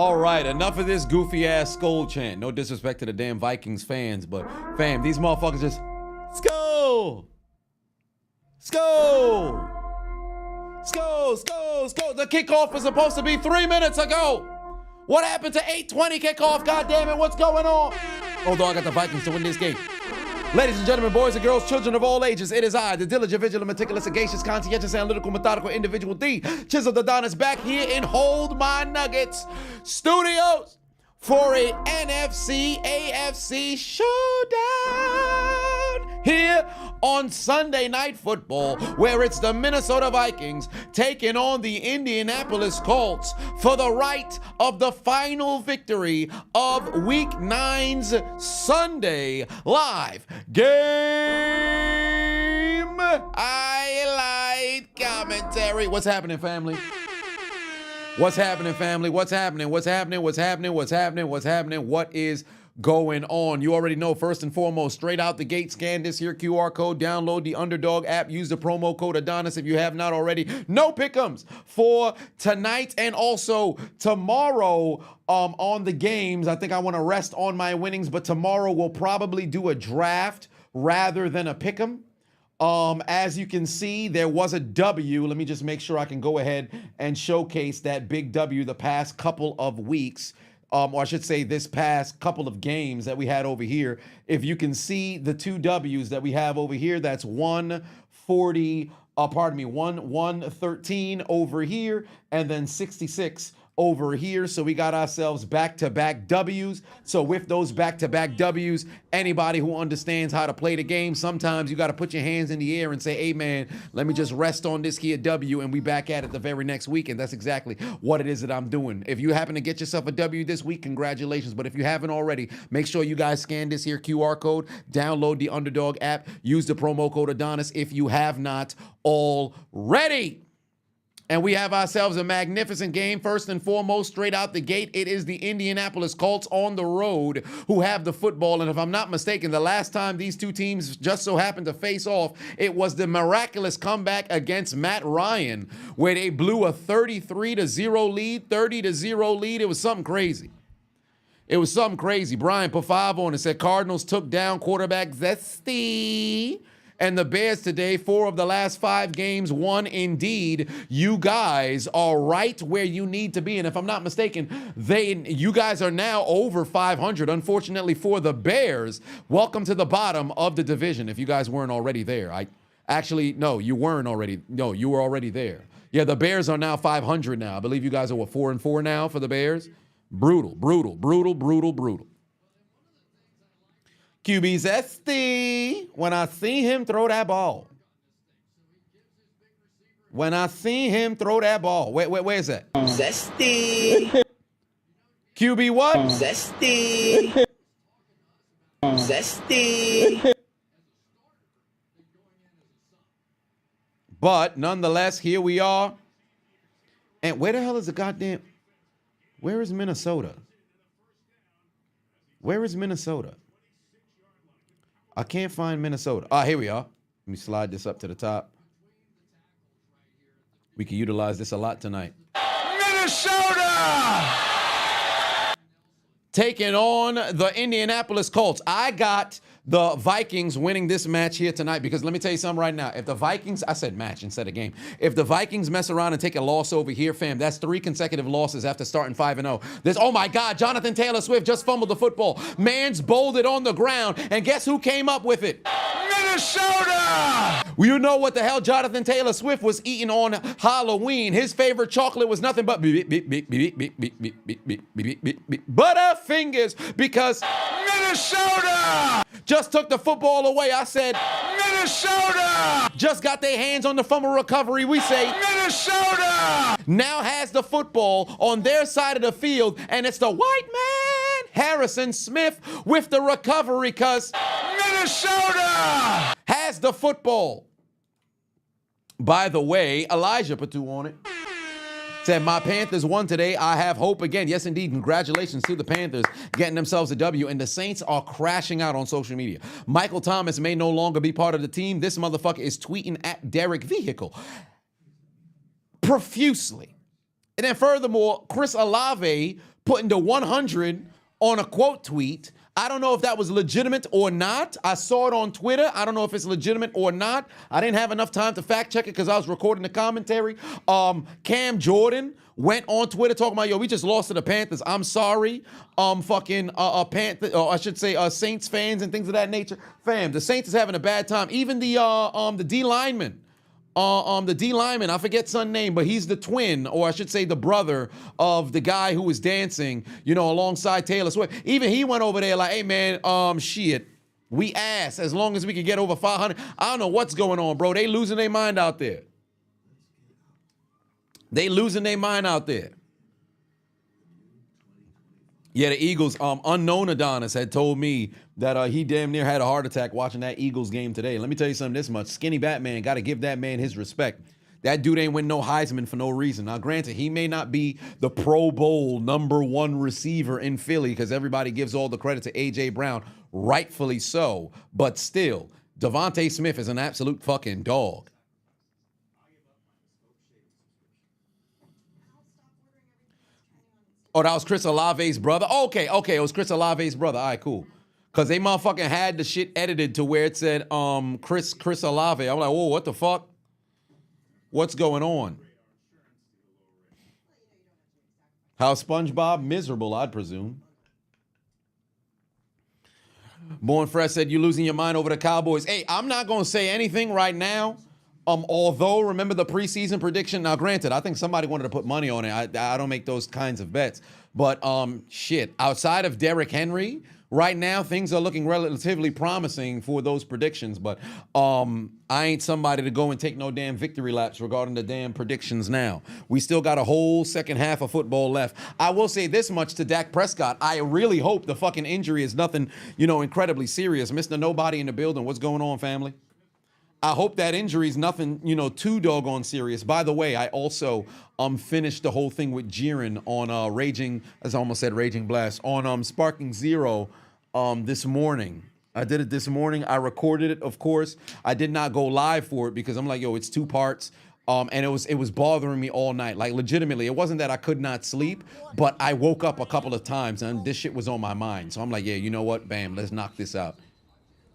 All right, enough of this goofy ass skull chant. No disrespect to the damn Vikings fans, but fam, these motherfuckers just skull, skull, skull, skull, skull. The kickoff was supposed to be 3 minutes ago. What happened to 8:20 kickoff? God damn it, what's going on? Although I got the Vikings to win this game. Ladies and gentlemen, boys and girls, children of all ages, it is I, the diligent, vigilant, meticulous, sagacious, conscientious, analytical, methodical individual, the Chiseled Adonis, back here in Hold My Nuggets Studios for a NFC AFC showdown here on Sunday Night Football, where it's the Minnesota Vikings taking on the Indianapolis Colts for the right of the final victory of Week 9's Sunday live game highlight commentary. What's happening, family? What's happening, family? What's happening? What's happening? What's happening? What's happening? What's happening? What is going on? You already know, first and foremost, straight out the gate, scan this here QR code, download the Underdog app, use the promo code Adonis if you have not already. No pick'ems for tonight and also tomorrow on the games. I think I want to rest on my winnings, but tomorrow we'll probably do a draft rather than a pick'em. As you can see, there was a W. Let me just make sure I can go ahead and showcase that big W the past couple of weeks. Or I should say this past couple of games that we had over here. If you can see the two W's that we have over here, that's 113 over here, and then 66 over here. So we got ourselves back-to-back W's. So with those back-to-back W's, anybody who understands how to play the game, sometimes you got to put your hands in the air and say, hey man, let me just rest on this here W and we back at it the very next week. And that's exactly what it is that I'm doing. If you happen to get yourself a W this week, congratulations. But if you haven't already, make sure you guys scan this here QR code, download the Underdog app, use the promo code Adonis if you have not already. And we have ourselves a magnificent game. First and foremost, straight out the gate, it is the Indianapolis Colts on the road who have the football. And if I'm not mistaken, the last time these two teams just so happened to face off, it was the miraculous comeback against Matt Ryan, where they blew a 33-0 lead, 30-0 lead. It was something crazy. It was something crazy. Brian put 5 on and said Cardinals took down quarterback Zesty. And the Bears today, 4 of the last 5 games won indeed. You guys are right where you need to be. And if I'm not mistaken, you guys are now over 500. Unfortunately for the Bears, welcome to the bottom of the division. If you guys weren't already there. No, you weren't already. No, you were already there. Yeah, the Bears are now 500 now. I believe you guys are, what, 4-4 now for the Bears? Brutal, brutal, brutal, brutal, brutal. QB's Zesty. When I see him throw that ball. When I see him throw that ball. Where's that? Zesty. QB what? Zesty. Zesty. But nonetheless, here we are. And where the hell is the goddamn... Where is Minnesota? Where is Minnesota? I can't find Minnesota. Ah, here we are. Let me slide this up to the top. We can utilize this a lot tonight. Minnesota! Taking on the Indianapolis Colts. I got the Vikings winning this match here tonight because let me tell you something right now. If the Vikings, I said match instead of game. If the Vikings mess around and take a loss over here, fam, that's 3 consecutive losses after starting 5-0. Oh my God, Jonathan Taylor Swift just fumbled the football. Man's bowled it on the ground, and guess who came up with it? Minnesota! Well, you know what the hell Jonathan Taylor Swift was eating on Halloween. His favorite chocolate was nothing but Butterfingers because Minnesota! Just took the football away. I said, Minnesota! Just got their hands on the fumble recovery. We say, Minnesota! Now has the football on their side of the field, and it's the white man, Harrison Smith, with the recovery because Minnesota has the football. By the way, Elijah put 2 on it. Said, my Panthers won today. I have hope again. Yes, indeed. Congratulations to the Panthers getting themselves a W. And the Saints are crashing out on social media. Michael Thomas may no longer be part of the team. This motherfucker is tweeting at Derek Vehicle profusely. And then furthermore, Chris Olave putting the 100 on a quote tweet. I don't know if that was legitimate or not. I saw it on Twitter. I don't know if it's legitimate or not. I didn't have enough time to fact check it because I was recording the commentary. Cam Jordan went on Twitter talking about, yo, we just lost to the Panthers. I'm sorry. Panther, or I should say Saints fans and things of that nature. Fam, the Saints is having a bad time. Even the D lineman. The D lineman, I forget son's name, but he's the twin, or I should say the brother of the guy who was dancing, alongside Taylor Swift. Even he went over there like, hey man, shit, we ass as long as we can get over 500. I don't know what's going on, bro. They losing their mind out there. Yeah, the Eagles, unknown Adonis had told me that he damn near had a heart attack watching that Eagles game today. Let me tell you something this much. Skinny Batman, got to give that man his respect. That dude ain't win no Heisman for no reason. Now, granted, he may not be the Pro Bowl #1 receiver in Philly because everybody gives all the credit to A.J. Brown, rightfully so. But still, Devontae Smith is an absolute fucking dog. Oh, that was Chris Olave's brother? Okay, it was Chris Olave's brother. All right, cool. Because they motherfucking had the shit edited to where it said Chris Olave. I'm like, whoa, what the fuck? What's going on? How's SpongeBob? Miserable, I'd presume. Born Fresh said, you losing your mind over the Cowboys. Hey, I'm not going to say anything right now. Although, remember the preseason prediction? Now, granted, I think somebody wanted to put money on it. I don't make those kinds of bets. But, shit, outside of Derrick Henry, right now, things are looking relatively promising for those predictions. But I ain't somebody to go and take no damn victory laps regarding the damn predictions now. We still got a whole second half of football left. I will say this much to Dak Prescott. I really hope the fucking injury is nothing, incredibly serious. Mr. Nobody in the building. What's going on, family? I hope that injury is nothing, too doggone serious. By the way, I also finished the whole thing with Jiren on Raging, as I almost said Raging Blast, on Sparking Zero this morning. I did it this morning. I recorded it, of course. I did not go live for it because I'm like, yo, it's 2 parts. And it was bothering me all night. Like, legitimately, it wasn't that I could not sleep, but I woke up a couple of times and this shit was on my mind. So I'm like, yeah, you know what? Bam, let's knock this out.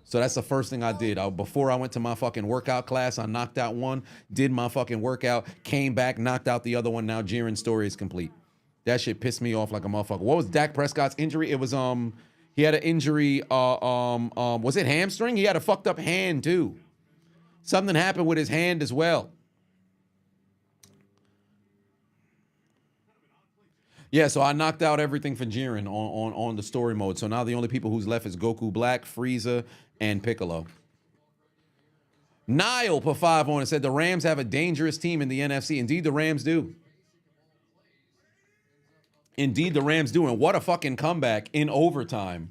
So that's the first thing I did. Before I went to my fucking workout class, I knocked out one, did my fucking workout, came back, knocked out the other one. Now Jiren's story is complete. That shit pissed me off like a motherfucker. What was Dak Prescott's injury? It was he had an injury. Was it hamstring? He had a fucked up hand too. Something happened with his hand as well. Yeah, so I knocked out everything for Jiren on the story mode. So now the only people who's left is Goku Black, Frieza, and Piccolo. Niall put 5 on and said the Rams have a dangerous team in the NFC. Indeed, the Rams do. Indeed, the Rams do. And what a fucking comeback in overtime.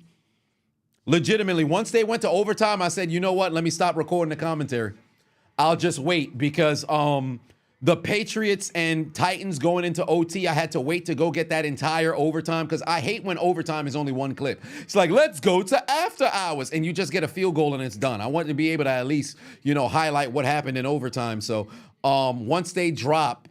Legitimately, once they went to overtime, I said, you know what? Let me stop recording the commentary. I'll just wait because the Patriots and Titans going into OT, I had to wait to go get that entire overtime because I hate when overtime is only one clip. It's like, let's go to after hours, and you just get a field goal and it's done. I want to be able to at least, highlight what happened in overtime. So once they drop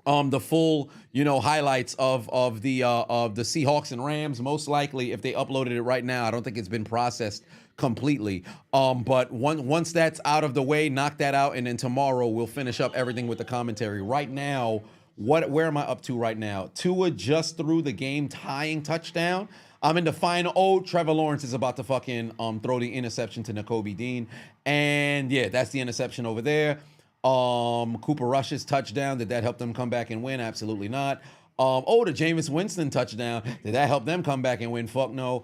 the full, highlights of the Seahawks and Rams, most likely if they uploaded it right now, I don't think it's been processed completely. But once that's out of the way, knock that out, and then tomorrow we'll finish up everything with the commentary. Right now, where am I up to right now? Tua just threw the game tying touchdown. I'm in the final. Oh, Trevor Lawrence is about to fucking throw the interception to Nakobe Dean. And yeah, that's the interception over there. Cooper Rush's touchdown. Did that help them come back and win? Absolutely not. The Jameis Winston touchdown. Did that help them come back and win? Fuck no.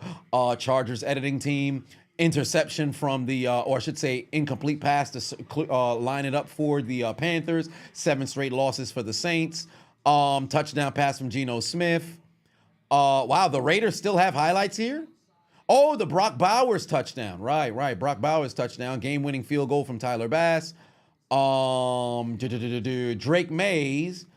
Chargers editing team. Interception from the, or I should say, incomplete pass to line it up for the Panthers. 7 straight losses for the Saints. Touchdown pass from Geno Smith. Wow, the Raiders still have highlights here? Oh, the Brock Bowers touchdown. Right. Brock Bowers touchdown. Game-winning field goal from Tyler Bass. Drake Mays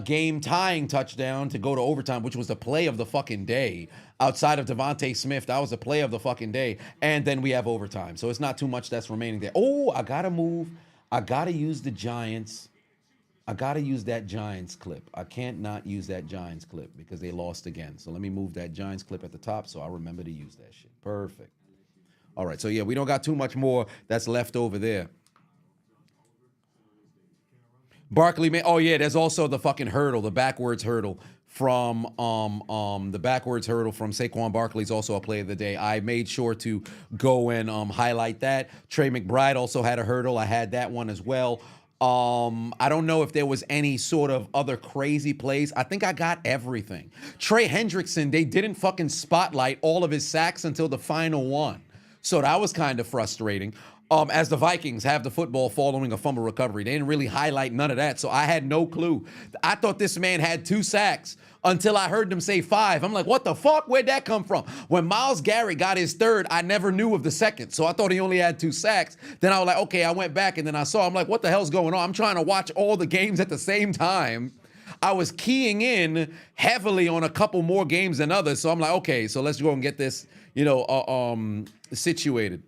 game-tying touchdown to go to overtime, which was the play of the fucking day. Outside of Devontae Smith, that was the play of the fucking day. And then we have overtime. So it's not too much that's remaining there. Oh, I got to move. I got to use the Giants. I got to use that Giants clip. I can't not use that Giants clip because they lost again. So let me move that Giants clip at the top so I remember to use that shit. Perfect. All right, so yeah, we don't got too much more that's left over there. Barkley, man. Oh yeah, there's also the fucking hurdle, the backwards hurdle from the backwards hurdle from Saquon Barkley is also a play of the day. I made sure to go and highlight that. Trey McBride also had a hurdle. I had that one as well. I don't know if there was any sort of other crazy plays. I think I got everything. Trey Hendrickson, they didn't fucking spotlight all of his sacks until the final one. So that was kind of frustrating. As the Vikings have the football following a fumble recovery. They didn't really highlight none of that, so I had no clue. I thought this man had 2 sacks until I heard them say 5. I'm like, what the fuck? Where'd that come from? When Myles Garrett got his 3rd, I never knew of the 2nd, so I thought he only had 2 sacks. Then I was like, okay, I went back, and then I saw, I'm like, what the hell's going on? I'm trying to watch all the games at the same time. I was keying in heavily on a couple more games than others, so I'm like, okay, so let's go and get this, situated.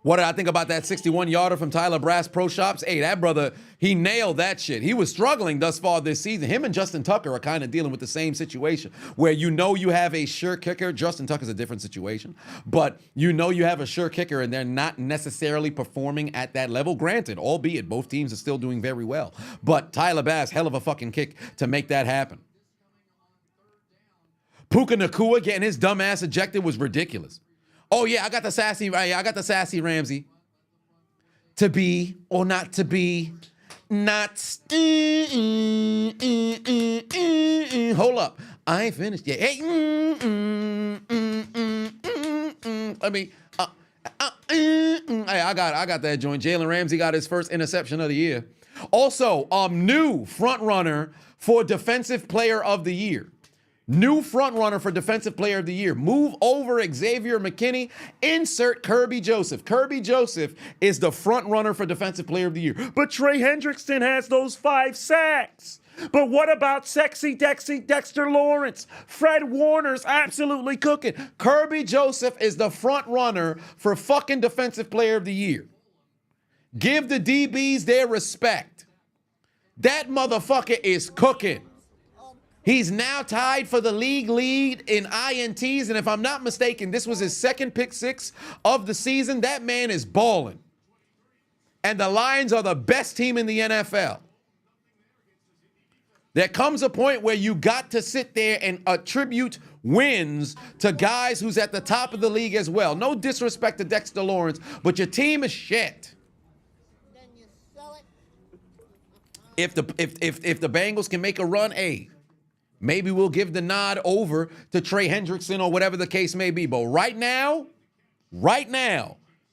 What did I think about that 61-yarder from Tyler Brass Pro Shops? Hey, that brother, he nailed that shit. He was struggling thus far this season. Him and Justin Tucker are kind of dealing with the same situation where you have a sure kicker. Justin Tucker's a different situation. But you have a sure kicker and they're not necessarily performing at that level. Granted, albeit both teams are still doing very well. But Tyler Bass, hell of a fucking kick to make that happen. Puka Nacua getting his dumb ass ejected was ridiculous. Oh yeah, I got the sassy Ramsey. To be or not to be, not. Hold up, I ain't finished yet. Hey, let me. I got that joint. Jalen Ramsey got his first interception of the year. Also, new front runner for Defensive Player of the Year. New front runner for Defensive Player of the Year. Move over Xavier McKinney. Insert Kirby Joseph. Kirby Joseph is the front runner for Defensive Player of the Year. But Trey Hendrickson has those 5 sacks. But what about sexy Dexter Lawrence? Fred Warner's absolutely cooking. Kirby Joseph is the front runner for fucking Defensive Player of the Year. Give the DBs their respect. That motherfucker is cooking. He's now tied for the league lead in INTs, and if I'm not mistaken, this was his 2nd pick 6 of the season. That man is balling. And the Lions are the best team in the NFL. There comes a point where you got to sit there and attribute wins to guys who's at the top of the league as well. No disrespect to Dexter Lawrence, but your team is shit. Then you sell it. If the Bengals can make a run, maybe we'll give the nod over to Trey Hendrickson or whatever the case may be. But right now,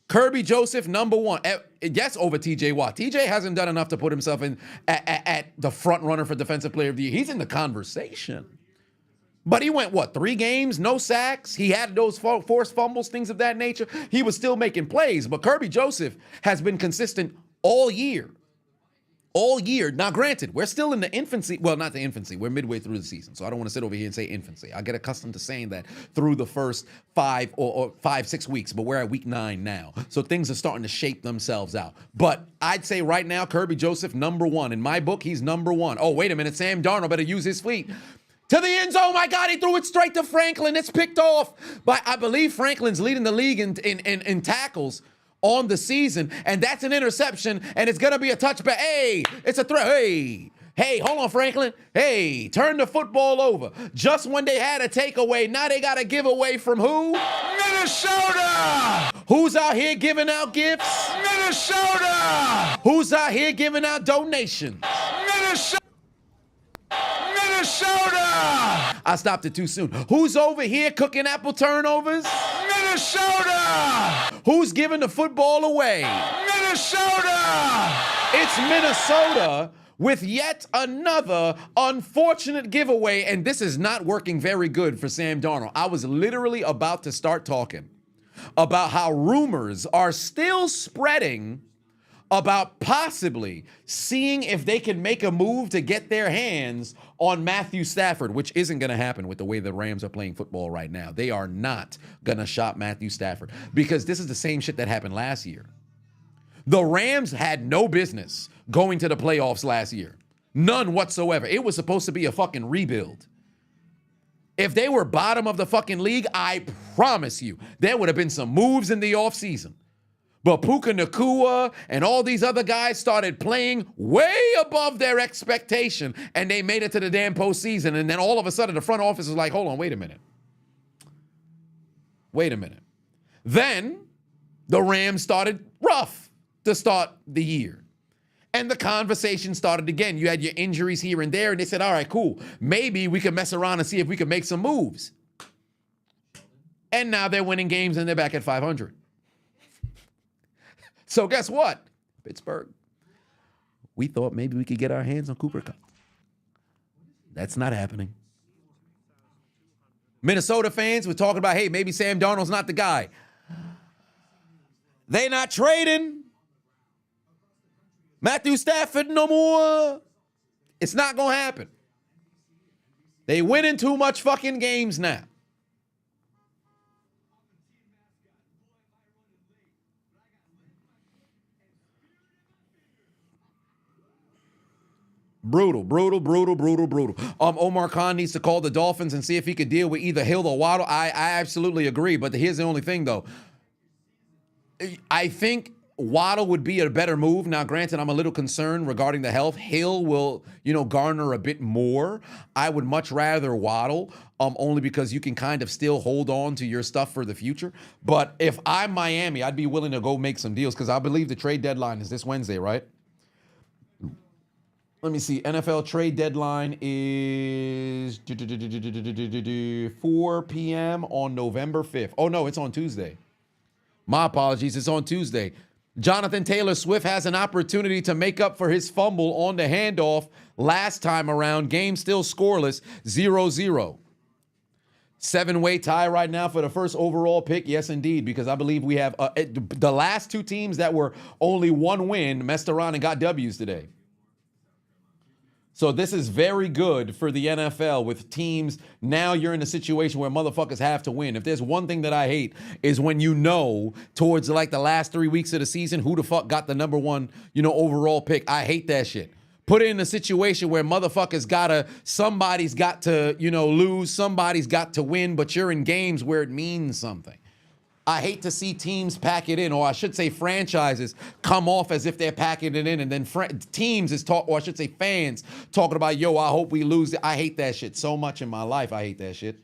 Kirby Joseph, number 1. Yes, over TJ Watt. TJ hasn't done enough to put himself in at the front runner for Defensive Player of the Year. He's in the conversation. But he went, 3 games, no sacks. He had those forced fumbles, things of that nature. He was still making plays. But Kirby Joseph has been consistent all year. All year. Now, granted, we're still in the infancy. Well, not the infancy. We're midway through the season. So I don't want to sit over here and say infancy. I get accustomed to saying that through the first 5 or 6 weeks. But we're at week 9 now. So things are starting to shape themselves out. But I'd say right now, Kirby Joseph, number 1. In my book, he's number 1. Oh, wait a minute. Sam Darnold better use his feet. To the end zone. Oh, my God, he threw it straight to Franklin. It's picked off. But I believe Franklin's leading the league in tackles on the season, and that's an interception, and it's gonna be a touchback. Hey, it's a throw. Hey, hold on, Franklin. Hey, turn the football over. Just when they had a takeaway, now they got a giveaway from who? Minnesota! Who's out here giving out gifts? Minnesota! Who's out here giving out donations? Minnesota! I stopped it too soon. Who's over here cooking apple turnovers? Minnesota! Who's giving the football away? Minnesota! It's Minnesota with yet another unfortunate giveaway, and this is not working very good for Sam Darnold. I was literally about to start talking about how rumors are still spreading about possibly seeing if they can make a move to get their hands on Matthew Stafford, which isn't going to happen with the way the Rams are playing football right now. They are not going to shop Matthew Stafford because this is the same shit that happened last year. The Rams had no business going to the playoffs last year. None whatsoever. It was supposed to be a fucking rebuild. If they were bottom of the fucking league, I promise you, there would have been some moves in the offseason. But Puka Nacua and all these other guys started playing way above their expectation, and they made it to the damn postseason. And then all of a sudden, the front office was like, hold on, wait a minute. Wait a minute. Then the Rams started rough to start the year. And the conversation started again. You had your injuries here and there, and they said, all right, cool. Maybe we can mess around and see if we can make some moves. And now they're winning games, and they're back at 500. So guess what? Pittsburgh, we thought maybe we could get our hands on Cooper Kupp. That's not happening. Minnesota fans were talking about, hey, maybe Sam Darnold's not the guy. They not trading Matthew Stafford no more. It's not going to happen. They winning too much fucking games now. Brutal. Omar Khan needs to call the Dolphins and see if he could deal with either Hill or Waddle. I absolutely agree, but here's the only thing, though. I think Waddle would be a better move. Now, granted, I'm a little concerned regarding the health. Hill will, garner a bit more. I would much rather Waddle, only because you can kind of still hold on to your stuff for the future. But if I'm Miami, I'd be willing to go make some deals because I believe the trade deadline is this Wednesday, right? Let me see. NFL trade deadline is 4 p.m. on November 5th. Oh, no, it's on Tuesday. My apologies. It's on Tuesday. Jonathan Taylor Swift has an opportunity to make up for his fumble on the handoff last time around. Game still scoreless, 0-0. 7-way tie right now for the first overall pick. Yes, indeed, because I believe we have the last two teams that were only one win messed around and got W's today. So this is very good for the NFL with teams. Now you're in a situation where motherfuckers have to win. If there's one thing that I hate is when towards like the last 3 weeks of the season, who the fuck got the number one, overall pick. I hate that shit. Put it in a situation where motherfuckers somebody's got to, lose, somebody's got to win, but you're in games where it means something. I hate to see teams pack it in, or I should say franchises come off as if they're packing it in, and then fans talking about, I hope we lose. I hate that shit so much in my life. I hate that shit.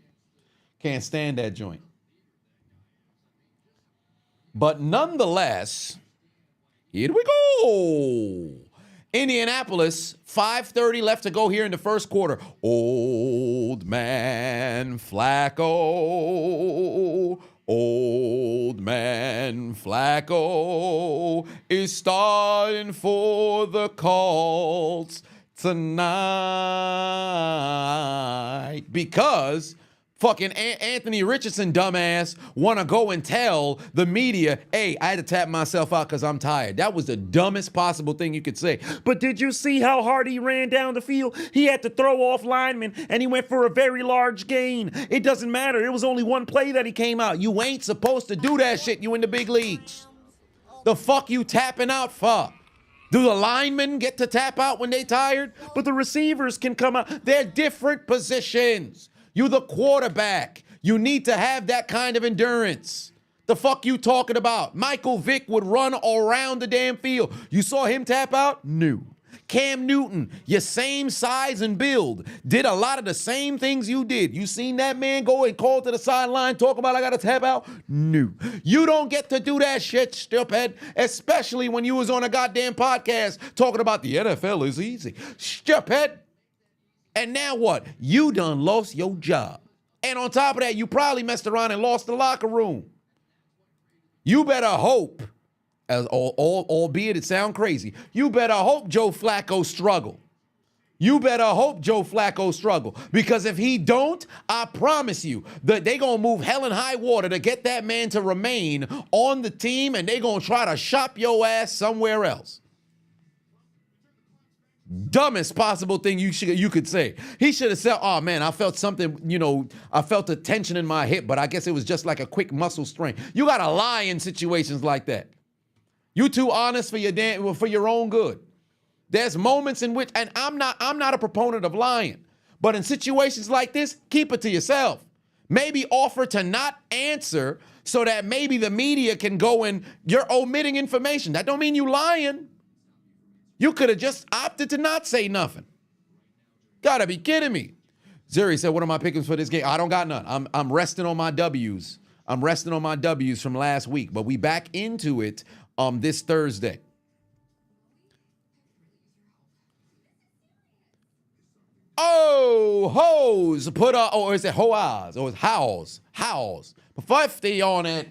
Can't stand that joint. But nonetheless, here we go. Indianapolis, 5:30 left to go here in the first quarter. Old man Flacco. Old man Flacco is starting for the Colts tonight because fucking Anthony Richardson, dumbass, want to go and tell the media, hey, I had to tap myself out because I'm tired. That was the dumbest possible thing you could say. But did you see how hard he ran down the field? He had to throw off linemen, and he went for a very large gain. It doesn't matter. It was only one play that he came out. You ain't supposed to do that shit. You in the big leagues. The fuck you tapping out for? Do the linemen get to tap out when they tired? But the receivers can come out. They're different positions. You the quarterback. You need to have that kind of endurance. The fuck you talking about? Michael Vick would run around the damn field. You saw him tap out? No. Cam Newton, your same size and build, did a lot of the same things you did. You seen that man go and call to the sideline, talk about I got to tap out? No. You don't get to do that shit, stupid, especially when you was on a goddamn podcast talking about the NFL is easy. Stupid. And now what? You done lost your job. And on top of that, you probably messed around and lost the locker room. You better hope, albeit it sound crazy, you better hope Joe Flacco struggle. You better hope Joe Flacco struggle. Because if he don't, I promise you that they going to move hell and high water to get that man to remain on the team, and they going to try to shop your ass somewhere else. Dumbest possible thing you could say. He should have said, oh man, I felt something, I felt a tension in my hip, but I guess it was just like a quick muscle strain. You got to lie in situations like that. You too honest for your own good. There's moments in which, and I'm not a proponent of lying, but in situations like this, keep it to yourself. Maybe offer to not answer so that maybe the media can go and you're omitting information. That don't mean you lying. You could have just opted to not say nothing. Gotta be kidding me. Zuri said, what are my pickings for this game? I don't got none. I'm resting on my W's. I'm resting on my W's from last week, but we back into it this Thursday. Oh, hoes, put up, or is it hoaz, or is howls, 50 on it,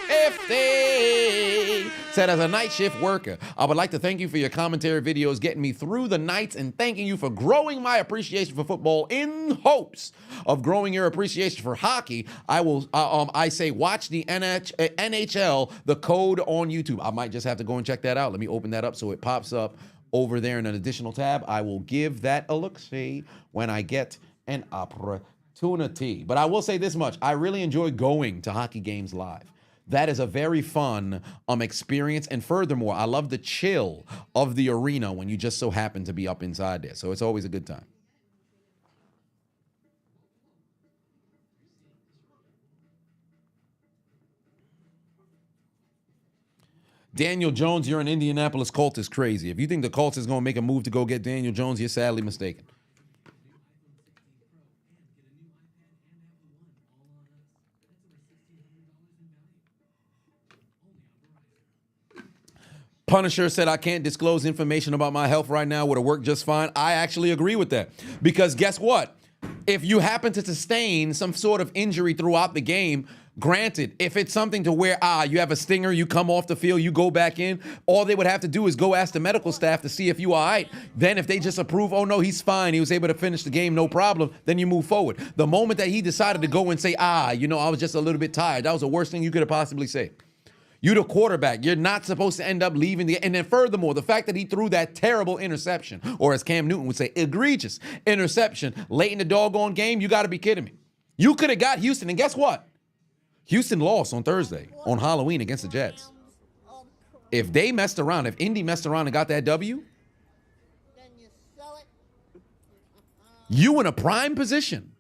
50. Said, as a night shift worker, I would like to thank you for your commentary videos, getting me through the nights, and thanking you for growing my appreciation for football in hopes of growing your appreciation for hockey. I say watch the NHL, the code on YouTube. I might just have to go and check that out. Let me open that up so it pops up over there in an additional tab. I will give that a look-see when I get an opportunity. But I will say this much. I really enjoy going to hockey games live. That is a very fun experience. And furthermore, I love the chill of the arena when you just so happen to be up inside there. So it's always a good time. Daniel Jones, you're an Indianapolis Colts is crazy. If you think the Colts is going to make a move to go get Daniel Jones, you're sadly mistaken. Punisher said, I can't disclose information about my health right now. Would have worked just fine. I actually agree with that. Because guess what? If you happen to sustain some sort of injury throughout the game, granted, if it's something to where, you have a stinger, you come off the field, you go back in, all they would have to do is go ask the medical staff to see if you all right. Then if they just approve, oh no, he's fine, he was able to finish the game, no problem, then you move forward. The moment that he decided to go and say, I was just a little bit tired, that was the worst thing you could have possibly said. You're the quarterback. You're not supposed to end up leaving the... And then furthermore, the fact that he threw that terrible interception, or as Cam Newton would say, egregious interception late in the doggone game, you got to be kidding me. You could have got Houston, and guess what? Houston lost on Thursday, on Halloween against the Jets. If they messed around, if Indy messed around and got that W, Then you sell it. you in a prime position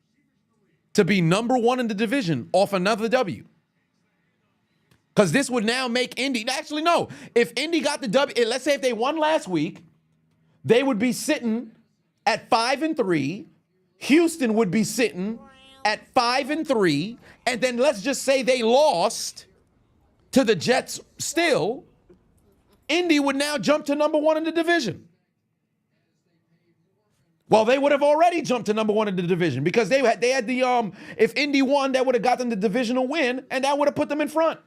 to be number one in the division off another W. Because this would now make Indy, actually no, if Indy got the W, let's say if they won last week, they would be sitting at 5-3. Houston would be sitting at 5-3. And then let's just say they lost to the Jets still. Indy would now jump to number one in the division. Well, they would have already jumped to number one in the division because they had the, if Indy won, that would have got them the divisional win and that would have put them in front.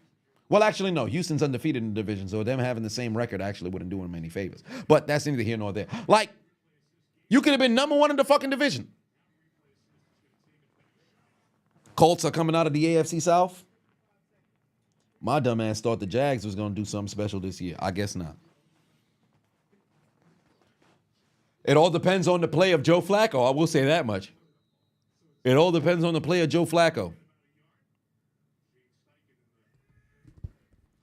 Well, actually, no. Houston's undefeated in the division, so them having the same record actually wouldn't do them any favors. But that's neither here nor there. Like, you could have been number one in the fucking division. Colts are coming out of the AFC South. My dumb ass thought the Jags was going to do something special this year. I guess not. It all depends on the play of Joe Flacco. I will say that much. It all depends on the play of Joe Flacco.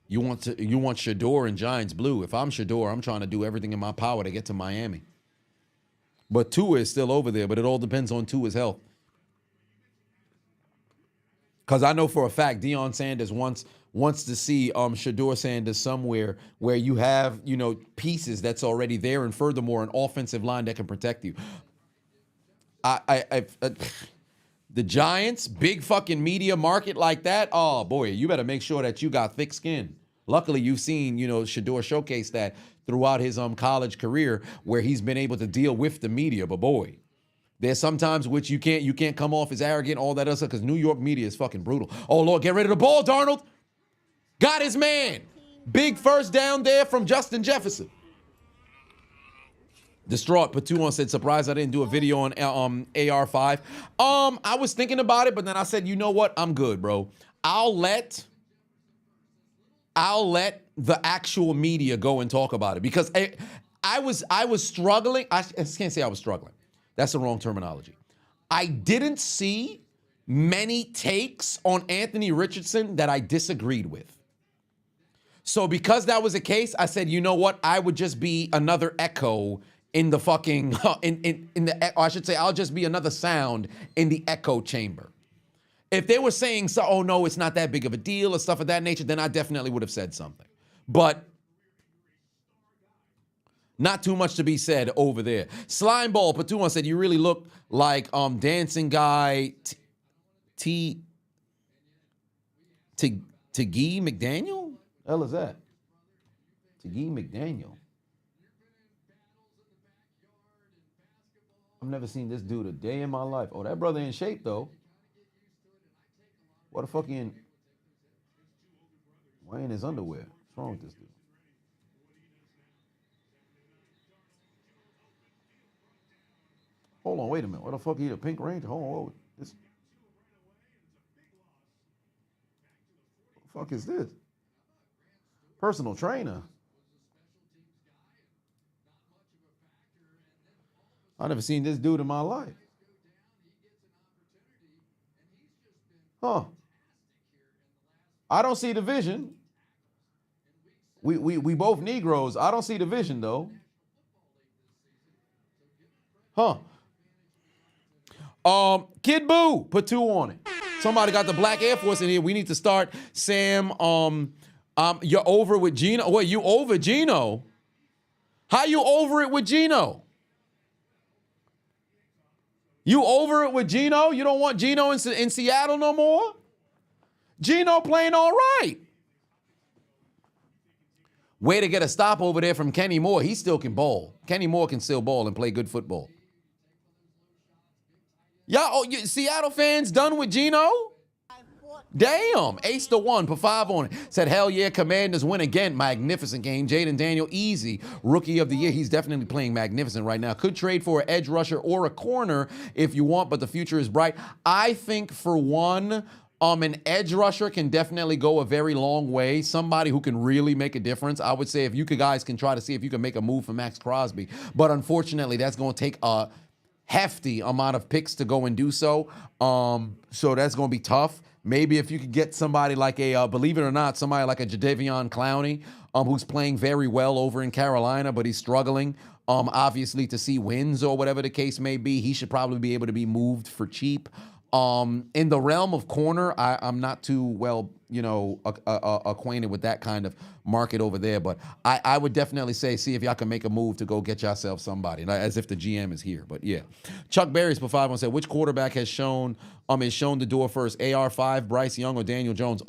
You want Shador and Giants blue. If I'm Shador, I'm trying to do everything in my power to get to Miami. But Tua is still over there, but it all depends on Tua's health. Because I know for a fact Deion Sanders wants to see Shador Sanders somewhere where you have, pieces that's already there, and furthermore, an offensive line that can protect you. The Giants, big fucking media market like that, oh boy, you better make sure that you got thick skin. Luckily, you've seen, Shador showcase that throughout his college career where he's been able to deal with the media. But boy, there's sometimes which you can't come off as arrogant, all that other stuff, because New York media is fucking brutal. Oh Lord, get rid of the ball, Darnold. Got his man. Big first down there from Justin Jefferson. Distraught Patuon said, surprised I didn't do a video on AR5. I was thinking about it, but then I said, you know what? I'm good, bro. I'll let the actual media go and talk about it because I was struggling. I can't say I was struggling. That's the wrong terminology. I didn't see many takes on Anthony Richardson that I disagreed with. So because that was the case, I said, you know what? I would just be another echo in the fucking in the, or I should say, I'll just be another sound in the echo chamber. If they were saying, so, oh no, it's not that big of a deal or stuff of that nature, then I definitely would have said something. But not too much to be said over there. Slimeball Patuan said, you really look like dancing guy T Guy McDaniel? The hell is that? T Guy McDaniel. I've never seen this dude a day in my life. Oh, that brother in shape though. What the fuck he in? Why in his underwear? What's wrong with this dude? Hold on, wait a minute. What the fuck he the Pink Ranger? Hold on, whoa. This. What the fuck is this? Personal trainer. I never seen this dude in my life. Huh. I don't see the vision. We both Negroes. I don't see the vision though. Huh. Kid Boo put 2 on it. Somebody got the Black Air Force in here. We need to start. Sam, you're over with Gino. Wait, you over Gino? How you over it with Gino? You over it with Gino? You don't want Gino in Seattle no more? Gino playing all right. Way to get a stop over there from Kenny Moore. He still can ball. Kenny Moore can still ball and play good football. Y'all, Seattle fans done with Gino? Damn, ace to 1, put 5 on it. Said, hell yeah, Commanders win again. Magnificent game. Jaden Daniel, easy. Rookie of the year. He's definitely playing magnificent right now. Could trade for an edge rusher or a corner if you want, but the future is bright. I think for one, an edge rusher can definitely go a very long way. Somebody who can really make a difference. I would say if you guys can try to see if you can make a move for Max Crosby. But unfortunately, that's going to take a hefty amount of picks to go and do so. So that's going to be tough. Maybe if you could get somebody like believe it or not, somebody like a Jadeveon Clowney, who's playing very well over in Carolina, but he's struggling, obviously, to see wins or whatever the case may be. He should probably be able to be moved for cheap. In the realm of corner, I'm not too well, acquainted with that kind of market over there, but I would definitely say, see if y'all can make a move to go get yourself somebody, as if the GM is here. But yeah, Chuck Barry's for 5 said, which quarterback has shown the door first? AR5, Bryce Young, or Daniel Jones?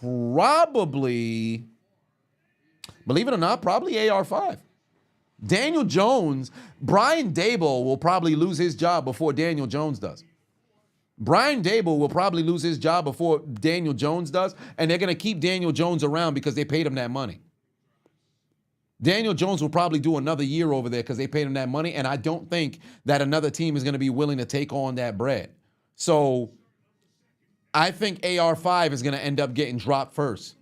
Probably, believe it or not, probably AR5. Daniel Jones, Brian Daboll will probably lose his job before Daniel Jones does. Brian Daboll will probably lose his job before Daniel Jones does, and they're going to keep Daniel Jones around because they paid him that money. Daniel Jones will probably do another year over there because they paid him that money, and I don't think that another team is going to be willing to take on that bread. So I think AR5 is going to end up getting dropped first.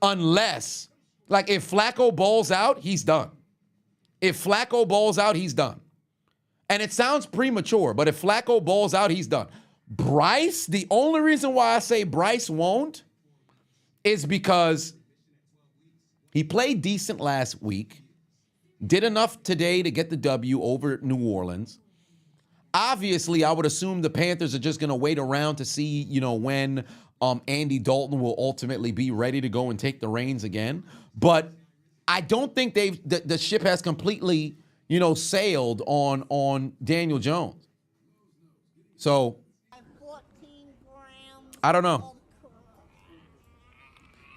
Unless, like, if Flacco balls out, he's done. If Flacco balls out, he's done. And it sounds premature, but if Flacco balls out, he's done. Bryce, the only reason why I say Bryce won't is because he played decent last week, did enough today to get the W over New Orleans. Obviously, I would assume the Panthers are just going to wait around to see, when Andy Dalton will ultimately be ready to go and take the reins again. But I don't think the ship has completely, sailed on Daniel Jones. So I don't know.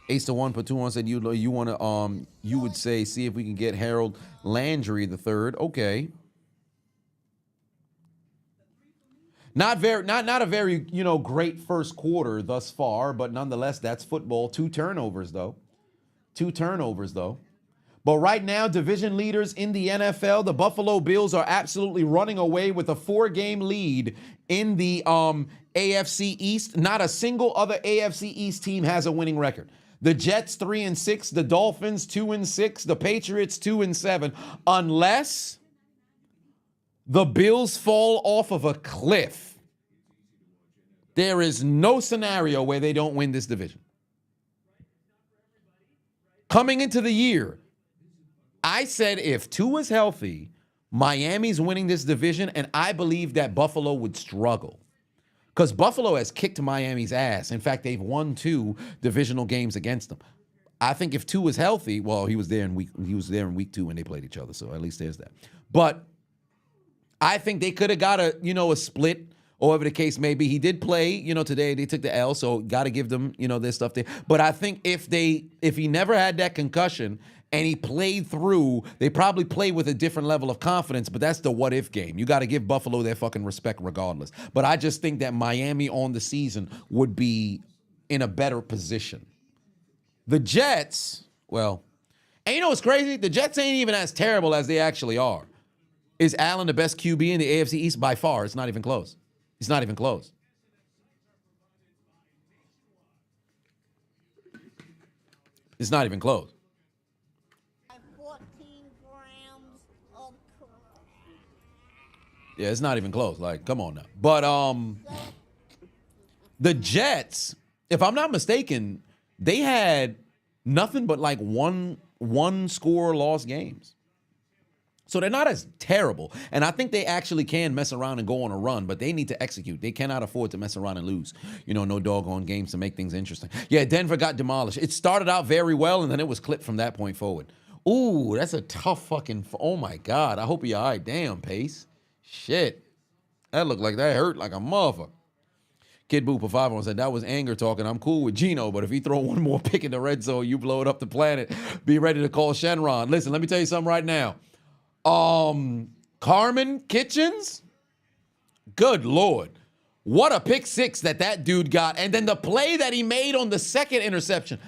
Ace to 1 put 2 on said you want to you would say see if we can get Harold Landry the third. Okay. Not a very great first quarter thus far, but nonetheless that's football. 2 turnovers though. But right now, division leaders in the NFL, the Buffalo Bills are absolutely running away with a 4-game lead in the AFC East. Not a single other AFC East team has a winning record. The Jets 3-6, the Dolphins 2-6, the Patriots 2-7, unless the Bills fall off of a cliff. There is no scenario where they don't win this division. Coming into the year, I said if Tua is healthy, Miami's winning this division, and I believe that Buffalo would struggle. Because Buffalo has kicked Miami's ass. In fact, they've won 2 divisional games against them. I think if Tua is healthy, well, he was there in week 2 when they played each other, so at least there's that. But I think they could have got a split, or whatever the case may be. He did play, today they took the L, so got to give them, their stuff there. But I think if he never had that concussion and he played through, they probably play with a different level of confidence, but that's the what-if game. You got to give Buffalo their fucking respect regardless. But I just think that Miami on the season would be in a better position. The Jets, well, and you know what's crazy? The Jets ain't even as terrible as they actually are. Is Allen the best QB in the AFC East? By far. It's not even close. It's not even close. It's not even close. 14 grams of crap. Yeah, it's not even close. Like, come on now. But the Jets, if I'm not mistaken, they had nothing but like one score loss games. So they're not as terrible. And I think they actually can mess around and go on a run, but they need to execute. They cannot afford to mess around and lose. No doggone games to make things interesting. Yeah, Denver got demolished. It started out very well, and then it was clipped from that point forward. Ooh, that's a tough fucking, oh my God. I hope you're all right. Damn, Pace. Shit. That looked like that hurt like a motherfucker. Kid Boo for 5 said, that was anger talking. I'm cool with Gino, but if he throw one more pick in the red zone, you blow it up the planet. Be ready to call Shenron. Listen, let me tell you something right now. Carmen Kitchens, good Lord. What a pick 6 that dude got. And then the play that he made on the second interception.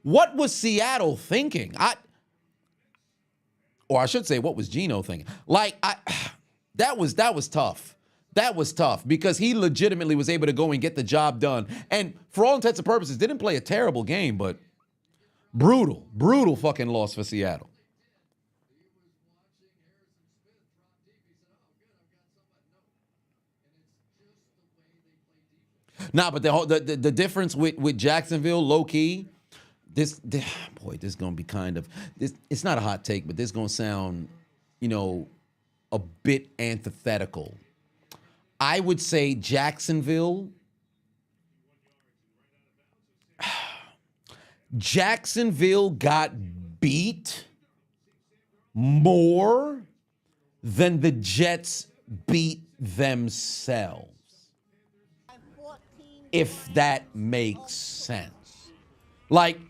What was Seattle thinking? Or I should say, what was Gino thinking? That was tough. That was tough because he legitimately was able to go and get the job done. And for all intents and purposes, didn't play a terrible game, but brutal fucking loss for Seattle. Nah, but the difference with Jacksonville, low key, this is gonna be it's not a hot take, but this is gonna sound, a bit antithetical. I would say Jacksonville got beat more than the Jets beat themselves. If that makes sense. Like,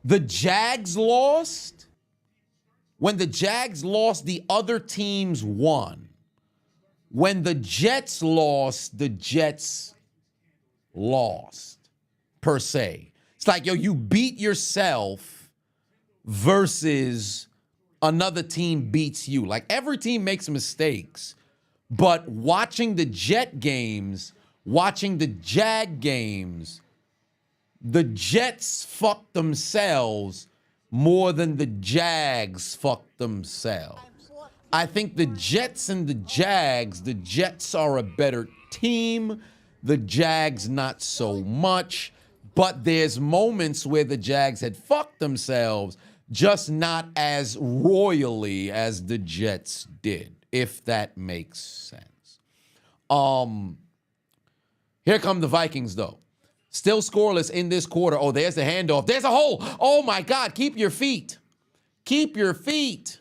the Jags lost. When the Jags lost, the other teams won. When the Jets lost, the Jets lost, per se. It's like, you beat yourself versus another team beats you. Like, every team makes mistakes. But watching the Jet games, watching the Jag games, the Jets fucked themselves more than the Jags fucked themselves. I think the Jets and the Jags, the Jets are a better team. The Jags not so much. But there's moments where the Jags had fucked themselves, just not as royally as the Jets did, if that makes sense. Here come the Vikings, though. Still scoreless in this quarter. Oh, there's the handoff. There's a hole. Oh, my God. Keep your feet. Keep your feet.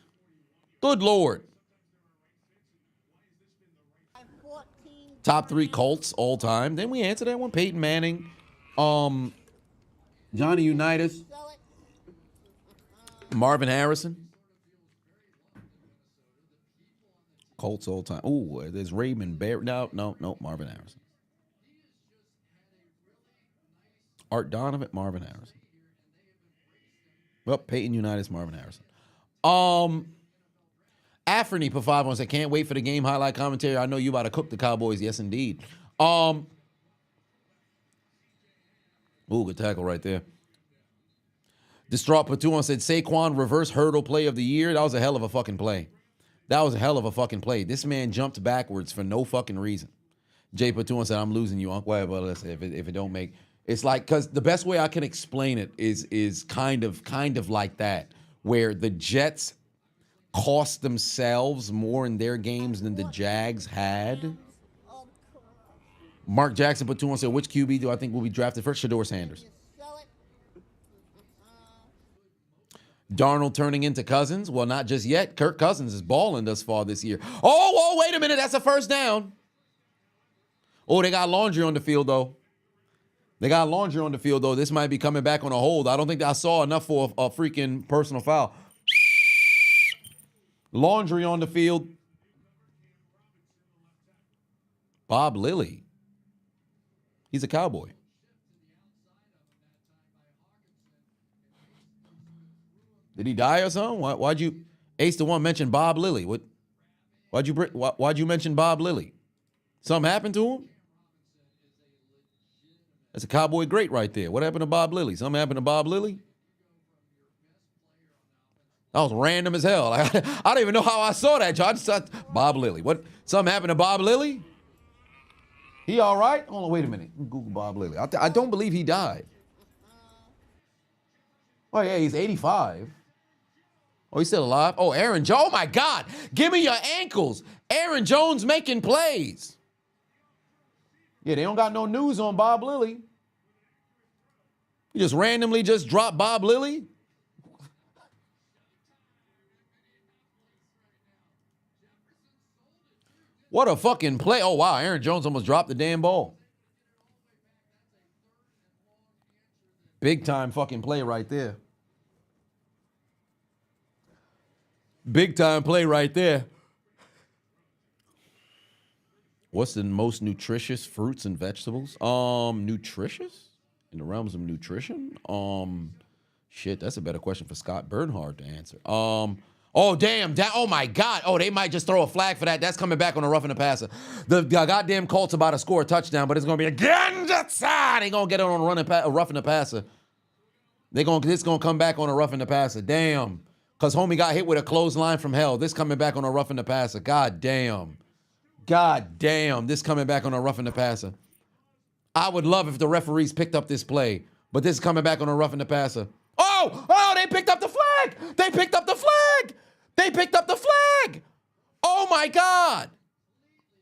Good Lord. Top 3 Colts all time. Then we answered that one. Peyton Manning. Johnny Unitas. Marvin Harrison. Colts all time. Oh, there's Raymond Barry. No, Marvin Harrison. Art Donovan, Marvin Harrison. Well, Peyton Unitas, Marvin Harrison. Afferny for 5 said, can't wait for the game highlight commentary. I know you about to cook the Cowboys. Yes, indeed. Ooh, good tackle right there. Distraught Patuan said, Saquon reverse hurdle play of the year. That was a hell of a fucking play. That was a hell of a fucking play. This man jumped backwards for no fucking reason. Jay Patuan said, I'm losing you, Uncle. Well, listen, if it don't make, it's like, because the best way I can explain it is kind of like that, where the Jets cost themselves more in their games than the Jags had. Mark Jackson Patuan said, which QB do I think will be drafted first? Shador Sanders. Darnold turning into Cousins? Well, not just yet. Kirk Cousins is balling thus far this year. Oh, wait a minute. That's a first down. Oh, they got Laundry on the field, though. This might be coming back on a hold. I don't think I saw enough for a freaking personal foul. Laundry on the field. Bob Lilly. He's a Cowboy. Did he die or something? Why'd you, Ace the One, mention Bob Lilly? Why'd you mention Bob Lilly? Something happened to him? That's a Cowboy great right there. What happened to Bob Lilly? Something happened to Bob Lilly? That was random as hell. I don't even know how I saw that. I just thought, Bob Lilly. What? Something happened to Bob Lilly? He all right? Hold on, wait a minute. Google Bob Lilly. I don't believe he died. Oh, yeah, he's 85. Oh, he's still alive? Oh, Aaron Jones. Oh, my God. Give me your ankles. Aaron Jones making plays. Yeah, they don't got no news on Bob Lilly. You just randomly just dropped Bob Lilly? What a fucking play. Oh, wow. Aaron Jones almost dropped the damn ball. Big time fucking play right there. Big time play right there. What's the most nutritious fruits and vegetables? Nutritious? In the realms of nutrition? Shit, that's a better question for Scott Bernhard to answer. Oh, damn. Oh, my God. Oh, they might just throw a flag for that. That's coming back on a roughing the passer. The goddamn Colts about to score a touchdown, but it's going to be again. They're going to get it on a roughing the passer. This going to come back on a roughing the passer. Damn. Because homie got hit with a clothesline from hell. This coming back on a roughing the passer. God damn. God damn. This coming back on a roughing the passer. I would love if the referees picked up this play, but this is coming back on a roughing the passer. Oh, they picked up the flag. They picked up the flag. They picked up the flag. Oh, my God.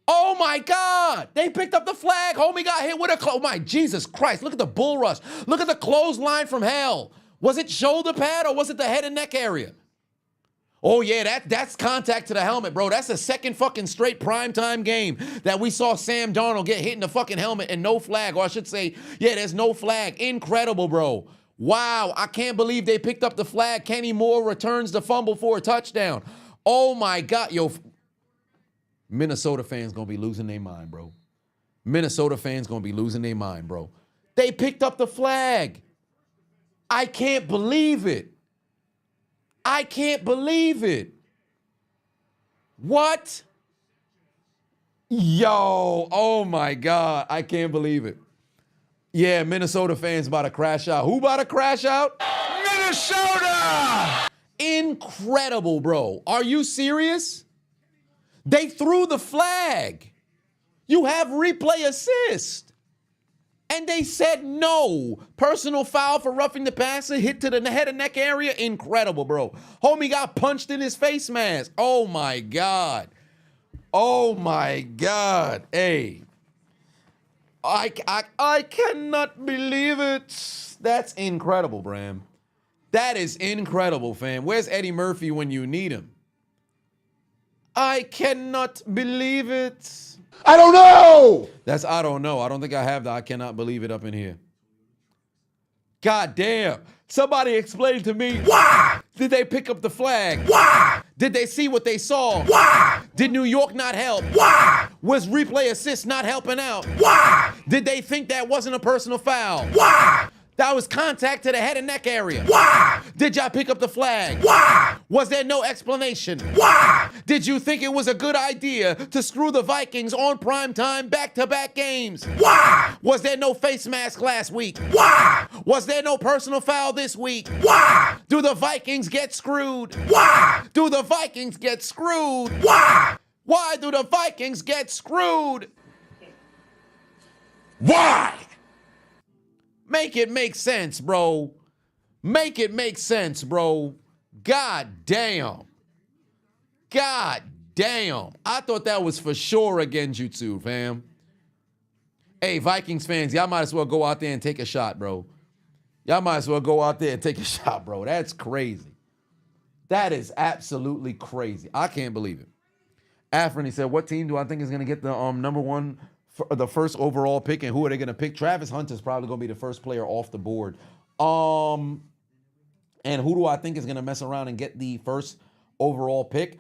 Oh, my God. They picked up the flag. Homie got hit with a oh, my Jesus Christ. Look at the bull rush. Look at the clothesline from hell. Was it shoulder pad or was it the head and neck area? Oh, yeah, that's contact to the helmet, bro. That's the second fucking straight primetime game that we saw Sam Darnold get hit in the fucking helmet and no flag. Or I should say, yeah, there's no flag. Incredible, bro. Wow, I can't believe they picked up the flag. Kenny Moore returns the fumble for a touchdown. Oh, my God. Yo, Minnesota fans going to be losing their mind, bro. Minnesota fans going to be losing their mind, bro. They picked up the flag. I can't believe it. I can't believe it. What? Yo, oh my God. I can't believe it. Yeah, Minnesota fans about to crash out. Who about to crash out? Minnesota! Incredible, bro. Are you serious? They threw the flag. You have replay assist. And they said no. Personal foul for roughing the passer, hit to the head and neck area. Incredible, bro. Homie got punched in his face mask. Oh, my God. Oh, my God. Hey. I cannot believe it. That's incredible, Bram. That is incredible, fam. Where's Eddie Murphy when you need him? I cannot believe it. I don't know! That's I don't know. I don't think I have the I cannot believe it up in here. God damn. Somebody explain to me. Why? Did they pick up the flag? Why? Did they see what they saw? Why? Did New York not help? Why? Was replay assist not helping out? Why? Did they think that wasn't a personal foul? Why? That was contact to the head and neck area. Why? Did y'all pick up the flag? Why? Was there no explanation? Why? Did you think it was a good idea to screw the Vikings on primetime back-to-back games? Why? Was there no face mask last week? Why? Was there no personal foul this week? Why? Do the Vikings get screwed? Why? Do the Vikings get screwed? Why? Why do the Vikings get screwed? Why? Make it make sense, bro. Make it make sense, bro. God damn. God damn. I thought that was for sure a Genjutsu, fam. Hey, Vikings fans, y'all might as well go out there and take a shot, bro. Y'all might as well go out there and take a shot, bro. That's crazy. That is absolutely crazy. I can't believe it. Afrin, he said, what team do I think is going to get the number one, the first overall pick, and who are they going to pick? Travis Hunter's probably going to be the first player off the board. And who do I think is going to mess around and get the first overall pick?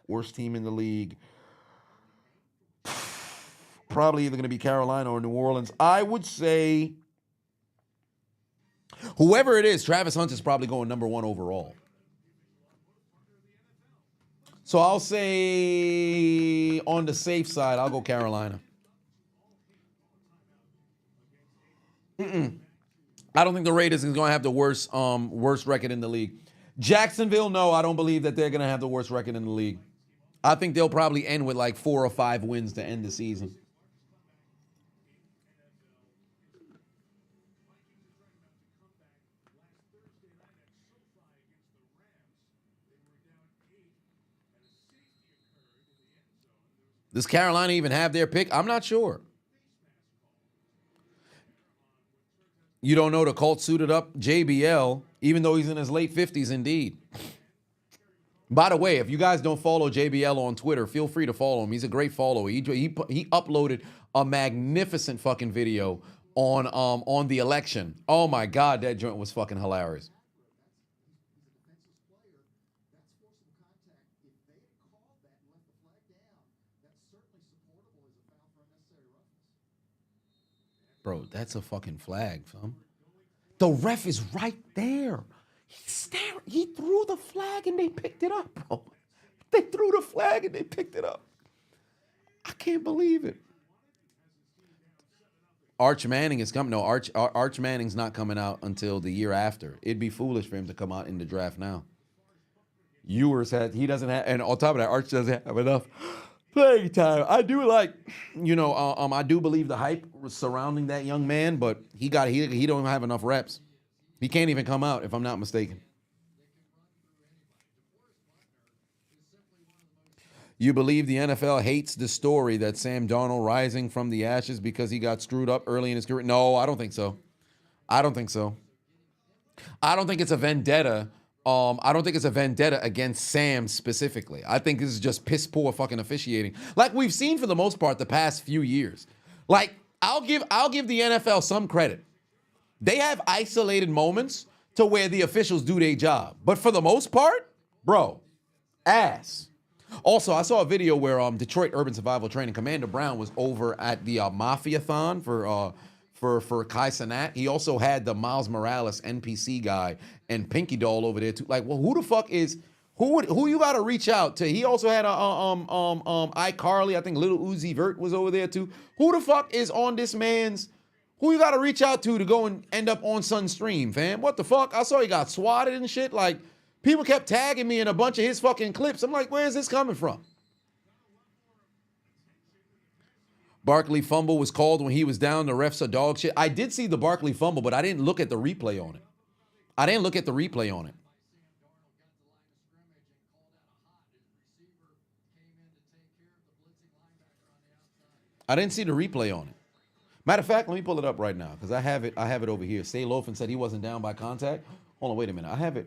Worst team in the league. Probably either going to be Carolina or New Orleans. I would say whoever it is, Travis Hunter's probably going number one overall. So I'll say on the safe side, I'll go Carolina. I don't think the Raiders is going to have the worst record in the league. Jacksonville, no, I don't believe that they're going to have the worst record in the league. I think they'll probably end with like 4 or 5 wins to end the season. Does Carolina even have their pick? I'm not sure. You don't know the Colts suited up JBL, even though he's in his late 50s, indeed. By the way, if you guys don't follow JBL on Twitter, feel free to follow him. He's a great follower. He uploaded a magnificent fucking video on the election. Oh my God, that joint was fucking hilarious. Bro, that's a fucking flag, fam. The ref is right there. He's staring. He threw the flag and they picked it up, bro. They threw the flag and they picked it up. I can't believe it. Arch Manning is coming. No, Arch Manning's not coming out until the year after. It'd be foolish for him to come out in the draft now. Ewers he doesn't have, and on top of that, Arch doesn't have enough playing time. I do like, I do believe the hype surrounding that young man, but he don't have enough reps. He can't even come out, if I'm not mistaken. You believe the NFL hates the story that Sam Darnold rising from the ashes because he got screwed up early in his career? No, I don't think so. I don't think so. I don't think it's a vendetta. I don't think it's a vendetta against Sam specifically. I think this is just piss poor fucking officiating, like we've seen for the most part the past few years. Like I'll give the NFL some credit. They have isolated moments to where the officials do their job, but for the most part, bro, ass. Also, I saw a video where Detroit Urban Survival Training Commander Brown was over at the Mafia-thon for Kai Cenat. He also had the Miles Morales NPC guy and Pinky Doll over there too. Like, well, who the fuck is who you gotta reach out to? He also had iCarly. I think Little Uzi Vert was over there too. Who the fuck is on this man's? Who you gotta reach out to go and end up on Sun's stream, fam? What the fuck? I saw he got swatted and shit. Like, people kept tagging me in a bunch of his fucking clips. I'm like, where is this coming from? Barkley fumble was called when he was down. The refs are dog shit. I did see the Barkley fumble, but I didn't look at the replay on it. I didn't see the replay on it. Matter of fact, let me pull it up right now because I have it over here. Say Loafin said he wasn't down by contact. Hold on, wait a minute. I have it.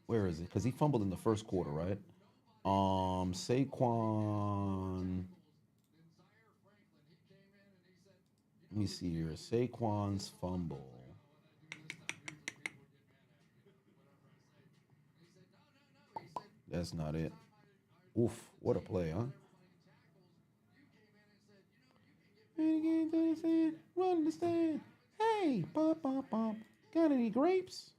Where is it? Because he fumbled in the first quarter, right? Saquon. Let me see here. Saquon's fumble. That's not it. Oof, what a play, huh? to the stand, run the stand. Hey, pop, pop, pop. Got any grapes?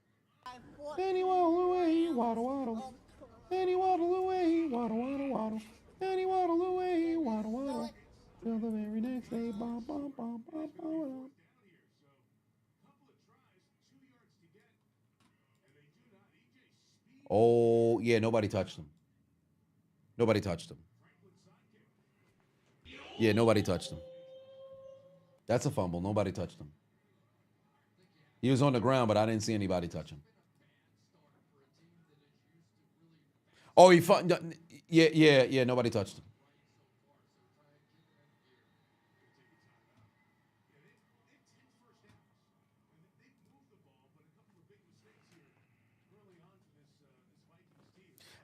Then he waddle away, waddle, waddle. Then he waddle away, waddle, waddle, waddle. Then he waddle away, waddle, waddle. Till the very next day, bom, bom, bom, bom, bom. Oh, yeah, nobody touched him. Nobody touched him. Yeah, nobody touched him. That's a fumble. Nobody touched him. He was on the ground, but I didn't see anybody touch him. Oh, yeah, nobody touched him.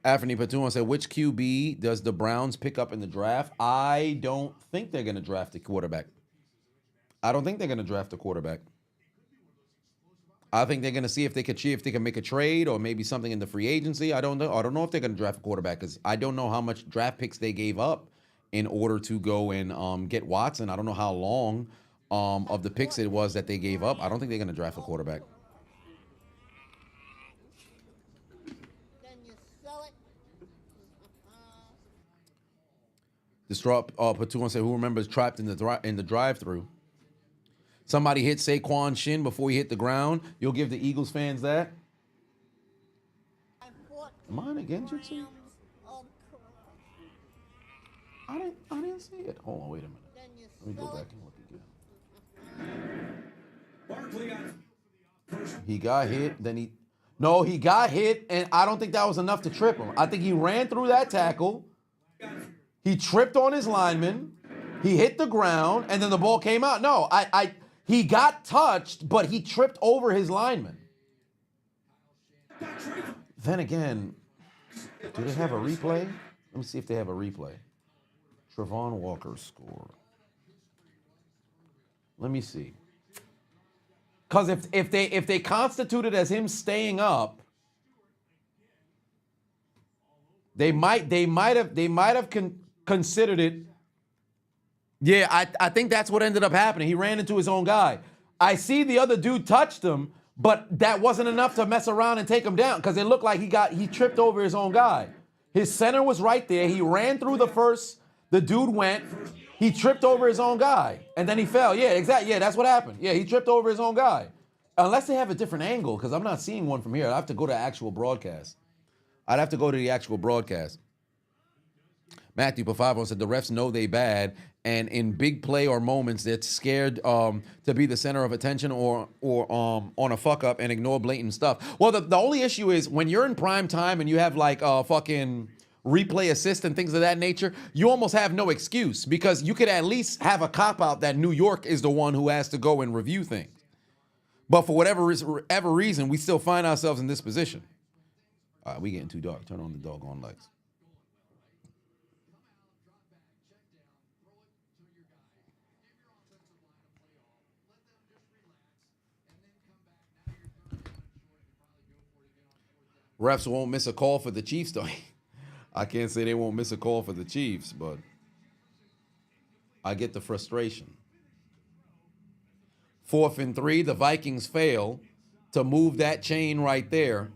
Anthony Patuan said, which QB does the Browns pick up in the draft? I don't think they're going to draft a quarterback. I don't think they're going to draft a quarterback. I think they're going to see if they can make a trade or maybe something in the free agency. I don't know. I don't know if they're going to draft a quarterback because I don't know how much draft picks they gave up in order to go and get Watson. I don't know how long of the picks it was that they gave up. I don't think they're going to draft a quarterback. Distraught Patuan said, who remembers trapped in the drive-thru? Somebody hit Saquon's shin before he hit the ground. You'll give the Eagles fans that? Am I again, Jutsu? I didn't see it. Hold on, wait a minute. Let me go back and look again. He got hit, then he got hit, and I don't think that was enough to trip him. I think he ran through that tackle. He tripped on his lineman. He hit the ground, and then the ball came out. No, he got touched, but he tripped over his lineman. Then again, do they have a replay? Let me see if they have a replay. Travon Walker scored. Let me see. Because if they constituted as him staying up, they might have considered it. Yeah, I think that's what ended up happening. He ran into his own guy. I see the other dude touched him, but that wasn't enough to mess around and take him down because it looked like he tripped over his own guy. His center was right there. He ran through the first. The dude went. He tripped over his own guy, and then he fell. Yeah, exactly. Yeah, that's what happened. Yeah, he tripped over his own guy. Unless they have a different angle, because I'm not seeing one from here. I have to go to actual broadcast. I'd have to go to the actual broadcast. Matthew Pafavo said the refs know they bad, and in big play or moments, they're scared to be the center of attention or on a fuck up and ignore blatant stuff. Well, the only issue is when you're in prime time and you have like fucking replay assist and things of that nature, you almost have no excuse because you could at least have a cop out that New York is the one who has to go and review things. But for whatever reason, we still find ourselves in this position. All right, we getting too dark. Turn on the doggone lights. Refs won't miss a call for the Chiefs, though. I can't say they won't miss a call for the Chiefs, but I get the frustration. 4th and 3, the Vikings fail to move that chain right there.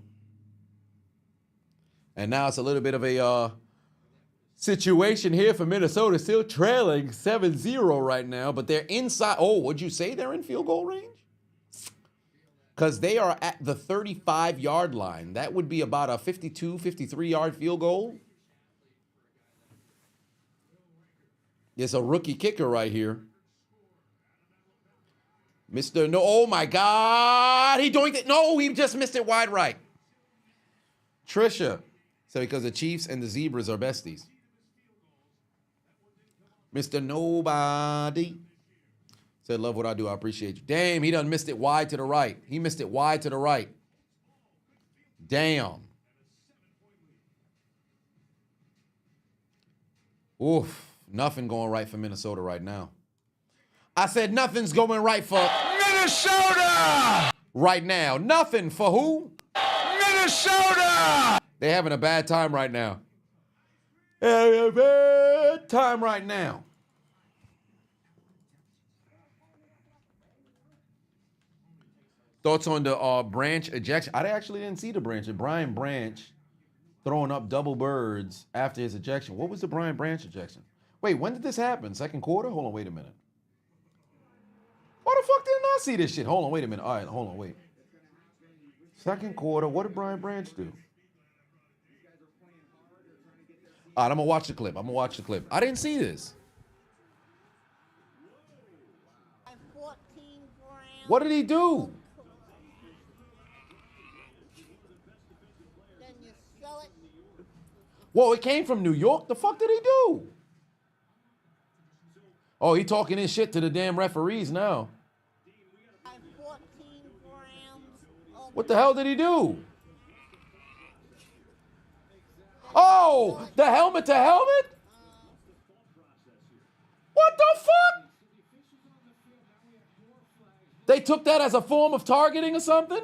And now it's a little bit of a situation here for Minnesota, still trailing 7-0 right now, but they're inside. Oh, would you say they're in field goal range? Because they are at the 35-yard line. That would be about a 52, 53-yard field goal. It's a rookie kicker right here. Mr. No, oh my God. He doinked it. No, he just missed it wide right. Trisha said because the Chiefs and the Zebras are besties. Mr. Nobody said, love what I do. I appreciate you. Damn, he done missed it wide to the right. He missed it wide to the right. Damn. Oof. Nothing going right for Minnesota right now. I said nothing's going right for Minnesota! Right now. Nothing for who? Minnesota! They're having a bad time right now. Having a bad time right now. Thoughts on the Branch ejection? I actually didn't see the Branch. Brian Branch throwing up double birds after his ejection. What was the Brian Branch ejection? Wait, when did this happen? Second quarter? Hold on, wait a minute. Why the fuck didn't I see this shit? Hold on, wait a minute. All right, hold on, wait. Second quarter, what did Brian Branch do? All right, I'm going to watch the clip. I didn't see this. 14 grams. What did he do? Then you sell it. Whoa, it came from New York? The fuck did he do? Oh, he talking his shit to the damn referees now. 14 grams of What the hell did he do? Oh, the helmet to helmet? What the fuck? They took that as a form of targeting or something?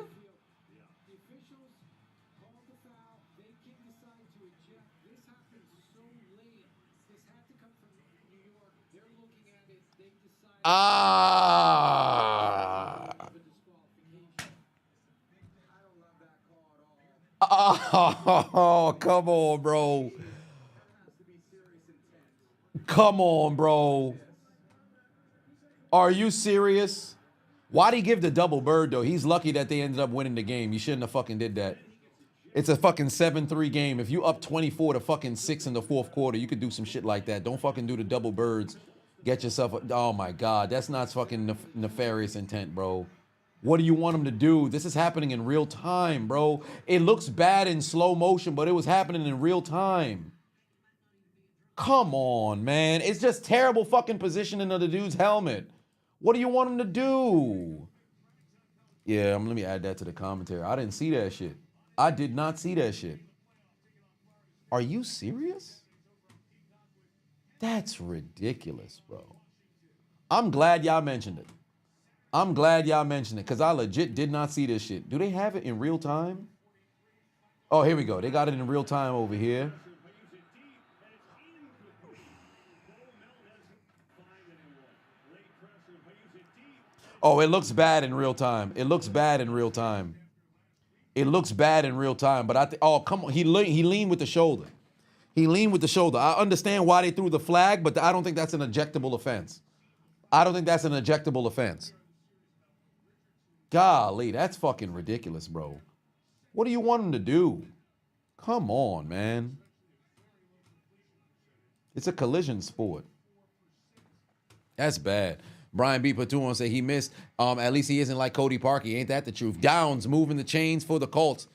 Ah. Oh, come on, bro. Come on, bro. Are you serious? Why'd he give the double bird, though? He's lucky that they ended up winning the game. You shouldn't have fucking did that. It's a fucking 7-3 game. If you up 24 to fucking 6 in the fourth quarter, you could do some shit like that. Don't fucking do the double birds. Get yourself a, oh my God. That's not fucking nefarious intent, bro. What do you want him to do? This is happening in real time, bro. It looks bad in slow motion, but it was happening in real time. Come on, man. It's just terrible fucking positioning of the dude's helmet. What do you want him to do? Yeah, let me add that to the commentary. I didn't see that shit. I did not see that shit. Are you serious? That's ridiculous, bro. I'm glad y'all mentioned it. Because I legit did not see this shit. Do they have it in real time? Oh, here we go. They got it in real time over here. Oh, it looks bad in real time. But I think, oh, come on. He leaned with the shoulder. I understand why they threw the flag, but I don't think that's an ejectable offense. Golly, that's fucking ridiculous, bro. What do you want him to do? Come on, man. It's a collision sport. That's bad. Brian B. Patuan say he missed. At least he isn't like Cody Parkey. Ain't that the truth? Downs moving the chains for the Colts.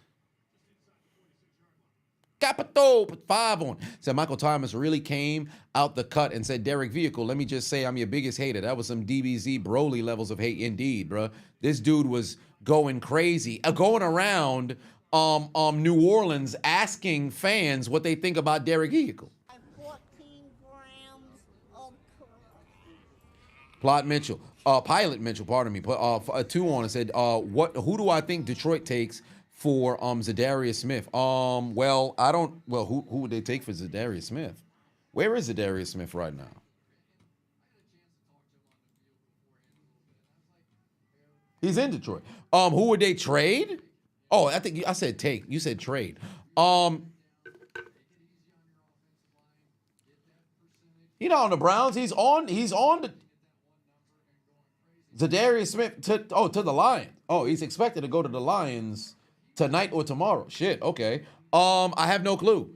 Capito, put 5 on. Said Michael Thomas really came out the cut and said, Derek Vehicle, let me just say I'm your biggest hater. That was some DBZ Broly levels of hate indeed, bro. This dude was going crazy, going around New Orleans asking fans what they think about Derek Vehicle. 14 grams of Pilot Mitchell, pardon me, put 2 on and said, who do I think Detroit takes for Zadarius Smith? Who would they take for Zadarius Smith? Where is Zadarius Smith right now? He's in Detroit. Who would they trade? Oh, I think I said take. You said trade. On the Browns. He's on the Zadarius Smith to the Lions. Oh, he's expected to go to the Lions tonight or tomorrow. Shit, okay. I have no clue.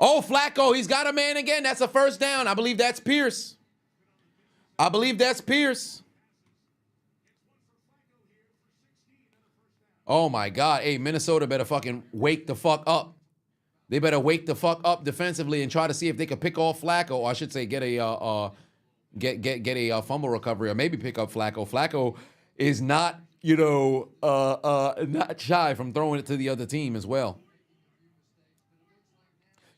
Oh, Flacco, he's got a man again. That's a first down. I believe that's Pierce. Oh, my God. Hey, Minnesota better fucking wake the fuck up. They better wake the fuck up defensively and try to see if they can pick off Flacco, or I should say get a fumble recovery, or maybe pick up Flacco. Flacco is not, not shy from throwing it to the other team as well.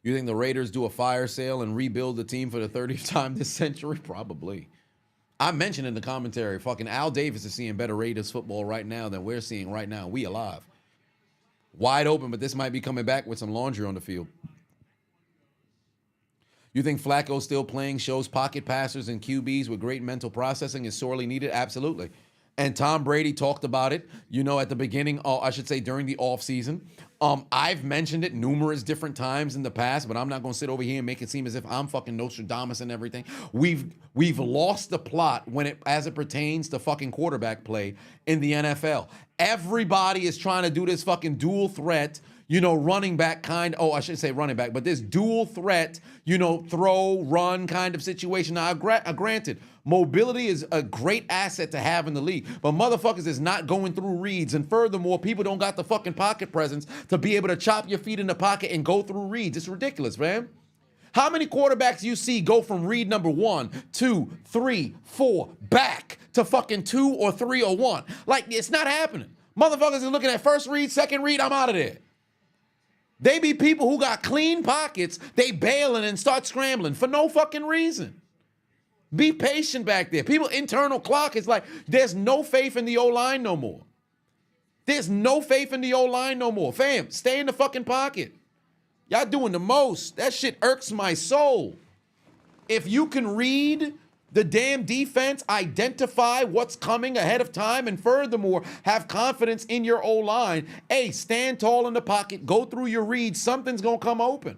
You think the Raiders do a fire sale and rebuild the team for the 30th time this century? Probably. I mentioned in the commentary, fucking Al Davis is seeing better Raiders football right now than we're seeing right now. We alive. Wide open, but this might be coming back with some laundry on the field. You think Flacco still playing shows pocket passers and QBs with great mental processing is sorely needed? Absolutely. And Tom Brady talked about it, at the beginning, I should say during the offseason. I've mentioned it numerous different times in the past, but I'm not going to sit over here and make it seem as if I'm fucking Nostradamus and everything. We've lost the plot as it pertains to fucking quarterback play in the NFL. Everybody is trying to do this fucking dual threat, running back I shouldn't say running back, but this dual threat, throw, run kind of situation. Now, granted, mobility is a great asset to have in the league, but motherfuckers is not going through reads. And furthermore, people don't got the fucking pocket presence to be able to chop your feet in the pocket and go through reads. It's ridiculous, man. How many quarterbacks you see go from read number 1, 2, 3, 4, back to fucking 2 or 3 or 1? Like, it's not happening. Motherfuckers are looking at first read, second read, I'm out of there. They be people who got clean pockets, they bailing and start scrambling for no fucking reason. Be patient back there. People internal clock is like, there's no faith in the O-line no more. There's no faith in the O-line no more. Fam, stay in the fucking pocket. Y'all doing the most. That shit irks my soul. If you can read the damn defense, identify what's coming ahead of time, and furthermore, have confidence in your O-line, stand tall in the pocket, go through your reads, something's going to come open.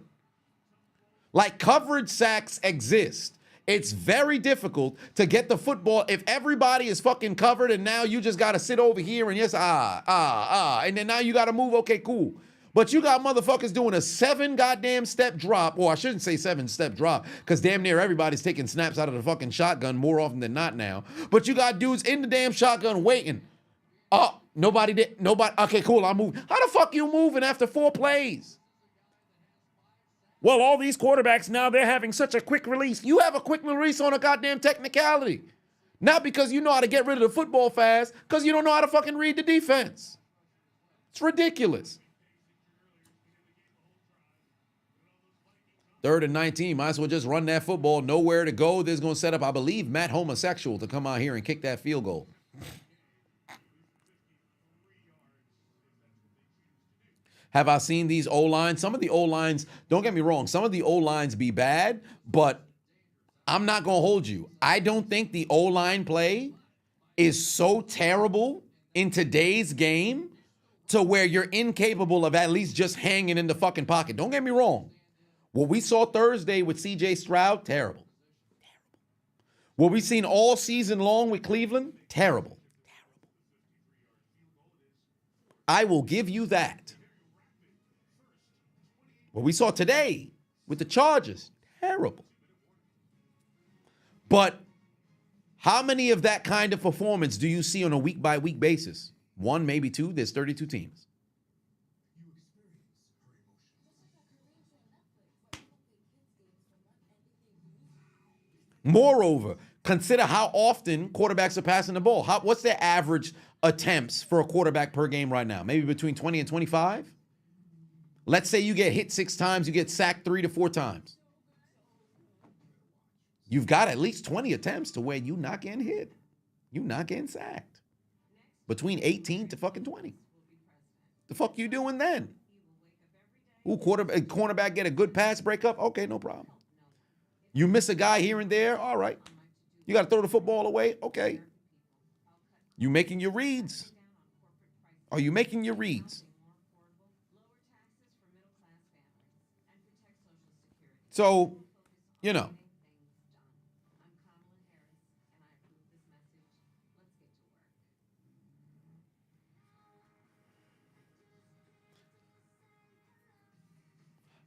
Like, coverage sacks exist. It's very difficult to get the football if everybody is fucking covered and now you just got to sit over here and and then now you got to move. Okay, cool. But you got motherfuckers doing a 7 goddamn step drop, or I shouldn't say 7 step drop, because damn near everybody's taking snaps out of the fucking shotgun more often than not now. But you got dudes in the damn shotgun waiting. Oh, nobody did. Nobody. Okay, cool. I'll move. How the fuck you moving after 4 plays? Well, all these quarterbacks now, they're having such a quick release. You have a quick release on a goddamn technicality. Not because you know how to get rid of the football fast, because you don't know how to fucking read the defense. It's ridiculous. 3rd and 19, might as well just run that football. Nowhere to go. This is going to set up, I believe, Matt Homosexual to come out here and kick that field goal. Have I seen these O-lines? Some of the O-lines, don't get me wrong, some of the O-lines be bad, but I'm not going to hold you. I don't think the O-line play is so terrible in today's game to where you're incapable of at least just hanging in the fucking pocket. Don't get me wrong. What we saw Thursday with C.J. Stroud, terrible. What we've seen all season long with Cleveland, terrible. I will give you that. What we saw today with the Chargers, terrible. But how many of that kind of performance do you see on a week-by-week basis? 1, maybe 2. There's 32 teams. Moreover, consider how often quarterbacks are passing the ball. What's their average attempts for a quarterback per game right now? Maybe between 20 and 25? Let's say you get hit 6 times, you get sacked 3 to 4 times. You've got at least 20 attempts to where you're not getting hit. You're not getting sacked. Between 18 to fucking 20. The fuck you doing then? Ooh, cornerback get a good pass breakup? Okay, no problem. You miss a guy here and there? All right. You got to throw the football away? Okay. You making your reads? Are you making your reads? So,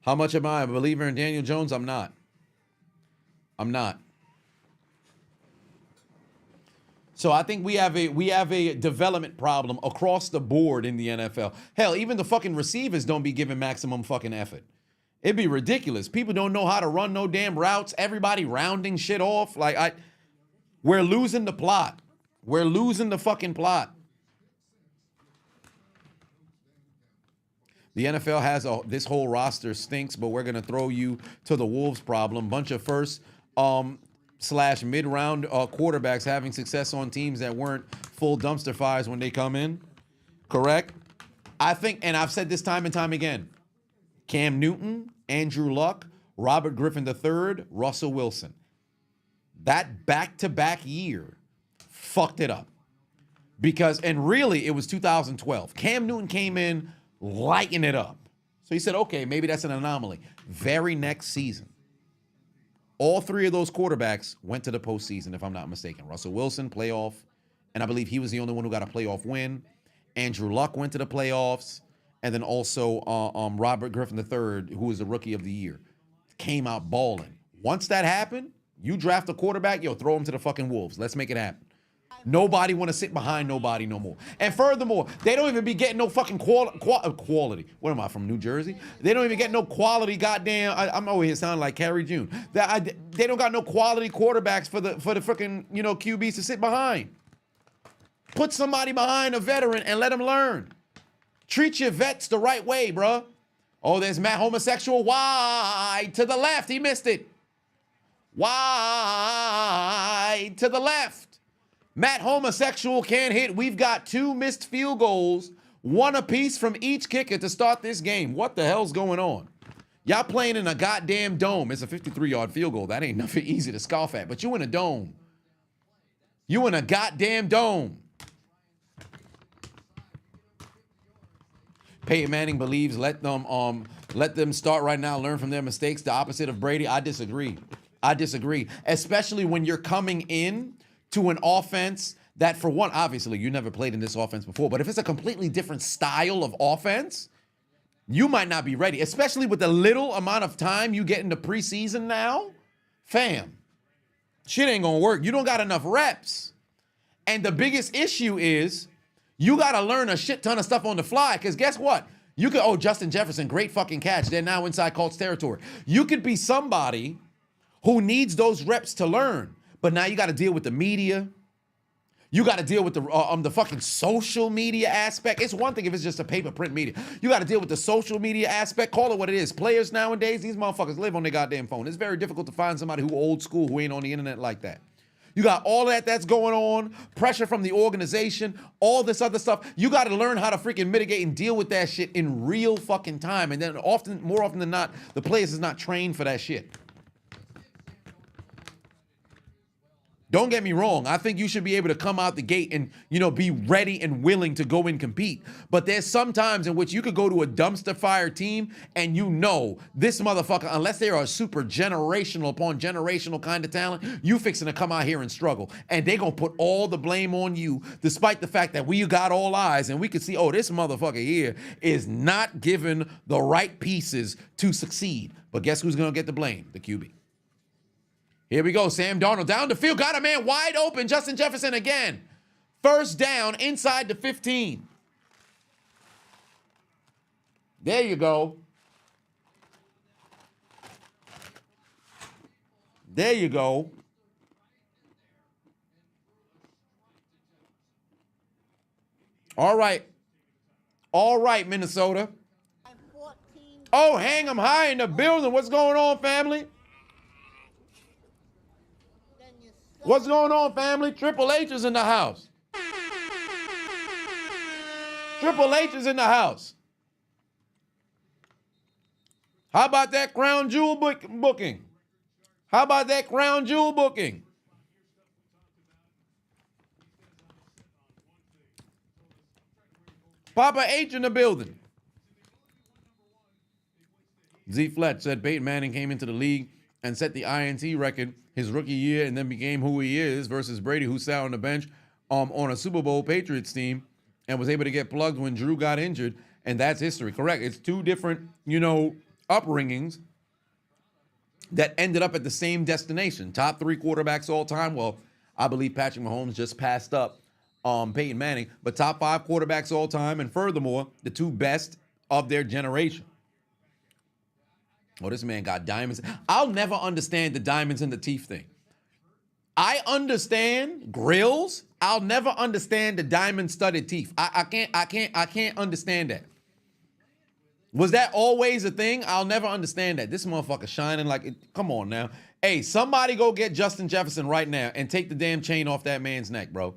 How much am I a believer in Daniel Jones? I'm not. So I think we have a development problem across the board in the NFL. Hell, even the fucking receivers don't be giving maximum fucking effort. It'd be ridiculous. People don't know how to run no damn routes. Everybody rounding shit off. We're losing the plot. We're losing the fucking plot. The NFL has this whole roster stinks, but we're going to throw you to the Wolves problem. Bunch of first / mid-round quarterbacks having success on teams that weren't full dumpster fires when they come in. Correct? I think, and I've said this time and time again, Cam Newton, Andrew Luck Robert Griffin III, Russell Wilson. That back-to-back year fucked it up. Because, and really, it was 2012. Cam Newton came in lighting it up. So he said, okay, maybe that's an anomaly. Very next season, all three of those quarterbacks went to the postseason, if I'm not mistaken. Russell Wilson, playoff, and I believe he was the only one who got a playoff win. Andrew Luck went to the playoffs, and then also Robert Griffin III, who was the rookie of the year, came out balling. Once that happened, you draft a quarterback, yo, throw him to the fucking wolves. Let's make it happen. Nobody want to sit behind nobody no more. And furthermore, they don't even be getting no fucking quality. What am I, from New Jersey? They don't even get no quality goddamn. I'm over here sounding like Carrie June. They don't got no quality quarterbacks for the fucking, you know, QBs to sit behind. Put somebody behind a veteran and let them learn. Treat your vets the right way, bruh. Oh, there's Matt Homosexual. Wide to the left. He missed it. Wide to the left. Matt Homosexual can't hit. We've got 2 missed field goals, 1 apiece from each kicker to start this game. What the hell's going on? Y'all playing in a goddamn dome. It's a 53-yard field goal. That ain't nothing easy to scoff at, but you in a dome. You in a goddamn dome. Peyton Manning believes let them start right now, learn from their mistakes. The opposite of Brady. I disagree. Especially when you're coming in to an offense that, for one, obviously, you never played in this offense before, but if it's a completely different style of offense, you might not be ready, especially with the little amount of time you get in the preseason now. Fam, shit ain't gonna work. You don't got enough reps. And the biggest issue is you gotta learn a shit ton of stuff on the fly, because guess what? You could, Justin Jefferson, great fucking catch. They're now inside Colts territory. You could be somebody who needs those reps to learn. But now you got to deal with the media. You got to deal with the fucking social media aspect. It's one thing if it's just a paper print media. You got to deal with the social media aspect. Call it what it is. Players nowadays, these motherfuckers live on their goddamn phone. It's very difficult to find somebody who old school, who ain't on the internet like that. You got all that's going on, pressure from the organization, all this other stuff. You got to learn how to freaking mitigate and deal with that shit in real fucking time. And then more often than not, the players is not trained for that shit. Don't get me wrong. I think you should be able to come out the gate and, you know, be ready and willing to go and compete. But there's some times in which you could go to a dumpster fire team and you know this motherfucker, unless they are a super generational upon generational kind of talent, you fixing to come out here and struggle. And they going to put all the blame on you, despite the fact that we got all eyes and we could see, oh, this motherfucker here is not given the right pieces to succeed. But guess who's going to get the blame? The QB. Here we go. Sam Darnold down the field. Got a man wide open. Justin Jefferson again. First down inside the 15. There you go. There you go. All right. All right, Minnesota. Oh, hang 'em high in the building. What's going on, family? What's going on, family? Triple H is in the house. Triple H is in the house. How about that crown jewel booking? How about that crown jewel booking? Papa H in the building. Z Fletch said Peyton Manning came into the league and set the INT record his rookie year and then became who he is versus Brady, who sat on the bench on a Super Bowl Patriots team and was able to get plugged when Drew got injured, and that's history. Correct. It's two different, upbringings that ended up at the same destination. Top 3 quarterbacks all time. Well, I believe Patrick Mahomes just passed up Peyton Manning, but top 5 quarterbacks all time, and furthermore, the 2 best of their generation. Oh, this man got diamonds. I'll never understand the diamonds in the teeth thing. I understand grills. I'll never understand the diamond-studded teeth. I can't understand that. Was that always a thing? I'll never understand that. This motherfucker shining like it. Come on now. Hey, somebody go get Justin Jefferson right now and take the damn chain off that man's neck, bro.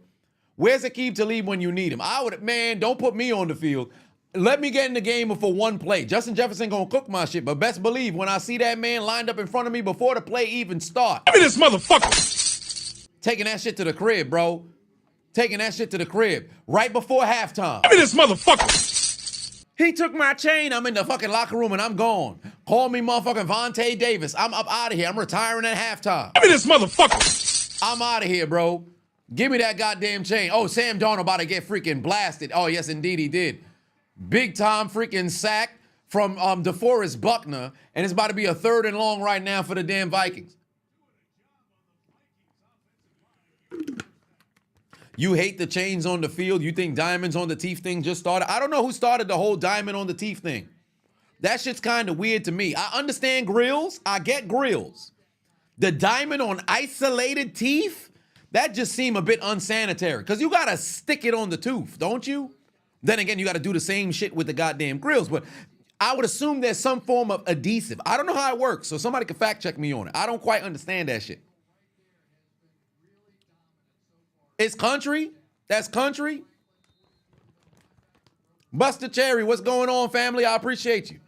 Where's Aqib Talib when you need him? Don't put me on the field. Let me get in the game for one play. Justin Jefferson gonna cook my shit, but best believe when I see that man lined up in front of me before the play even starts. Give me this motherfucker. Taking that shit to the crib, bro. Taking that shit to the crib. Right before halftime. Give me this motherfucker. He took my chain. I'm in the fucking locker room and I'm gone. Call me motherfucking Vontae Davis. I'm up out of here. I'm retiring at halftime. Give me this motherfucker. I'm out of here, bro. Give me that goddamn chain. Oh, Sam Darnold about to get freaking blasted. Oh, yes, indeed he did. Big time freaking sack from DeForest Buckner, and it's about to be a 3rd and long right now for the damn Vikings. You hate the chains on the field. You think diamonds on the teeth thing just started? I don't know who started the whole diamond on the teeth thing. That shit's kind of weird to me. I understand grills. I get grills. The diamond on isolated teeth? That just seemed a bit unsanitary because you got to stick it on the tooth, don't you? Then again, you got to do the same shit with the goddamn grills, but I would assume there's some form of adhesive. I don't know how it works, so somebody can fact check me on it. I don't quite understand that shit. It's country? That's country? Buster Cherry, what's going on, family? I appreciate you.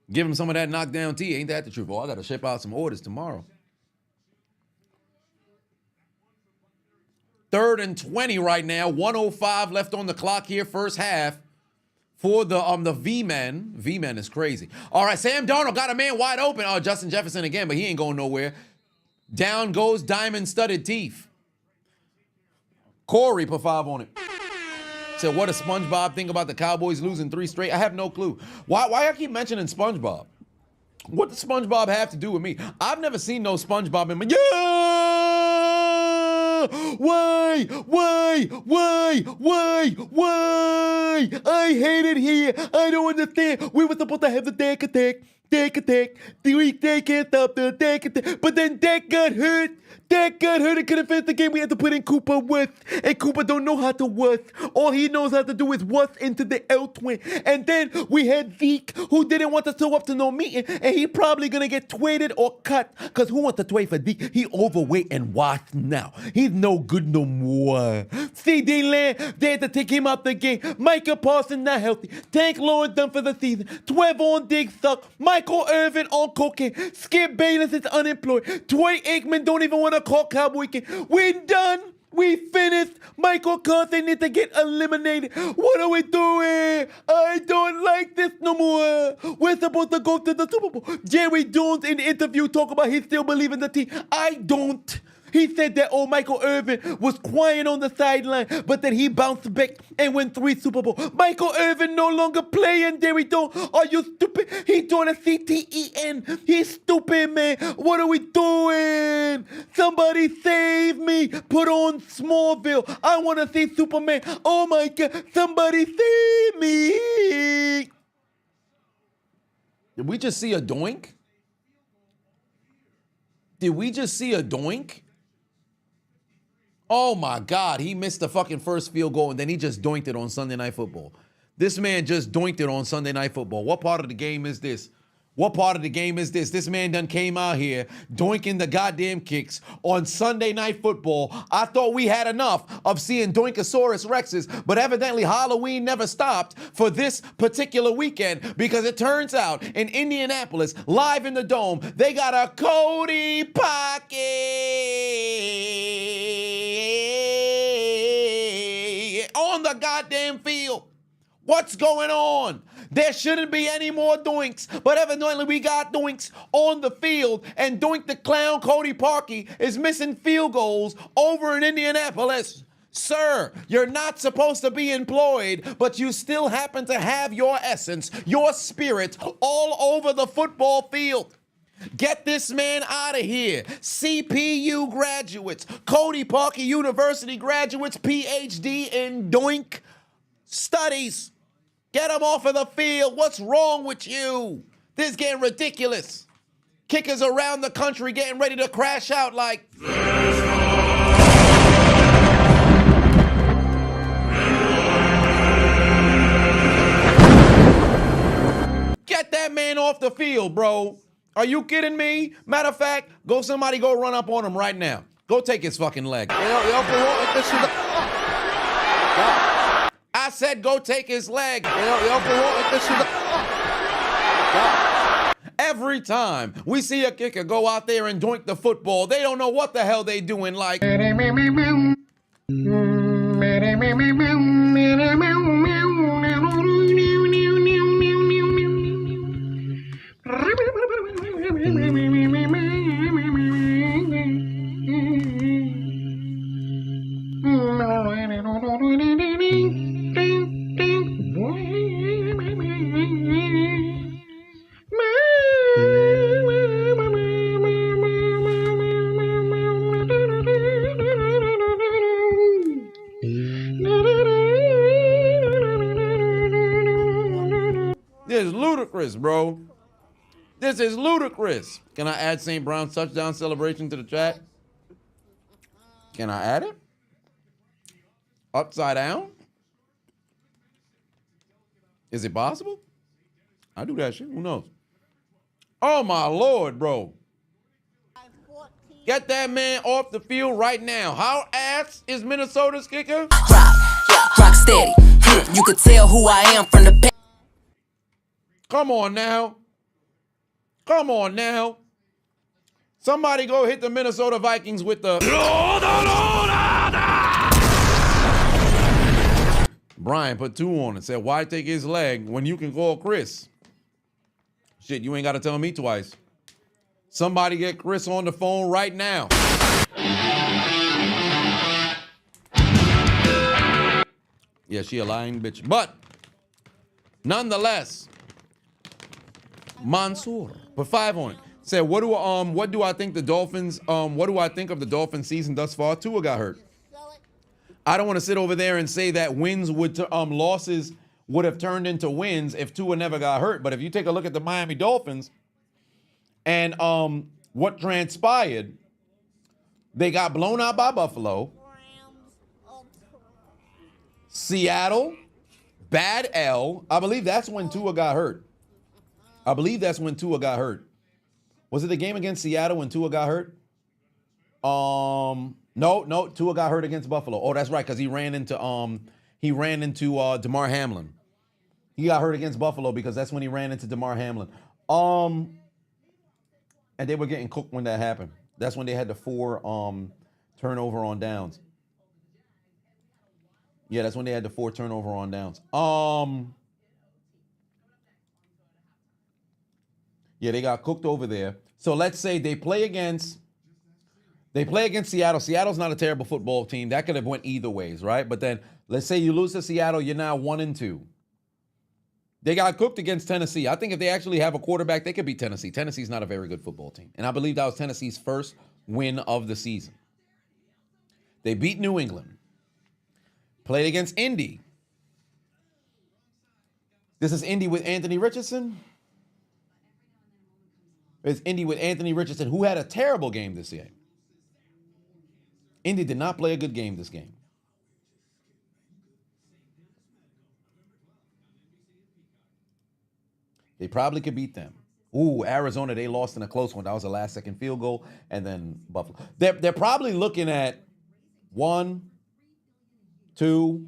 Give him some of that knockdown tea. Ain't that the truth? Oh, I got to ship out some orders tomorrow. 3rd and 20 right now. 1:05 left on the clock here, first half for the V-men. V-men is crazy. All right, Sam Darnold got a man wide open. Oh, Justin Jefferson again, but he ain't going nowhere. Down goes diamond-studded teeth. Corey put 5 on it. Said, what does SpongeBob think about the Cowboys losing 3 straight? I have no clue. Why I keep mentioning SpongeBob? What does SpongeBob have to do with me? I've never seen no SpongeBob in my... Yeah! Why? I hate it here. I don't understand. We were supposed to have the Dak attack. They can't stop the Dak attack. But then Dak got hurt. And couldn't finish the game. We had to put in Cooper Wuth. And Cooper don't know how to wuth. All he knows how to do is wuth into the L-twin. And then we had Zeke, who didn't want to show up to no meeting. And he probably going to get traded or cut. Because who wants to trade for Zeke? He overweight and washed now. He's no good no more. C.D. Lamb, they had to take him out the game. Micah Parsons not healthy. Tank Lawrence done for the season. Trevon Diggs suck. Michael Irvin on cocaine. Skip Bayless is unemployed. Troy Aikman don't even want to call Cowboy game. We're done. We finished. Michael Carter need to get eliminated. What are we doing? I don't like this no more. We're supposed to go to the Super Bowl. Jerry Jones in the interview talk about he still believes in the team. I don't. He said that Michael Irvin was crying on the sideline, but that he bounced back and won 3 Super Bowl. Michael Irvin no longer playing, Jerry Jones. Are you stupid? He doing a CTEN. He's stupid, man. What are we doing? Somebody save me. Put on Smallville. I want to see Superman. Oh, my God. Somebody save me. Did we just see a doink? Did we just see a doink? Oh, my God. He missed the fucking first field goal, and then he just doinked it on Sunday Night Football. This man just doinked it on Sunday Night Football. What part of the game is this? What part of the game is this? This man done came out here doinking the goddamn kicks on Sunday Night Football. I thought we had enough of seeing Doinkosaurus Rexes, but evidently Halloween never stopped for this particular weekend because it turns out in Indianapolis, live in the Dome, they got a Cody Pocket on the goddamn field. What's going on? There shouldn't be any more doinks, but evidently we got doinks on the field, and Doink the Clown Cody Parkey is missing field goals over in Indianapolis. Sir, you're not supposed to be employed, but you still happen to have your essence, your spirit all over the football field. Get this man out of here. CPU graduates, Cody Parkey University graduates, PhD in Doink studies. Get him off of the field. What's wrong with you? This is getting ridiculous. Kickers around the country getting ready to crash out like... Get that man off the field, bro. Are you kidding me? Matter of fact, somebody go run up on him right now. Go take his fucking leg. I said go take his leg. Every time we see a kicker go out there and doink the football, they don't know what the hell they doing. Like, this is ludicrous, bro. This is ludicrous. Can I add St. Brown's touchdown celebration to the chat? Can I add it? Upside down? Is it possible? I do that shit. Who knows? Oh, my Lord, bro. Get that man off the field right now. How ass is Minnesota's kicker? Rock steady. You could tell who I am from the back. Come on now. Come on now. Somebody go hit the Minnesota Vikings with the... Brian put 2 on it. Said, why take his leg when you can call Chris? Shit, you ain't got to tell me twice. Somebody get Chris on the phone right now. Yeah, she a lying bitch. But, nonetheless, Mansoor put 5 on it. Said, what do I think the Dolphins, what do I think of the Dolphins season thus far? Tua got hurt. I don't want to sit over there and say that losses would have turned into wins if Tua never got hurt. But if you take a look at the Miami Dolphins and what transpired, they got blown out by Buffalo, Seattle, bad L. I believe that's when Tua got hurt. Was it the game against Seattle when Tua got hurt? No, Tua got hurt against Buffalo. Oh, that's right, because he ran into DeMar Hamlin. He got hurt against Buffalo because that's when he ran into DeMar Hamlin. And they were getting cooked when that happened. That's when they had the 4 turnover on downs. Yeah, that's when they had the 4 turnover on downs. Yeah, they got cooked over there. So let's say they play against Seattle. Seattle's not a terrible football team. That could have went either ways, right? But then let's say you lose to Seattle, you're now 1-2. They got cooked against Tennessee. I think if they actually have a quarterback, they could beat Tennessee. Tennessee's not a very good football team. And I believe that was Tennessee's first win of the season. They beat New England. Played against Indy. This is Indy with Anthony Richardson. It's Indy with Anthony Richardson, who had a terrible game this year. Indy did not play a good game this game. They probably could beat them. Ooh, Arizona, they lost in a close one. That was a last-second field goal. And then Buffalo. They're probably looking at 1, 2.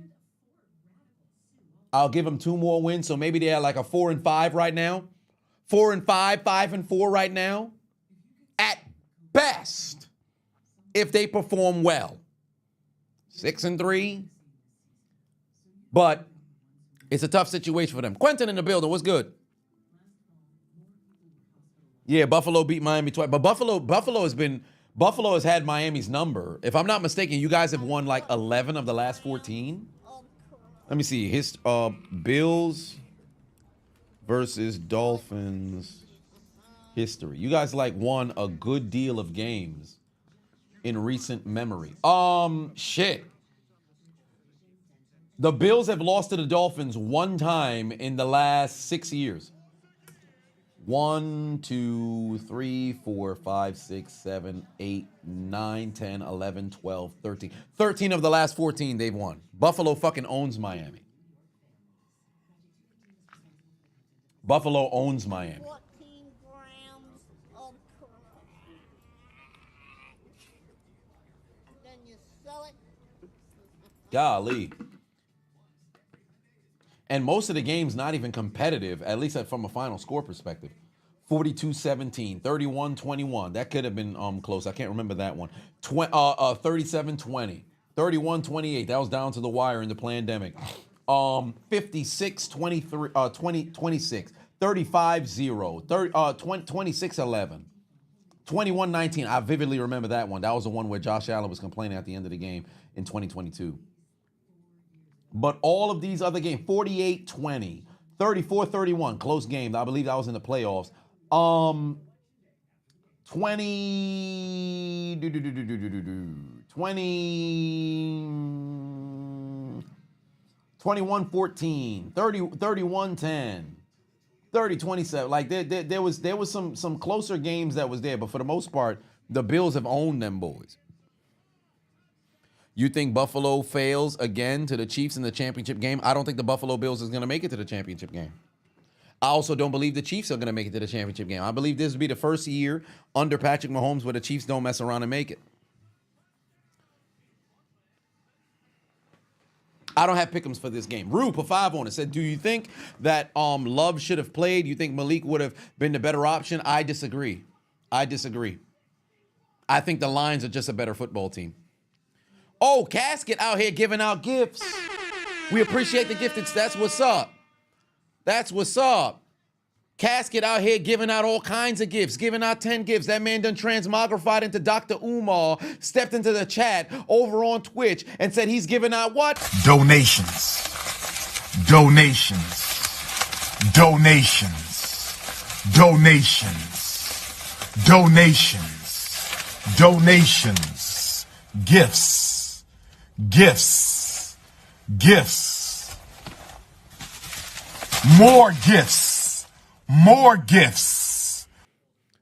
I'll give them 2 more wins. So maybe they're like a 4-5 right now. 4-5, 5-4 right now. At best, if they perform well. 6-3. But it's a tough situation for them. Quentin in the building. What's good? Yeah, Buffalo beat Miami twice. But Buffalo has had Miami's number. If I'm not mistaken, you guys have won like 11 of the last 14. Let me see. Bills versus Dolphins history. You guys like won a good deal of games in recent memory. Shit. The Bills have lost to the Dolphins 1 time in the last 6 years. 1, 2, 3, 4, 5, 6, 7, 8, 9, 10, 11, 12, 13. 13 of the last 14 they've won. Buffalo fucking owns Miami. Buffalo owns Miami. 14 grams of coke. And then you sell it. Golly. And most of the games not even competitive, at least from a final score perspective. 42-17, 31-21. That could have been close. I can't remember that one. 37-20, 31-28. That was down to the wire in the pandemic. 56-23, 26, 35-0, 26-11. 21-19, I vividly remember that one. That was the one where Josh Allen was complaining at the end of the game in 2022. But all of these other games, 48-20, 34-31, close game. I believe that was in the playoffs. 21-14, 31-10. 30-27. Like there was some closer games that was there, but for the most part, the Bills have owned them boys. You think Buffalo fails again to the Chiefs in the championship game? I don't think the Buffalo Bills is going to make it to the championship game. I also don't believe the Chiefs are going to make it to the championship game. I believe this will be the first year under Patrick Mahomes where the Chiefs don't mess around and make it. I don't have pick'ems for this game. Rue put 5 on it. Said, do you think that Love should have played? You think Malik would have been the better option? I disagree. I think the Lions are just a better football team. Oh, Casket out here giving out gifts. We appreciate the gift. That's what's up. That's what's up. Casket out here giving out all kinds of gifts, giving out 10 gifts. That man done transmogrified into Dr. Umar, stepped into the chat over on Twitch and said he's giving out what? Donations. Donations. Donations. Donations. Donations. Donations. Gifts. Gifts. Gifts. More gifts. More gifts.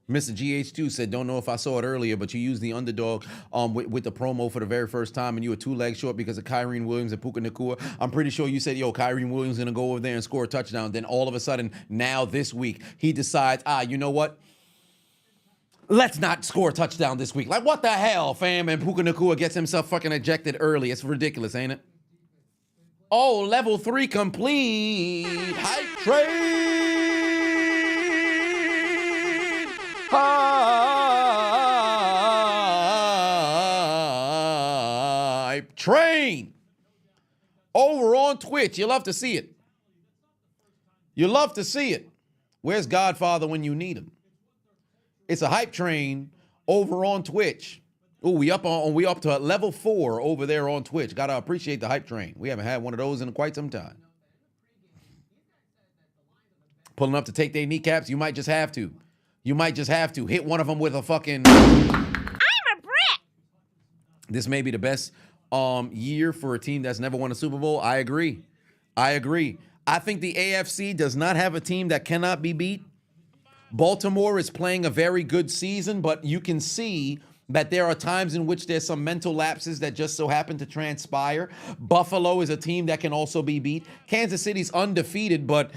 Mr. GH2 said, don't know if I saw it earlier, but you used the Underdog with the promo for the very first time, and you were 2 legs short because of Kyrene Williams and Puka Nacua. I'm pretty sure you said, yo, Kyrene Williams going to go over there and score a touchdown. Then all of a sudden, now this week, he decides, you know what? Let's not score a touchdown this week. Like, what the hell, fam? And Puka Nacua gets himself fucking ejected early. It's ridiculous, ain't it? Oh, level 3 complete. Hype train. Hype train. Over on Twitch. You love to see it. You love to see it. Where's Godfather when you need him? It's a hype train over on Twitch. Ooh, we up to level 4 over there on Twitch. Gotta appreciate the hype train. We haven't had one of those in quite some time. Pulling up to take their kneecaps. You might just have to. You might just have to hit one of them with a fucking. I'm a Brit. This may be the best year for a team that's never won a Super Bowl. I agree. I think the AFC does not have a team that cannot be beat. Baltimore is playing a very good season, but you can see that there are times in which there's some mental lapses that just so happen to transpire. Buffalo is a team that can also be beat. Kansas City's undefeated, but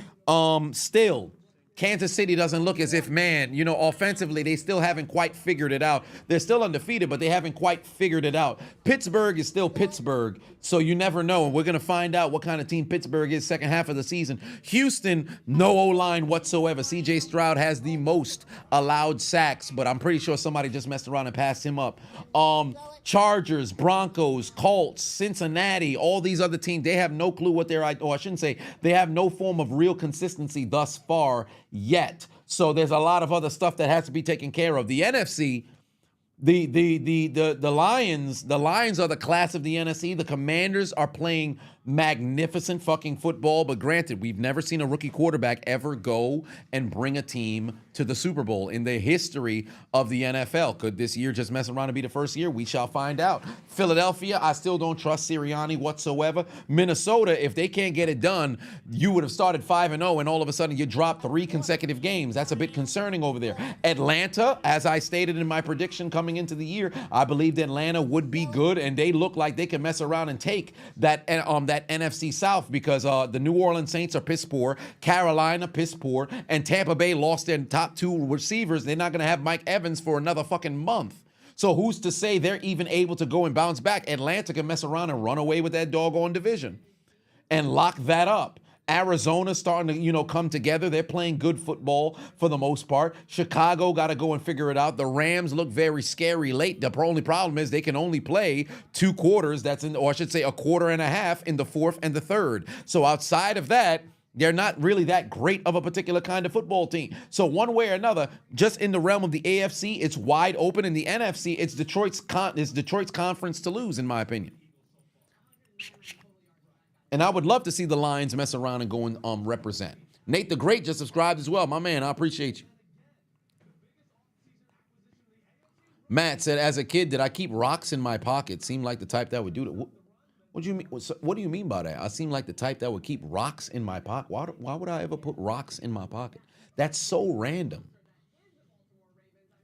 still, Kansas City doesn't look as if, man, you know, offensively, they still haven't quite figured it out. They're still undefeated, but they haven't quite figured it out. Pittsburgh is still Pittsburgh, so you never know. And we're going to find out what kind of team Pittsburgh is second half of the season. Houston, no O-line whatsoever. C.J. Stroud has the most allowed sacks, but I'm pretty sure somebody just messed around and passed him up. Chargers, Broncos, Colts, Cincinnati, all these other teams, they have no clue what they're, or I shouldn't say, they have no form of real consistency thus far yet. So there's a lot of other stuff that has to be taken care of. The NFC, the Lions are the class of the NFC. The Commanders are playing magnificent fucking football, but granted, we've never seen a rookie quarterback ever go and bring a team to the Super Bowl in the history of the NFL. Could this year just mess around and be the first year? We shall find out. Philadelphia, I still don't trust Sirianni whatsoever. Minnesota, if they can't get it done, you would have started 5-0 and all of a sudden you dropped 3 consecutive games. That's a bit concerning over there. Atlanta, as I stated in my prediction coming into the year, I believed Atlanta would be good, and they look like they can mess around and take that NFC South because the New Orleans Saints are piss poor, Carolina piss poor, and Tampa Bay lost their top 2 receivers. They're not going to have Mike Evans for another fucking month. So who's to say they're even able to go and bounce back? Atlanta can mess around and run away with that doggone division and lock that up. Arizona starting to, come together. They're playing good football for the most part. Chicago got to go and figure it out. The Rams look very scary late. The only problem is they can only play 2 quarters. Or I should say a quarter and a half in the fourth and the third. So outside of that, they're not really that great of a particular kind of football team. So one way or another, just in the realm of the AFC, it's wide open. In the NFC, it's Detroit's conference to lose, in my opinion. And I would love to see the Lions mess around and go and represent. Nate the Great just subscribed as well. My man, I appreciate you. Matt said, as a kid, did I keep rocks in my pocket? Seemed like the type that would do that. What do you mean? What do you mean by that? I seem like the type that would keep rocks in my pocket. Why would I ever put rocks in my pocket? That's so random.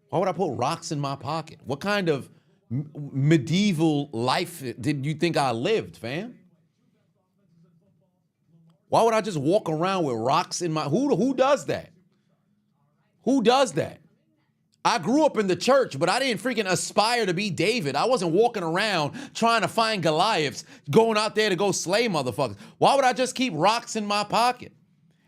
Why would I put rocks in my pocket? What kind of medieval life did you think I lived, fam? Why would I just walk around with rocks in my... Who does that? Who does that? I grew up in the church, but I didn't freaking aspire to be David. I wasn't walking around trying to find Goliaths, going out there to go slay motherfuckers. Why would I just keep rocks in my pocket?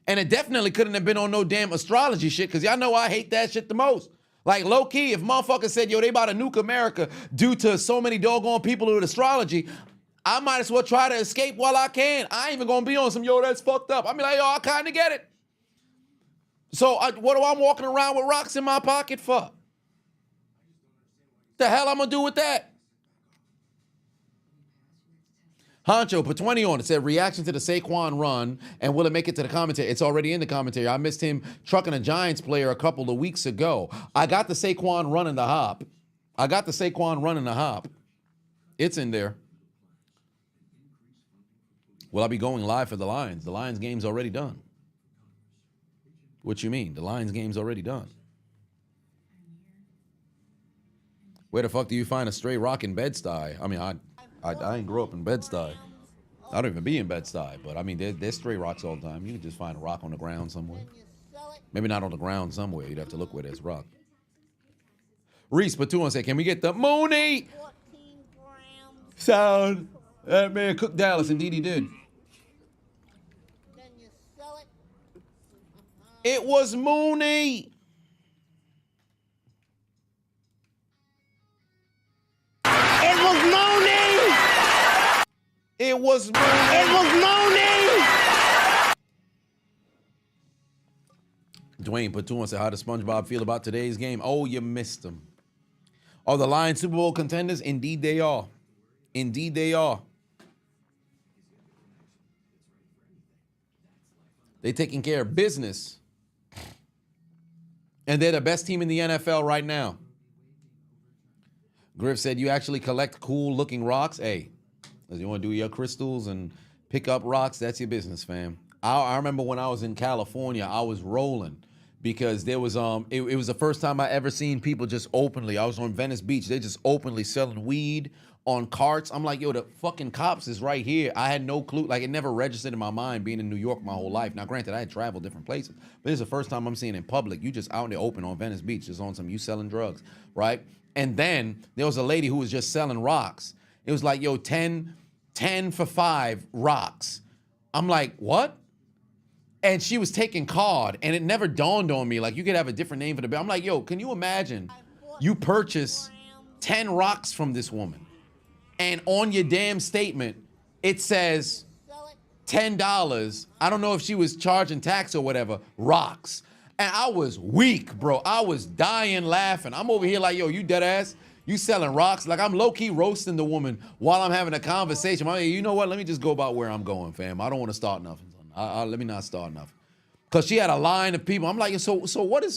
And it definitely couldn't have been on no damn astrology shit, because y'all know I hate that shit the most. Like, low-key, if motherfuckers said, yo, they about to nuke America due to so many doggone people with astrology, I might as well try to escape while I can. I ain't even gonna be on some, yo, that's fucked up. I mean, like, yo, I kind of get it. So what do I'm walking around with rocks in my pocket for? The hell I'm gonna do with that? Honcho put 20 on it. Said reaction to the Saquon run and will it make it to the commentary? It's already in the commentary. I missed him trucking a Giants player a couple of weeks ago. I got the Saquon run in the hop. It's in there. Will I be going live for the Lions? The Lions game's already done. What you mean? The Lions game's already done. Where the fuck do you find a stray rock in Bed-Stuy? I mean, I ain't grew up in Bed-Stuy. I don't even be in Bed-Stuy, but I mean, there's stray rocks all the time. You can just find a rock on the ground somewhere. Maybe not on the ground somewhere. You'd have to look where there's rock. Reese Patuan said, can we get the Mooney sound? That man cooked Dallas. Indeed he did. It was Mooney. It was Mooney. It was Mooney. It was Mooney. Dwayne Patuan said, how does SpongeBob feel about today's game? Oh, you missed him. Are the Lions Super Bowl contenders? Indeed they are. Indeed they are. They taking care of business. And they're the best team in the NFL right now. Griff said, you actually collect cool-looking rocks? Hey, if you want to do your crystals and pick up rocks, that's your business, fam. I remember when I was in California, I was rolling because there was, it was the first time I ever seen people just openly, I was on Venice Beach, they just openly selling weed on carts. I'm like, yo, the fucking cops is right here. I had no clue. Like, it never registered in my mind being in New York my whole life. Now, granted, I had traveled different places, but this is the first time I'm seeing in public. You just out in the open on Venice Beach, just on some, you selling drugs, right? And then there was a lady who was just selling rocks. It was like, yo, 10 for 5 rocks. I'm like, what? And she was taking card, and it never dawned on me, like, you could have a different name for the bill. I'm like, yo, can you imagine you purchase 10 rocks from this woman, and on your damn statement, it says $10. I don't know if she was charging tax or whatever, rocks. And I was weak, bro. I was dying laughing. I'm over here like, yo, you dead ass? You selling rocks? Like, I'm low-key roasting the woman while I'm having a conversation. I'm like, you know what? Let me just go about where I'm going, fam. I don't want to start nothing. Let me not start nothing. Because she had a line of people. I'm like, so what's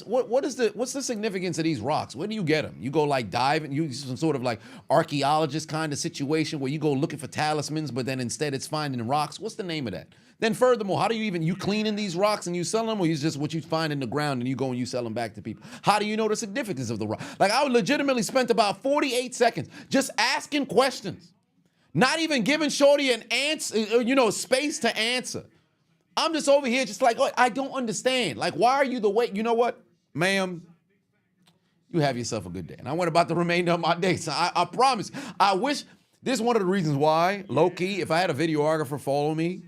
the significance of these rocks? Where do you get them? You go like diving, you some sort of like archaeologist kind of situation where you go looking for talismans, but then instead it's finding rocks. What's the name of that? Then furthermore, how do you cleaning these rocks and you sell them, or is just what you find in the ground and you go and you sell them back to people? How do you know the significance of the rock? Like, I legitimately spent about 48 seconds just asking questions, not even giving Shorty an answer, space to answer. I'm just over here just like, oh, I don't understand. Like, why are you the way? You know what, ma'am? You have yourself a good day. And I went about the remainder of my day. So I promise. I wish, this is one of the reasons why, low-key, if I had a videographer follow me,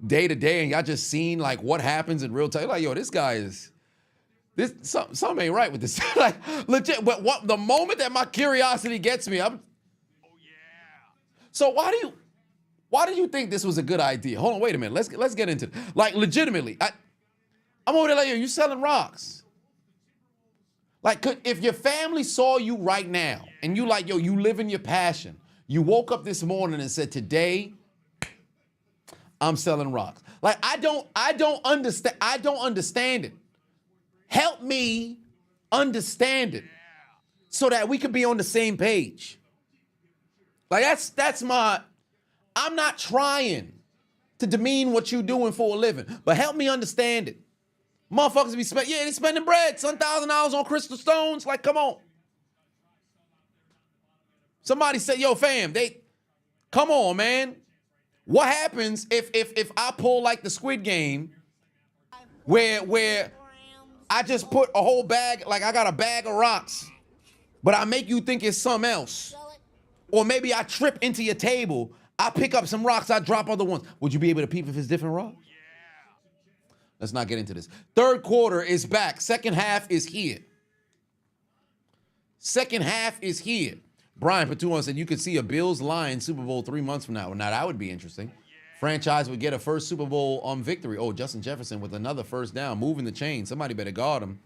day to day, and y'all just seen like what happens in real time. Like, yo, this guy is something ain't right with this. Like, legit. But what the moment that my curiosity gets me, I'm. Oh yeah. So why do you think this was a good idea? Hold on, wait a minute. Let's get into it. Like, legitimately, I'm over there like, yo, you selling rocks. Like, if your family saw you right now and you like, yo, you live in your passion. You woke up this morning and said, today, I'm selling rocks. Like, I don't understand it. Help me understand it so that we could be on the same page. Like, I'm not trying to demean what you're doing for a living, but help me understand it. Motherfuckers be they spending bread, $1,000 on crystal stones. Like, come on. Somebody said, yo, fam, come on, man. What happens if I pull like the Squid Game where I just put a whole bag, like I got a bag of rocks, but I make you think it's something else? Or maybe I trip into your table, I pick up some rocks, I drop other ones. Would you be able to peep if it's different rocks? Let's not get into this. Third quarter is back. Second half is here. Second half is here. Brian Patuan said you could see a Bills-Lions Super Bowl 3 months from now. Now, that would be interesting. Franchise would get a first Super Bowl victory. Oh, Justin Jefferson with another first down, moving the chain. Somebody better guard him.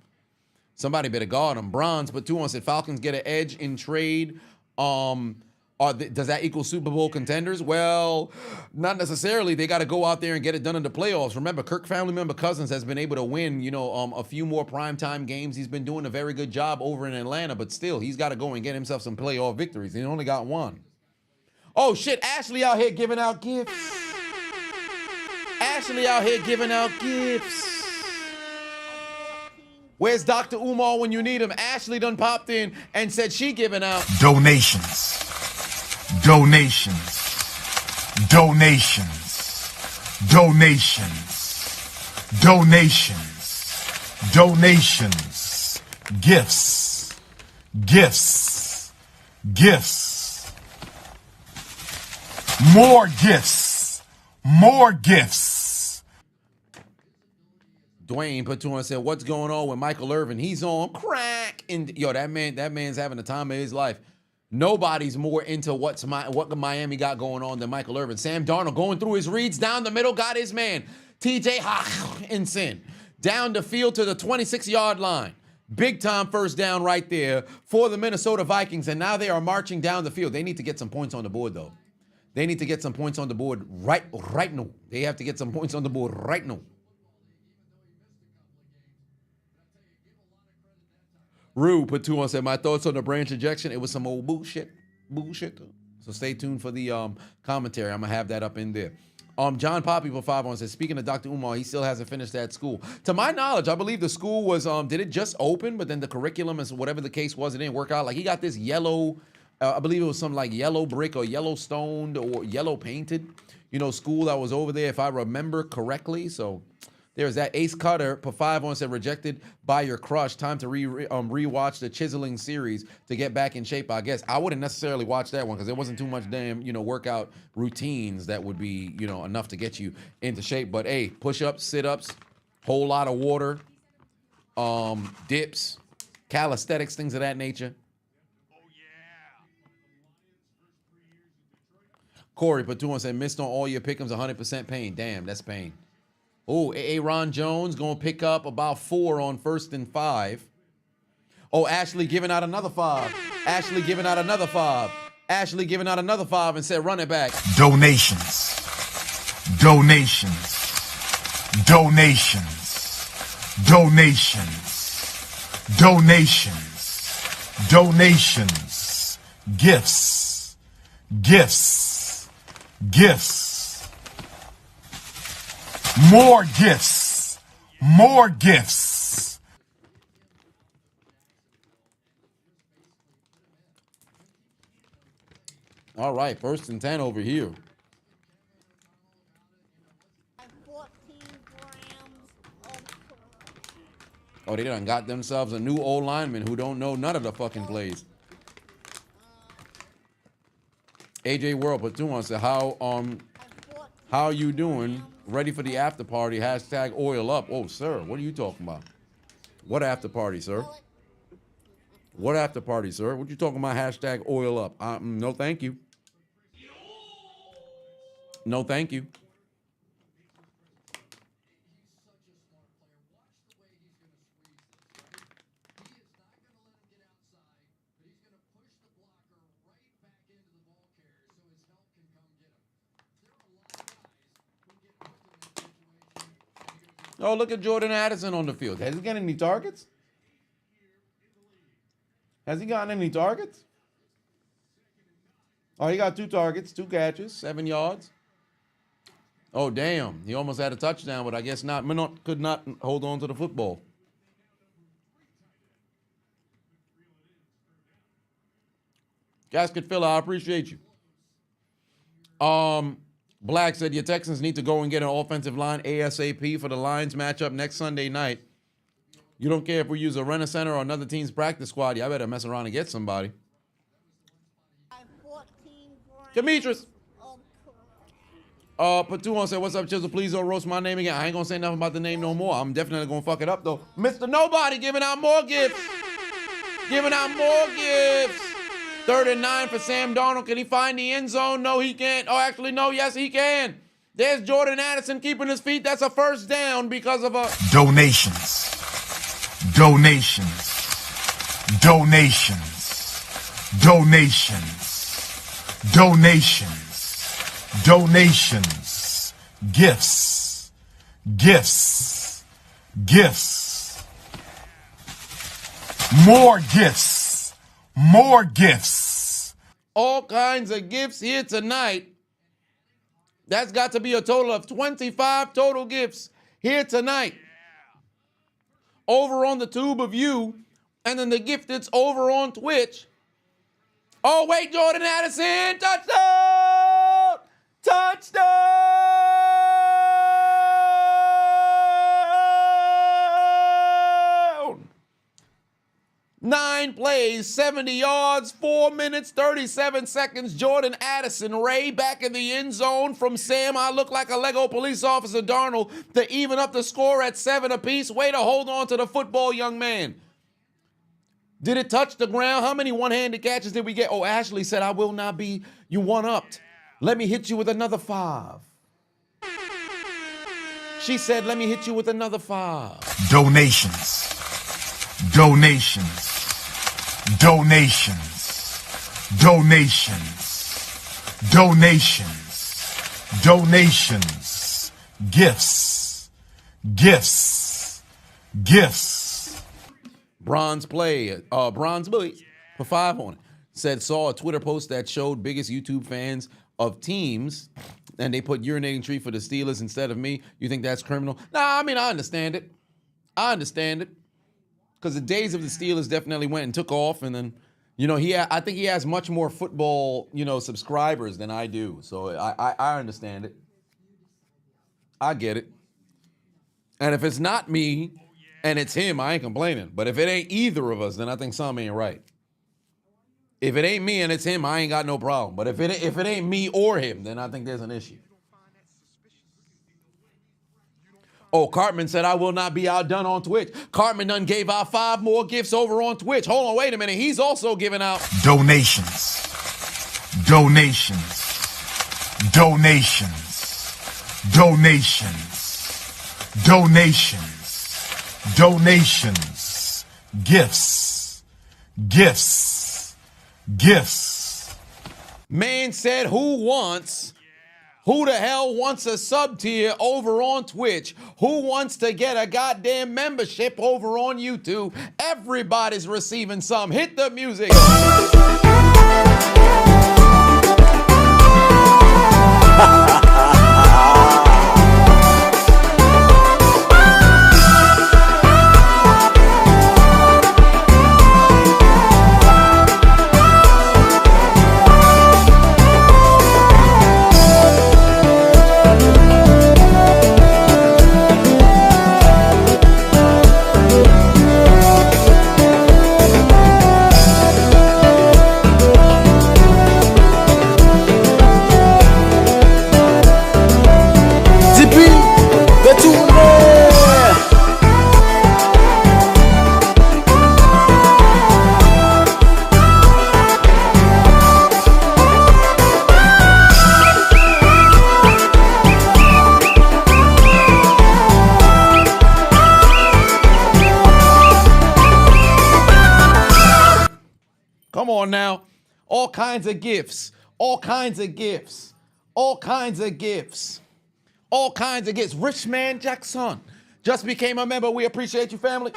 Somebody better guard him. Bronze Patuan said Falcons get an edge in trade. Does that equal Super Bowl contenders? Well, not necessarily. They got to go out there and get it done in the playoffs. Remember, Kirk family member Cousins has been able to win, a few more primetime games. He's been doing a very good job over in Atlanta, but still, he's got to go and get himself some playoff victories. He only got one. Oh, shit, Ashley out here giving out gifts. Ashley out here giving out gifts. Where's Dr. Umar when you need him? Ashley done popped in and said she giving out donations. Donations. Donations. Donations. Donations. Donations. Gifts. Gifts. Gifts. More gifts. More gifts. Dwayne Patuan said, what's going on with Michael Irvin? He's on crack. And yo, that man's having the time of his life. Nobody's more into what Miami got going on than Michael Irvin. Sam Darnold going through his reads down the middle, got his man. TJ Hawkinson down the field to the 26-yard line. Big time first down right there for the Minnesota Vikings. And now they are marching down the field. They need to get some points on the board, though. They need to get some points on the board right now. They have to get some points on the board right now. Rue Patuan said, my thoughts on the branch injection, it was some old bullshit. So stay tuned for the commentary. I'm going to have that up in there. John Poppy for 5-1 says, speaking of Dr. Umar, he still hasn't finished that school. To my knowledge, I believe the school was, did it just open? But then the curriculum and whatever the case was, it didn't work out. Like, he got this yellow, I believe it was some like yellow brick or yellow stoned or yellow painted, school that was over there, if I remember correctly. So there's that. Ace Cutter for 5-1 said, rejected by your crush. Time to rewatch the Chiseling series to get back in shape, I guess. I wouldn't necessarily watch that one because there wasn't too much damn, workout routines that would be, enough to get you into shape. But, hey, push-ups, sit-ups, whole lot of water, dips, calisthenics, things of that nature. Corey Patuan said, missed on all your pick'ems, 100% pain. Damn, that's pain. Oh, Aaron Jones going to pick up about 4 on 1st and 5. Oh, Ashley giving out another 5. Ashley giving out another 5. Ashley giving out another 5 and said, run it back. Donations. Donations. Donations. Donations. Donations. Donations. Gifts. Gifts. Gifts. More gifts. More gifts. All right, 1st and 10 over here. 14 grams of Oh, they done got themselves a new old lineman who don't know none of the fucking plays. AJ World Patuan said, how How you doing? Ready for the after party? Hashtag oil up. Oh, sir, what are you talking about? What after party, sir? What after party, sir? What you talking about? Hashtag oil up. No, thank you. No, thank you. Oh, look at Jordan Addison on the field. Has he got any targets? Has he gotten any targets? Oh, he got 2 targets, 2 catches, 7 yards. Oh, damn. He almost had a touchdown, but I guess not. Could not hold on to the football. Gasket Filler, I appreciate you. Black said, your Texans need to go and get an offensive line ASAP for the Lions matchup next Sunday night. You don't care if we use a rent center or another team's practice squad. Y'all better mess around and get somebody. 14 Demetrius. of Patuan said, what's up, Chisel? Please don't roast my name again. I ain't gonna say nothing about the name no more. I'm definitely gonna fuck it up, though. Mr. Nobody giving out more gifts. Giving out more gifts. 3rd and 9 for Sam Darnold. Can he find the end zone? No, he can't. Oh, actually, no. Yes, he can. There's Jordan Addison keeping his feet. That's a first down because of a... Donations. Donations. Donations. Donations. Donations. Donations. Gifts. Gifts. Gifts. More gifts. More gifts. All kinds of gifts here tonight. That's got to be a total of 25 total gifts here tonight. Over on the Tube of You, and then the gift that's over on Twitch. Oh, wait, Jordan Addison, touchdown! Touchdown! 9 plays, 70 yards, 4 minutes, 37 seconds. Jordan Addison, Ray back in the end zone from Sam. I look like a Lego police officer, Darnold, to even up the score at 7 apiece. Way to hold on to the football, young man. Did it touch the ground? How many one-handed catches did we get? Oh, Ashley said, I will not be, you one-upped. Let me hit you with another 5. She said, let me hit you with another 5. Donations. Donations. Donations. Donations. Donations. Donations. Gifts. Gifts. Gifts. Bronze Boy, for 5 on it, said, saw a Twitter post that showed biggest YouTube fans of teams, and they put urinating tree for the Steelers instead of me. You think that's criminal? Nah, I mean, I understand it. I understand it. Because the days of the Steelers definitely went and took off, and then, you know, I think he has much more football, you know, subscribers than I do. So I understand it. I get it. And if it's not me and it's him, I ain't complaining. But if it ain't either of us, then I think something ain't right. If it ain't me and it's him, I ain't got no problem. But if it ain't me or him, then I think there's an issue. Oh, Cartman said, I will not be outdone on Twitch. Cartman done gave out 5 more gifts over on Twitch. Hold on, wait a minute. He's also giving out donations. Donations. Donations. Donations. Donations. Donations. Gifts. Gifts. Gifts. Man said, who the hell wants a sub tier over on Twitch? Who wants to get a goddamn membership over on YouTube? Everybody's receiving some. Hit the music. on now. All kinds of gifts. All kinds of gifts. All kinds of gifts. All kinds of gifts. Rich Man Jackson just became a member. We appreciate you, family.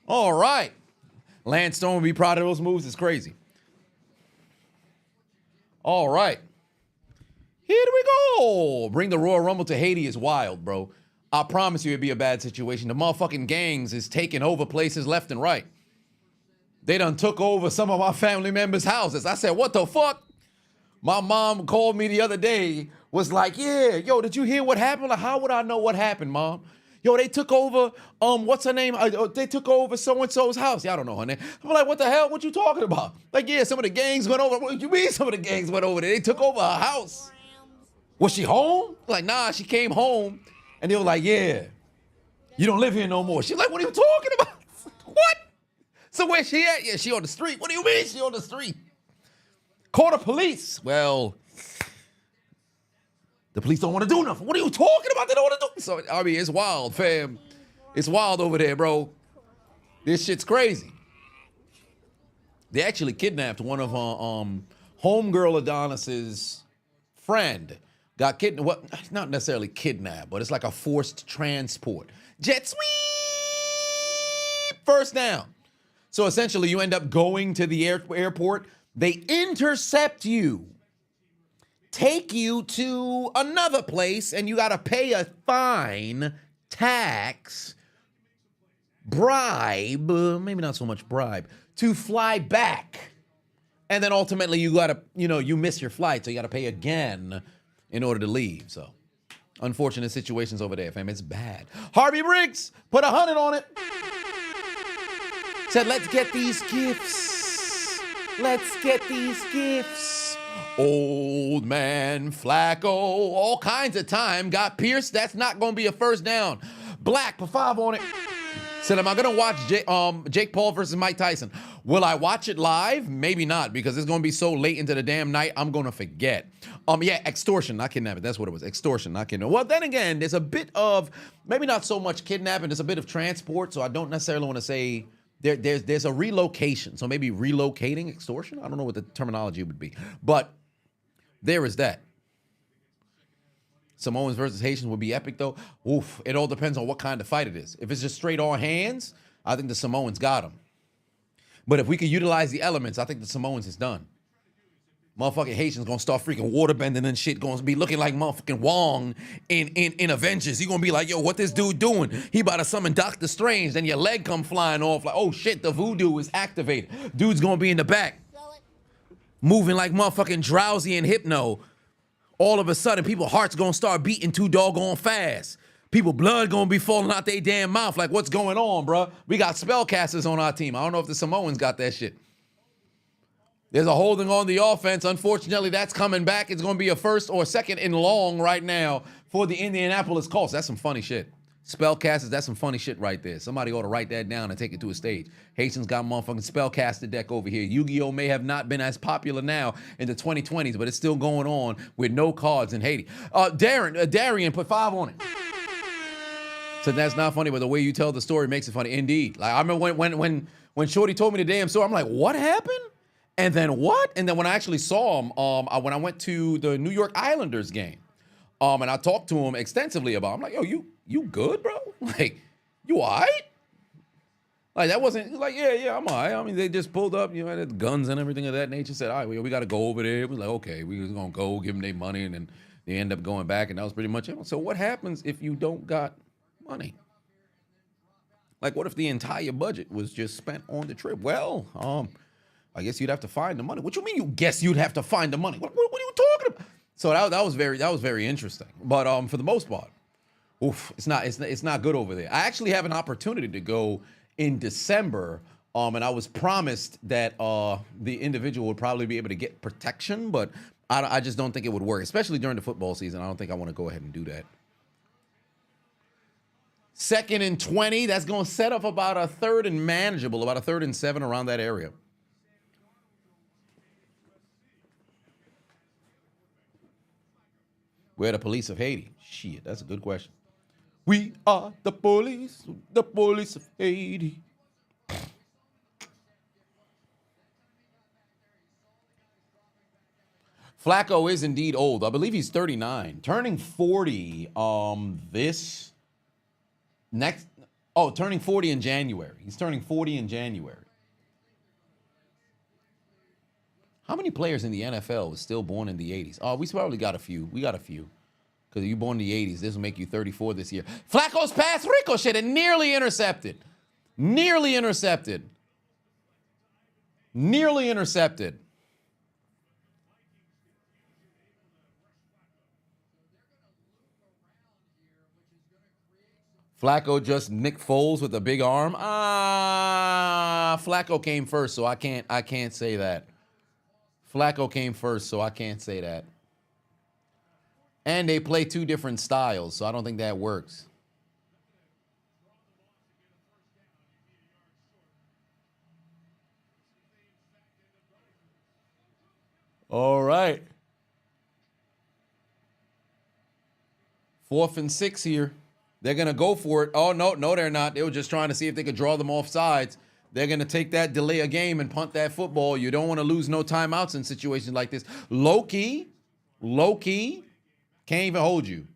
All right. Lance Stone will be proud of those moves. It's crazy. All right. Here we go. Bring the Royal Rumble to Haiti is wild, bro. I promise you it'd be a bad situation. The motherfucking gangs is taking over places left and right. They done took over some of my family members' houses. I said, what the fuck? My mom called me the other day, was like, yeah, yo, did you hear what happened? Like, how would I know what happened, Mom? Yo, they took over, what's her name? They took over so-and-so's house. Yeah, I don't know her name. I'm like, what the hell? What you talking about? Like, yeah, some of the gangs went over. What you mean some of the gangs went over there? They took over her house. Was she home? Like, nah, she came home. And they were like, yeah, you don't live here no more. She's like, what are you talking about? What? So where's she at? Yeah, she on the street. What do you mean she on the street? Call the police. Well, the police don't want to do nothing. What are you talking about? They don't want to do. So, I mean, it's wild, fam. It's wild over there, bro. This shit's crazy. They actually kidnapped one of homegirl Adonis's friend. Got kidnapped. Well, not necessarily kidnapped, but it's like a forced transport. Jet sweep. First down. So essentially, you end up going to the airport. They intercept you, take you to another place, and you got to pay a fine, tax, bribe, maybe not so much bribe, to fly back. And then ultimately, you got to, you miss your flight, so you got to pay again in order to leave. So, unfortunate situations over there, fam. It's bad. Harvey Briggs put 100 on it. Said, let's get these gifts. Let's get these gifts. Old man Flacco, all kinds of time, got pierced. That's not going to be a first down. Black, put 5 on it. Said, am I going to watch Jake Paul versus Mike Tyson? Will I watch it live? Maybe not, because it's going to be so late into the damn night, I'm going to forget. Yeah, extortion, not kidnapping. That's what it was. Extortion, not kidnapping. Well, then again, there's a bit of, maybe not so much kidnapping, there's a bit of transport, so I don't necessarily want to say there's a relocation. So maybe relocating extortion? I don't know what the terminology would be. But there is that. Samoans versus Haitians would be epic, though. Oof, it all depends on what kind of fight it is. If it's just straight on hands, I think the Samoans got them. But if we could utilize the elements, I think the Samoans is done. Motherfucking Haitians gonna start freaking waterbending and shit, gonna be looking like motherfucking Wong in Avengers. You gonna be like, yo, what this dude doing? He about to summon Doctor Strange, then your leg come flying off like, oh shit, the voodoo is activated. Dude's gonna be in the back, moving like motherfucking Drowsy and Hypno. All of a sudden, people's hearts gonna start beating too doggone fast. People blood gonna be falling out their damn mouth. Like, what's going on, bruh? We got spellcasters on our team. I don't know if the Samoans got that shit. There's a holding on the offense. Unfortunately, that's coming back. It's gonna be a first or second and long right now for the Indianapolis Colts. That's some funny shit. Spellcasters, that's some funny shit right there. Somebody ought to write that down and take it to a stage. Haitians got motherfucking spellcaster deck over here. Yu-Gi-Oh! May have not been as popular now in the 2020s, but it's still going on with no cards in Haiti. Darian put 5 on it. So that's not funny, but the way you tell the story makes it funny. Indeed. Like, I remember when Shorty told me the damn story, I'm like, what happened? And then what? And then when I actually saw him, when I went to the New York Islanders game, and I talked to him extensively about it, I'm like, yo, you good, bro? Like, you all right? Like, that wasn't, like, yeah, I'm all right. I mean, they just pulled up, had guns and everything of that nature, said, all right, we got to go over there. It was like, okay, we was going to go, give them their money, and then they end up going back, and that was pretty much it. So what happens if you don't got money? Like, what if the entire budget was just spent on the trip? Well, I guess you'd have to find the money. What you mean you guess you'd have to find the money? What are you talking about? So that was very interesting. But for the most part, oof, it's not good over there. I actually have an opportunity to go in December, and I was promised that the individual would probably be able to get protection, but I just don't think it would work, especially during the football season. I don't think I want to go ahead and do that. 2nd and 20, that's going to set up about a 3rd and manageable, about a 3rd and 7 around that area. We're the police of Haiti. Shit, that's a good question. We are the police of Haiti. Flacco is indeed old. I believe he's 39. Turning 40 turning 40 in January. He's turning 40 in January. How many players in the NFL is still born in the 80s? Oh, we probably got a few. We got a few. Because you born in the 80s. This will make you 34 this year. Flacco's pass ricocheted, nearly intercepted. Nearly intercepted. Nearly intercepted. Flacco just Nick Foles with a big arm. Flacco came first, so I can't say that. Flacco came first, so I can't say that. And they play two different styles, so I don't think that works. All right. 4th and 6 here. They're going to go for it. Oh, no, they're not. They were just trying to see if they could draw them off sides. They're going to take that, delay a game, and punt that football. You don't want to lose no timeouts in situations like this. Low-key, can't even hold you.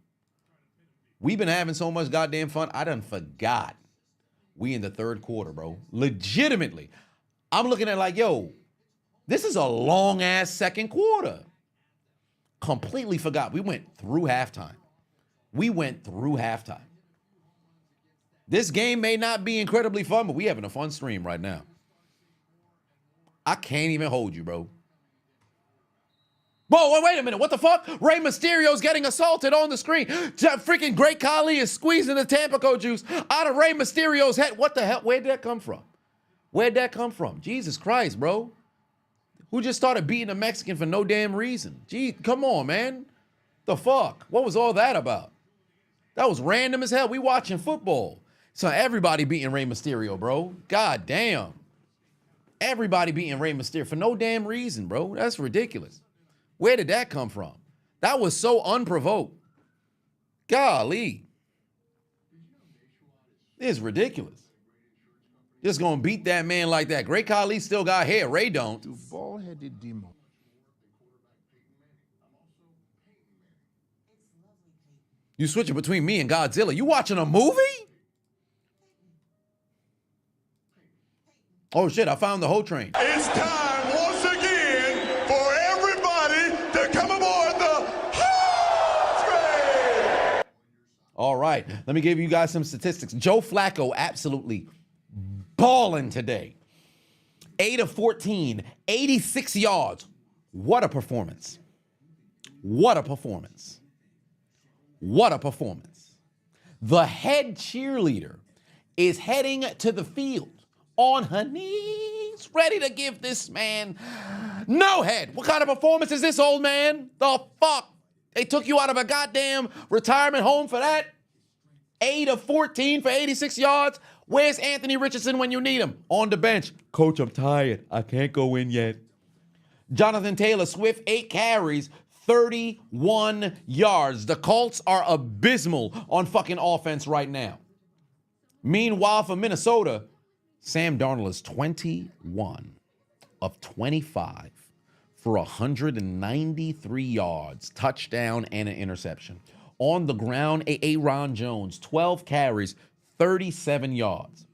We've been having so much goddamn fun, I done forgot we in the third quarter, bro. Legitimately. I'm looking at it like, yo, this is a long-ass second quarter. Completely forgot. We went through halftime. This game may not be incredibly fun, but we having a fun stream right now. I can't even hold you, bro. Whoa, wait a minute. What the fuck? Rey Mysterio's getting assaulted on the screen. Freaking Great Khali is squeezing the Tampico juice out of Rey Mysterio's head. What the hell? Where'd that come from? Jesus Christ, bro. Who just started beating a Mexican for no damn reason? Gee, come on, man. The fuck? What was all that about? That was random as hell. We watching football. So everybody beating Rey Mysterio, bro. God damn. Everybody beating Rey Mysterio for no damn reason, bro. That's ridiculous. Where did that come from? That was so unprovoked. Golly. It's ridiculous. Just gonna beat that man like that. Great Khali still got hair. Ray don't. To ball-headed demo. You switching between me and Godzilla. You watching a movie? Oh shit, I found the whole train. It's time once again for everybody to come aboard the Hot Train. All right, let me give you guys some statistics. Joe Flacco absolutely balling today. 8 of 14, 86 yards. What a performance. What a performance. What a performance. The head cheerleader is heading to the field on her knees, ready to give this man no head. What kind of performance is this, old man? The fuck? They took you out of a goddamn retirement home for that? 8 of 14 for 86 yards? Where's Anthony Richardson when you need him? On the bench. Coach, I'm tired. I can't go in yet. Jonathan Taylor Swift, 8 carries, 31 yards. The Colts are abysmal on fucking offense right now. Meanwhile, for Minnesota, Sam Darnold is 21 of 25 for 193 yards, touchdown, and an interception. On the ground, Aaron Jones, 12 carries, 37 yards.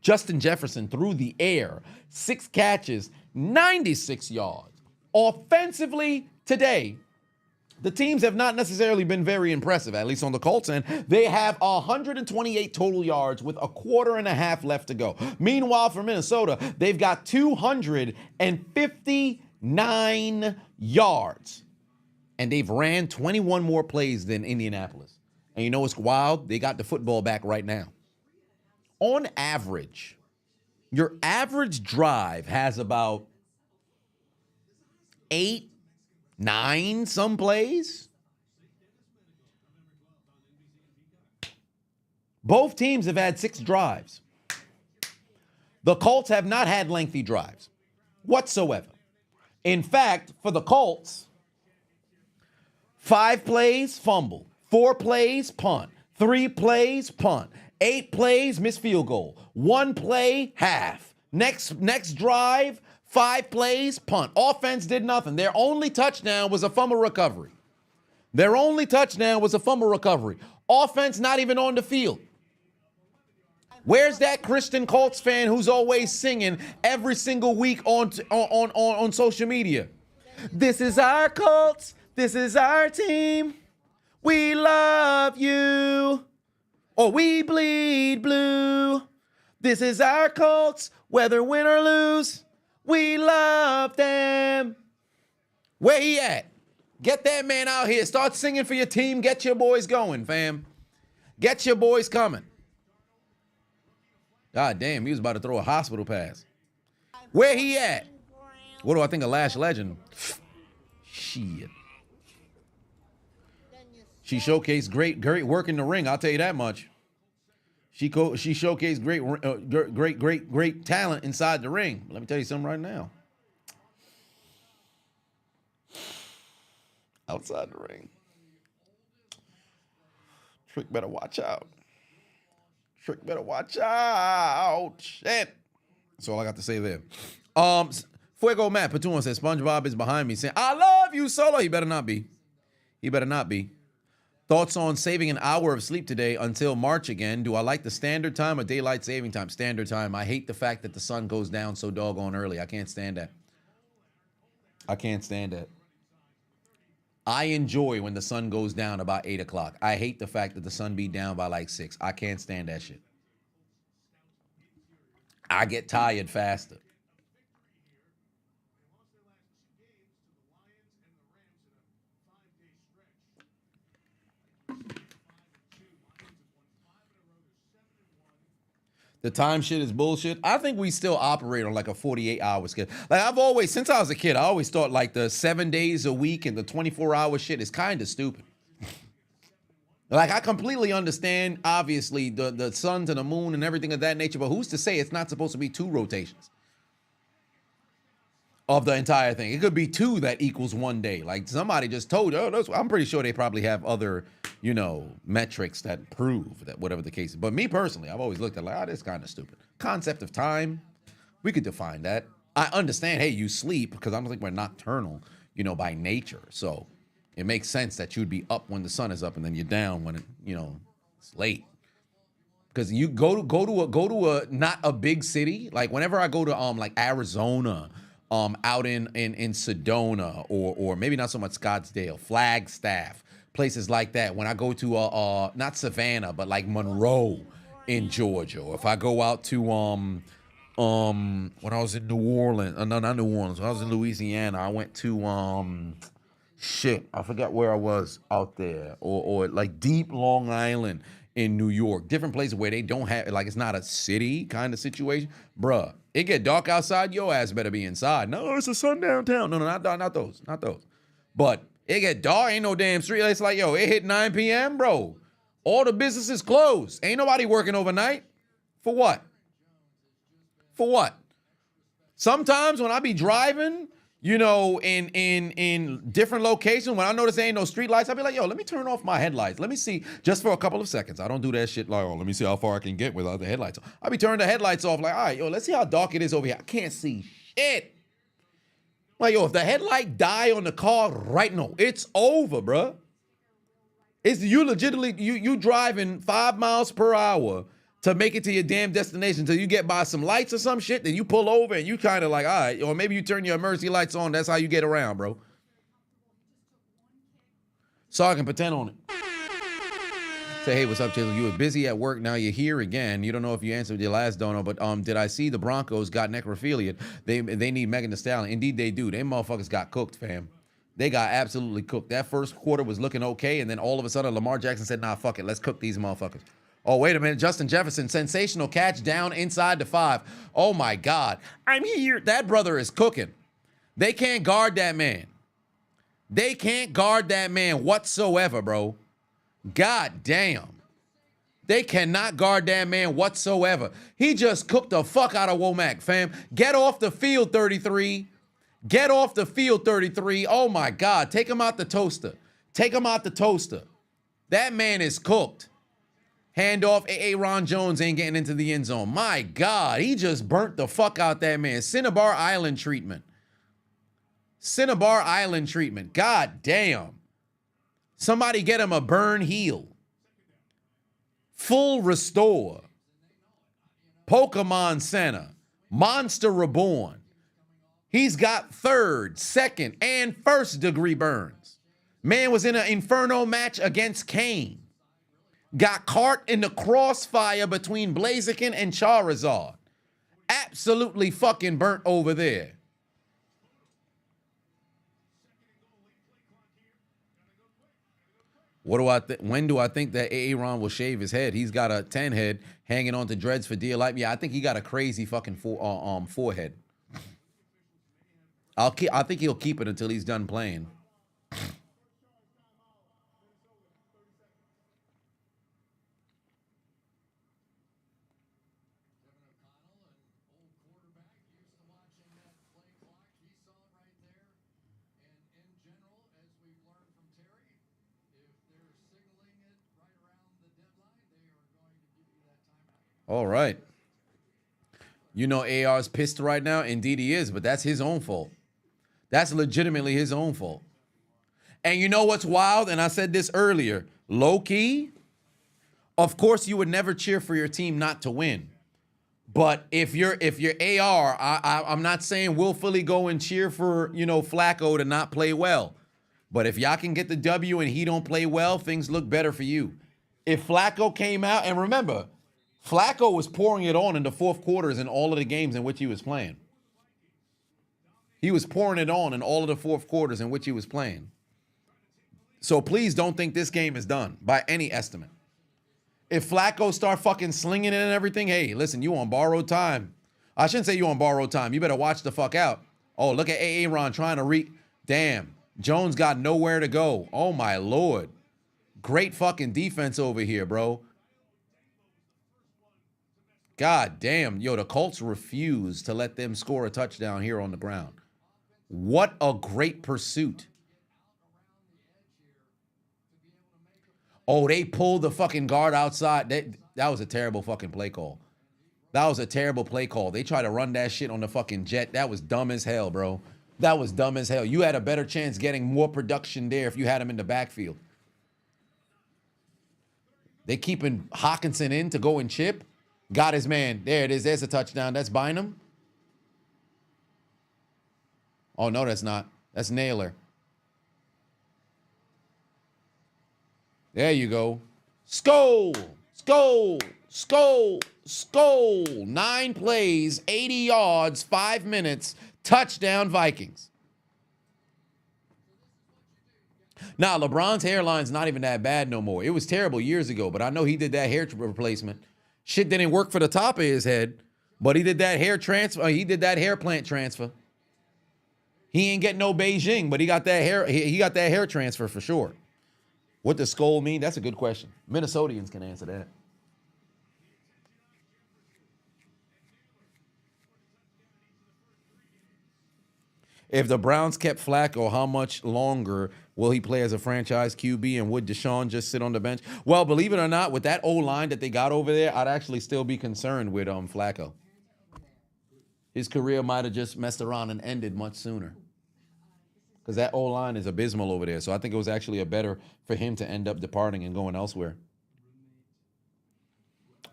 Justin Jefferson through the air, 6 catches, 96 yards. Offensively today, the teams have not necessarily been very impressive, at least on the Colts end. They have 128 total yards with a quarter and a half left to go. Meanwhile, for Minnesota, they've got 259 yards. And they've ran 21 more plays than Indianapolis. And you know what's wild? They got the football back right now. On average, your average drive has about 8, 9 some plays. Both teams have had 6 drives. The Colts have not had lengthy drives whatsoever. In fact, for the Colts, 5 plays, fumble. 4 plays, punt. 3 plays, punt. 8 plays, missed field goal. 1 play, half. Next drive, 5 plays, punt. Offense did nothing. Their only touchdown was a fumble recovery. Their only touchdown was a fumble recovery. Offense not even on the field. Where's that Christian Colts fan who's always singing every single week on social media? This is our Colts. This is our team. We love you. Or we bleed blue. This is our Colts. Whether win or lose, we love them. Where he at? Get that man out here. Start singing for your team. Get your boys going, fam. Get your boys coming. God damn, he was about to throw a hospital pass. Where he at? What do I think of Lash Legend? Shit. She showcased great work in the ring. I'll tell you that much. She showcased great talent inside the ring. Let me tell you something right now. Outside the ring, Trick better watch out. Trick better watch out. Shit. That's all I got to say there. Fuego Matt Patuna says SpongeBob is behind me saying, I love you, Solo. He better not be. He better not be. Thoughts on saving an hour of sleep today until March again? Do I like the standard time or daylight saving time? Standard time. I hate the fact that the sun goes down so doggone early. I can't stand that. I can't stand that. I enjoy when the sun goes down about 8 o'clock. I hate the fact that the sun be down by like 6. I can't stand that shit. I get tired faster. The time shit is bullshit. I think we still operate on like a 48-hour schedule. Like I've always, since I was a kid, I always thought like the 7 days a week and the 24-hour shit is kind of stupid. Like I completely understand, obviously, the sun to the moon and everything of that nature, but who's to say it's not supposed to be 2 rotations of the entire thing? It could be 2 that equals 1 day. Like somebody just told you, I'm pretty sure they probably have other, metrics that prove that whatever the case is. But me personally, I've always looked at like, this is kind of stupid. Concept of time, we could define that. I understand, hey, you sleep because I don't think we're nocturnal, by nature. So it makes sense that you'd be up when the sun is up and then you're down when it's late. Because you go to a not a big city. Like whenever I go to like Arizona, out in Sedona or maybe not so much Scottsdale, Flagstaff, places like that. When I go to not Savannah, but like Monroe in Georgia, or if I go out to when I was in New Orleans, no, not New Orleans, when I was in Louisiana, I went to I forgot where I was out there, or like deep Long Island in New York, different places where they don't have, like it's not a city kind of situation, bruh. It get dark outside, your ass better be inside. No, it's a sundown town. No, not those. But it get dark, ain't no damn street. It's like, it hit 9 p.m., bro. All the businesses closed. Ain't nobody working overnight. For what? Sometimes when I be driving, in different locations, when I notice there ain't no street lights, I'll be like, let me turn off my headlights. Let me see, just for a couple of seconds. I don't do that shit like, let me see how far I can get without the headlights on. I'll be turning the headlights off like, all right, let's see how dark it is over here. I can't see shit. Like, if the headlight die on the car right now, it's over, bruh. It's you legitimately, you driving 5 miles per hour to make it to your damn destination until you get by some lights or some shit, then you pull over and you kind of like, all right, or maybe you turn your emergency lights on. That's how you get around, bro. So I can pretend on it. Say, hey, what's up, Chiseled? You were busy at work. Now you're here again. You don't know if you answered your last donor, but did I see the Broncos got necrophilia? They need Megan Thee Stallion. Indeed, they do. Them motherfuckers got cooked, fam. They got absolutely cooked. That first quarter was looking okay, and then all of a sudden, Lamar Jackson said, nah, fuck it. Let's cook these motherfuckers. Oh, wait a minute. Justin Jefferson, sensational catch down inside the 5. Oh, my God. I'm here. That brother is cooking. They can't guard that man. They can't guard that man whatsoever, bro. God damn. They cannot guard that man whatsoever. He just cooked the fuck out of Womack, fam. Get off the field, 33. Get off the field, 33. Oh, my God. Take him out the toaster. Take him out the toaster. That man is cooked. Handoff, Ron Jones ain't getting into the end zone. My God, he just burnt the fuck out that man. Cinnabar Island treatment. Cinnabar Island treatment. God damn. Somebody get him a burn heal. Full restore. Pokemon Center. Monster Reborn. He's got 3rd, 2nd, and 1st degree burns. Man was in an Inferno match against Kane. Got caught in the crossfire between Blaziken and Charizard. Absolutely fucking burnt over there. When do I think that Aaron will shave his head? He's got a 10 head hanging on to dreads for dear life. Yeah, I think he got a crazy fucking forehead. I think he'll keep it until he's done playing. All right. You know AR's pissed right now. Indeed he is, but that's his own fault. That's legitimately his own fault. And you know what's wild? And I said this earlier. Low key, of course you would never cheer for your team not to win. But if you're AR, I'm not saying willfully go and cheer for, Flacco to not play well. But if y'all can get the W and he don't play well, things look better for you. If Flacco came out, and remember, Flacco was pouring it on in the fourth quarters in all of the games in which he was playing. He was pouring it on in all of the fourth quarters in which he was playing. So please don't think this game is done by any estimate. If Flacco start fucking slinging it and everything, hey, listen, you on borrowed time. I shouldn't say you on borrowed time. You better watch the fuck out. Oh, look at Aaron trying to Damn, Jones got nowhere to go. Oh, my Lord. Great fucking defense over here, bro. God damn. Yo, the Colts refuse to let them score a touchdown here on the ground. What a great pursuit. Oh, they pulled the fucking guard outside. That was a terrible fucking play call. That was a terrible play call. They tried to run that shit on the fucking jet. That was dumb as hell, bro. That was dumb as hell. You had a better chance getting more production there if you had him in the backfield. They keeping Hawkinson in to go and chip. Got his man. There it is. There's a touchdown. That's Bynum. Oh, no, that's not. That's Naylor. There you go. Skol, skol, skol, skol. 9 plays, 80 yards, 5 minutes. Touchdown, Vikings. Now, LeBron's hairline's not even that bad no more. It was terrible years ago, but I know he did that hair replacement. Shit didn't work for the top of his head, but he did that hair transfer. He did that hair plant transfer. He ain't getting no Beijing, but he got that hair. He got that hair transfer for sure. What does skull mean? That's a good question. Minnesotians can answer that. If the Browns kept Flacco, how much longer will he play as a franchise QB, and would Deshaun just sit on the bench? Well, believe it or not, with that O-line that they got over there, I'd actually still be concerned with Flacco. His career might have just messed around and ended much sooner. Because that O-line is abysmal over there. So I think it was actually better for him to end up departing and going elsewhere.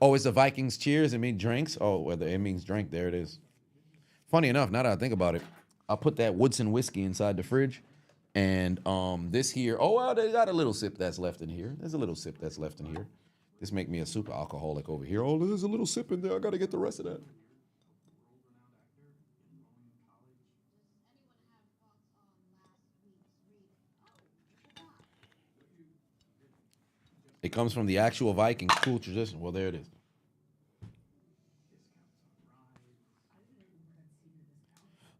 Oh, it's the Vikings cheers. It means drinks. Oh, whether it means drink. There it is. Funny enough, now that I think about it, I put that Woodson whiskey inside the fridge. And this here, oh, well, they got a little sip that's left in here. There's a little sip that's left in here. This make me a super alcoholic over here. Oh, there's a little sip in there. I got to get the rest of that. It comes from the actual Vikings. Cool tradition. Well, there it is.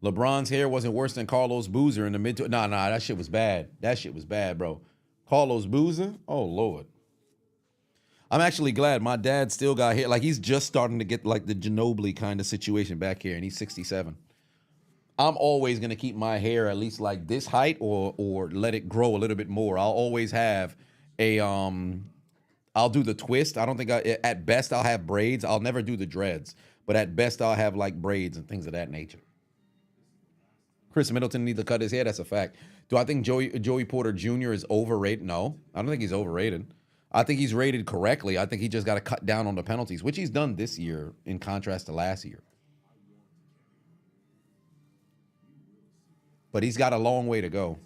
LeBron's hair wasn't worse than Carlos Boozer in the mid. Nah, that shit was bad. That shit was bad, bro. Carlos Boozer? Oh, Lord. I'm actually glad my dad still got hair. Like, he's just starting to get, like, the Ginobili kind of situation back here, and he's 67. I'm always going to keep my hair at least, like, this height or let it grow a little bit more. I'll always have a I'll do the twist. I don't think at best I'll have braids. I'll never do the dreads, but at best I'll have like braids and things of that nature. Chris Middleton needs to cut his hair. That's a fact. Do I think Joey Porter Jr. is overrated? No, I don't think he's overrated. I think he's rated correctly. I think he just got to cut down on the penalties, which he's done this year in contrast to last year. But he's got a long way to go.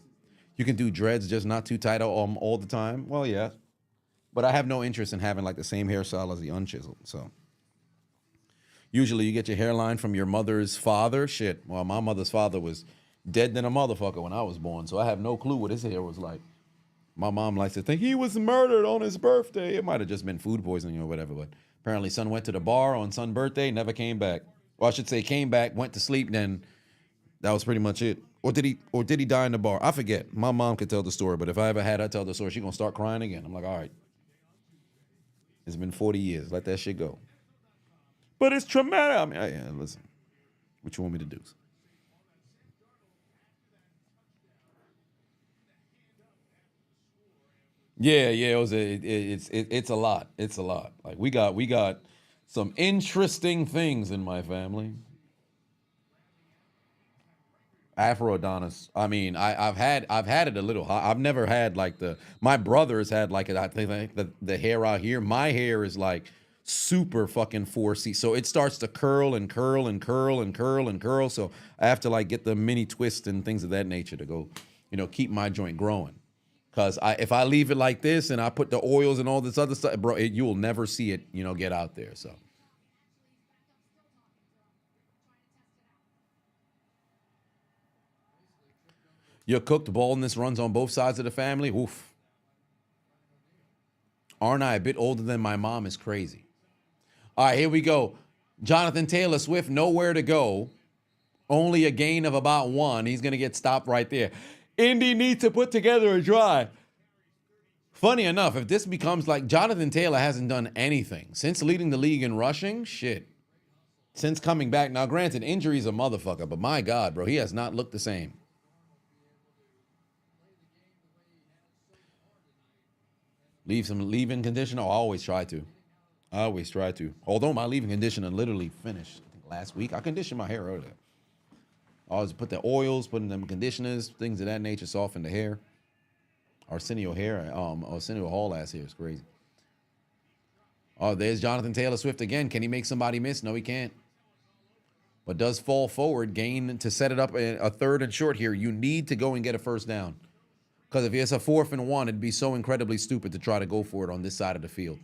You can do dreads just not too tight all the time. Well, yeah. But I have no interest in having like the same hairstyle as the unchiseled. So usually you get your hairline from your mother's father. Shit. Well, my mother's father was dead than a motherfucker when I was born. So I have no clue what his hair was like. My mom likes to think he was murdered on his birthday. It might have just been food poisoning or whatever. But apparently son went to the bar on son's birthday, never came back. Or I should say came back, went to sleep, then that was pretty much it. Or did he die in the bar? I forget. My mom could tell the story, but if I ever had her tell the story, she's going to start crying again. I'm like, all right. It's been 40 years. Let that shit go. But it's traumatic. I mean, yeah, listen. What you want me to do? Yeah, it's a lot. It's a lot. Like we got some interesting things in my family. Afro Adonis. I mean, I've had it a little hot. I've never had like my brother's had like I think the hair out here. My hair is like super fucking 4C. So it starts to curl and curl and curl and curl and curl. So I have to like get the mini twist and things of that nature to go, keep my joint growing. Cause if I leave it like this and I put the oils and all this other stuff, bro, you will never see it, get out there. So. Your cooked baldness runs on both sides of the family. Oof. Aren't I a bit older than my mom? Is crazy. All right, here we go. Jonathan Taylor Swift, nowhere to go. Only a gain of about 1. He's going to get stopped right there. Indy needs to put together a drive. Funny enough, if this becomes like Jonathan Taylor hasn't done anything since leading the league in rushing, shit. Since coming back. Now, granted, injury's a motherfucker, but my God, bro, he has not looked the same. Leave some leave-in conditioner? Oh, I always try to. Although my leave-in conditioner literally finished last week. I conditioned my hair earlier. I always put the oils, putting them conditioners, things of that nature, soften the hair. Arsenio Hall ass hair is crazy. Oh, there's Jonathan Taylor Swift again. Can he make somebody miss? No, he can't. But does fall forward, gain to set it up a 3rd and short here. You need to go and get a first down. Because if it's a 4th and 1, it'd be so incredibly stupid to try to go for it on this side of the field.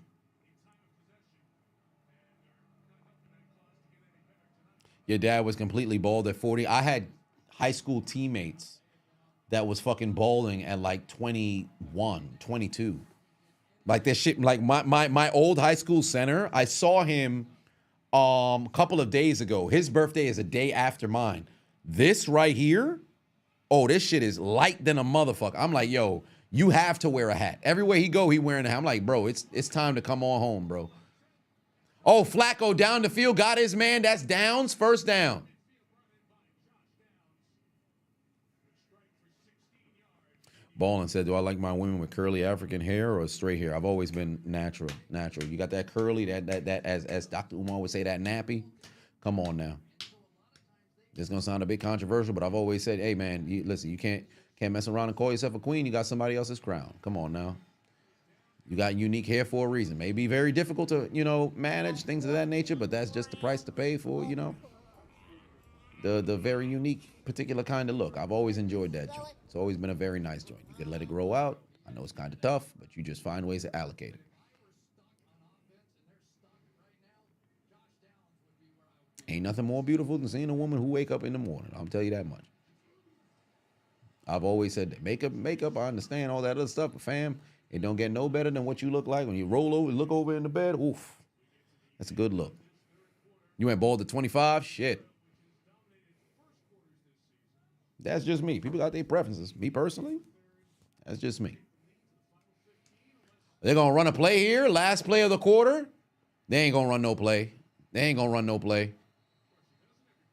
Your dad was completely bald at 40. I had high school teammates that was fucking balding at like 21, 22. Like this shit, like my old high school center, I saw him a couple of days ago. His birthday is a day after mine. This right here, oh, this shit is light than a motherfucker. I'm like, yo, you have to wear a hat. Everywhere he go, he wearing a hat. I'm like, bro, it's time to come on home, bro. Oh, Flacco down the field, got his man. That's downs, first down. Ballin said, do I like my women with curly African hair or straight hair? I've always been natural. You got that curly, that as Dr. Umar would say, that nappy. Come on now. This is gonna sound a bit controversial, but I've always said, hey man, listen, you can't mess around and call yourself a queen. You got somebody else's crown. Come on now. You got unique hair for a reason. May be very difficult to, manage things of that nature, but that's just the price to pay for, the very unique particular kind of look. I've always enjoyed that joint. It's always been a very nice joint. You can let it grow out. I know it's kind of tough, but you just find ways to allocate it. Ain't nothing more beautiful than seeing a woman who wake up in the morning. I'll tell you that much. I've always said that. Makeup, I understand all that other stuff, but fam, it don't get no better than what you look like when you roll over, look over in the bed. Oof. That's a good look. You went bald at 25? Shit. That's just me. People got their preferences. Me personally, that's just me. They're going to run a play here. Last play of the quarter. They ain't going to run no play.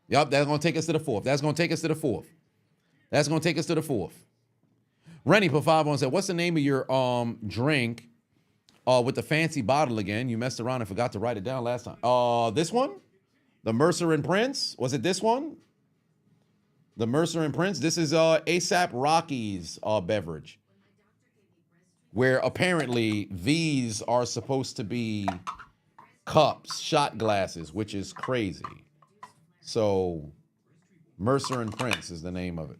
Yup, that's going to take us to the 4th. Rennie put 5 on and said, what's the name of your drink With the fancy bottle again. You messed around and forgot to write it down last time. This one? The Mercer and Prince? Was it this one? The Mercer and Prince? This is ASAP Rocky's beverage. Where apparently these are supposed to be cups, shot glasses, which is crazy. So, Mercer and Prince is the name of it.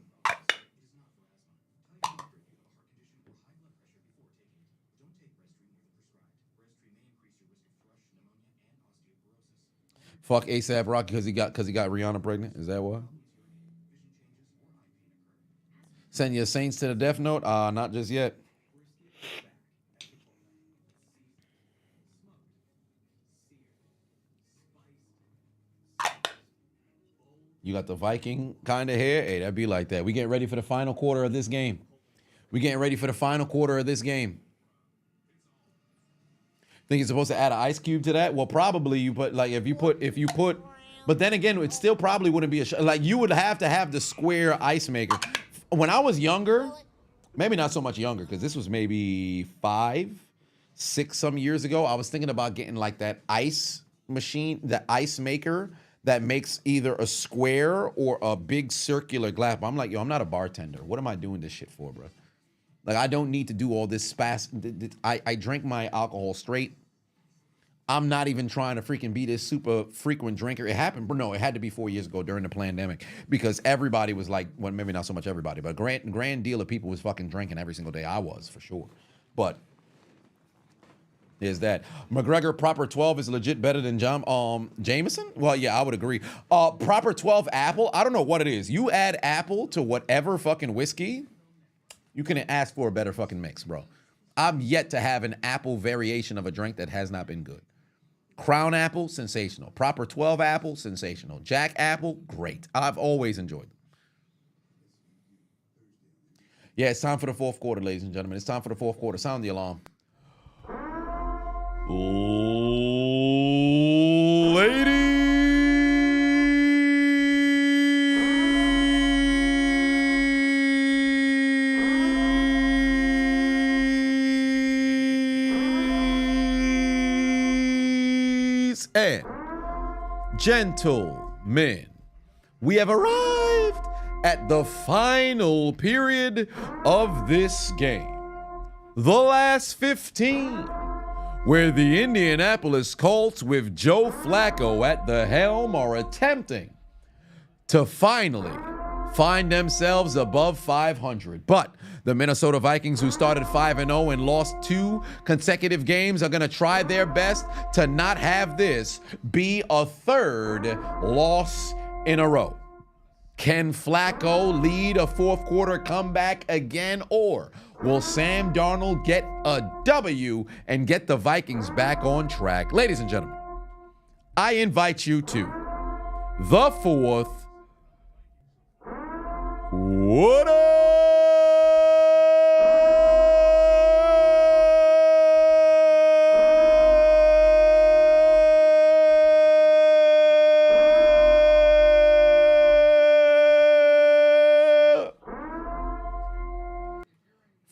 Fuck ASAP Rocky because he got Rihanna pregnant. Is that why? Send your Saints to the Death Note? Not just yet. You got the Viking kind of hair. Hey, that'd be like that. We getting ready for the final quarter of this game. Think you're supposed to add an ice cube to that? Well, probably you put like if you put, but then again, it still probably wouldn't be like you would have to have the square ice maker. When I was younger, maybe not so much younger because this was maybe 5, 6 some years ago. I was thinking about getting like that ice machine, the ice maker that makes either a square or a big circular glass. But I'm like, yo, I'm not a bartender. What am I doing this shit for, bro? Like, I don't need to do all this I drink my alcohol straight. I'm not even trying to freaking be this super frequent drinker. It happened, but no, it had to be 4 years ago during the pandemic because everybody was like, well, maybe not so much everybody, but a grand deal of people was fucking drinking every single day. I was, for sure. But there's that. McGregor Proper 12 is legit better than Jameson? Well, yeah, I would agree. Proper 12 apple, I don't know what it is. You add apple to whatever fucking whiskey, you can ask for a better fucking mix, bro. I'm yet to have an apple variation of a drink that has not been good. Crown apple, sensational. Proper 12 apple, sensational. Jack apple, great. I've always enjoyed them. Yeah, it's time for the fourth quarter, ladies and gentlemen. It's time for the fourth quarter. Sound the alarm. Ladies and gentlemen, we have arrived at the final period of this game. The last 15. Where the Indianapolis Colts with Joe Flacco at the helm are attempting to finally find themselves above 500. But the Minnesota Vikings, who started 5-0 and lost 2 consecutive games, are going to try their best to not have this be a 3rd loss in a row. Can Flacco lead a fourth quarter comeback again, or will Sam Darnold get a W and get the Vikings back on track? Ladies and gentlemen, I invite you to the fourth quarter.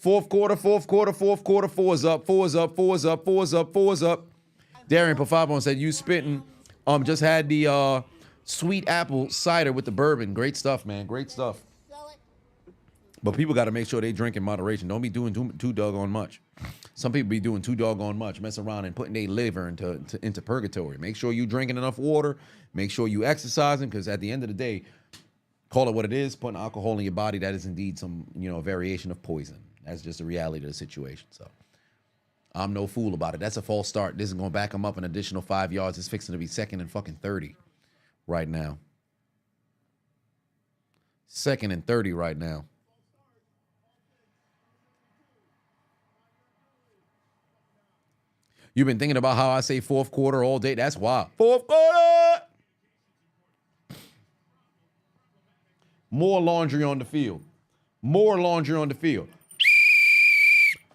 Fourth quarter, four is up. Darian Pafabon said, you spitting. Just had the sweet apple cider with the bourbon. Great stuff, man. Great stuff. But people got to make sure they drink in moderation. Don't be doing too doggone much. Some people be doing too doggone much, messing around and putting their liver into purgatory. Make sure you drinking enough water. Make sure you exercising, because at the end of the day, call it what it is, putting alcohol in your body, that is indeed some, variation of poison. That's just the reality of the situation. So I'm no fool about it. That's a false start. This is going to back him up an additional 5 yards. It's fixing to be 2nd and fucking 30 right now. 2nd and 30 right now. You've been thinking about how I say fourth quarter all day. That's wild. Fourth quarter! More laundry on the field. More laundry on the field.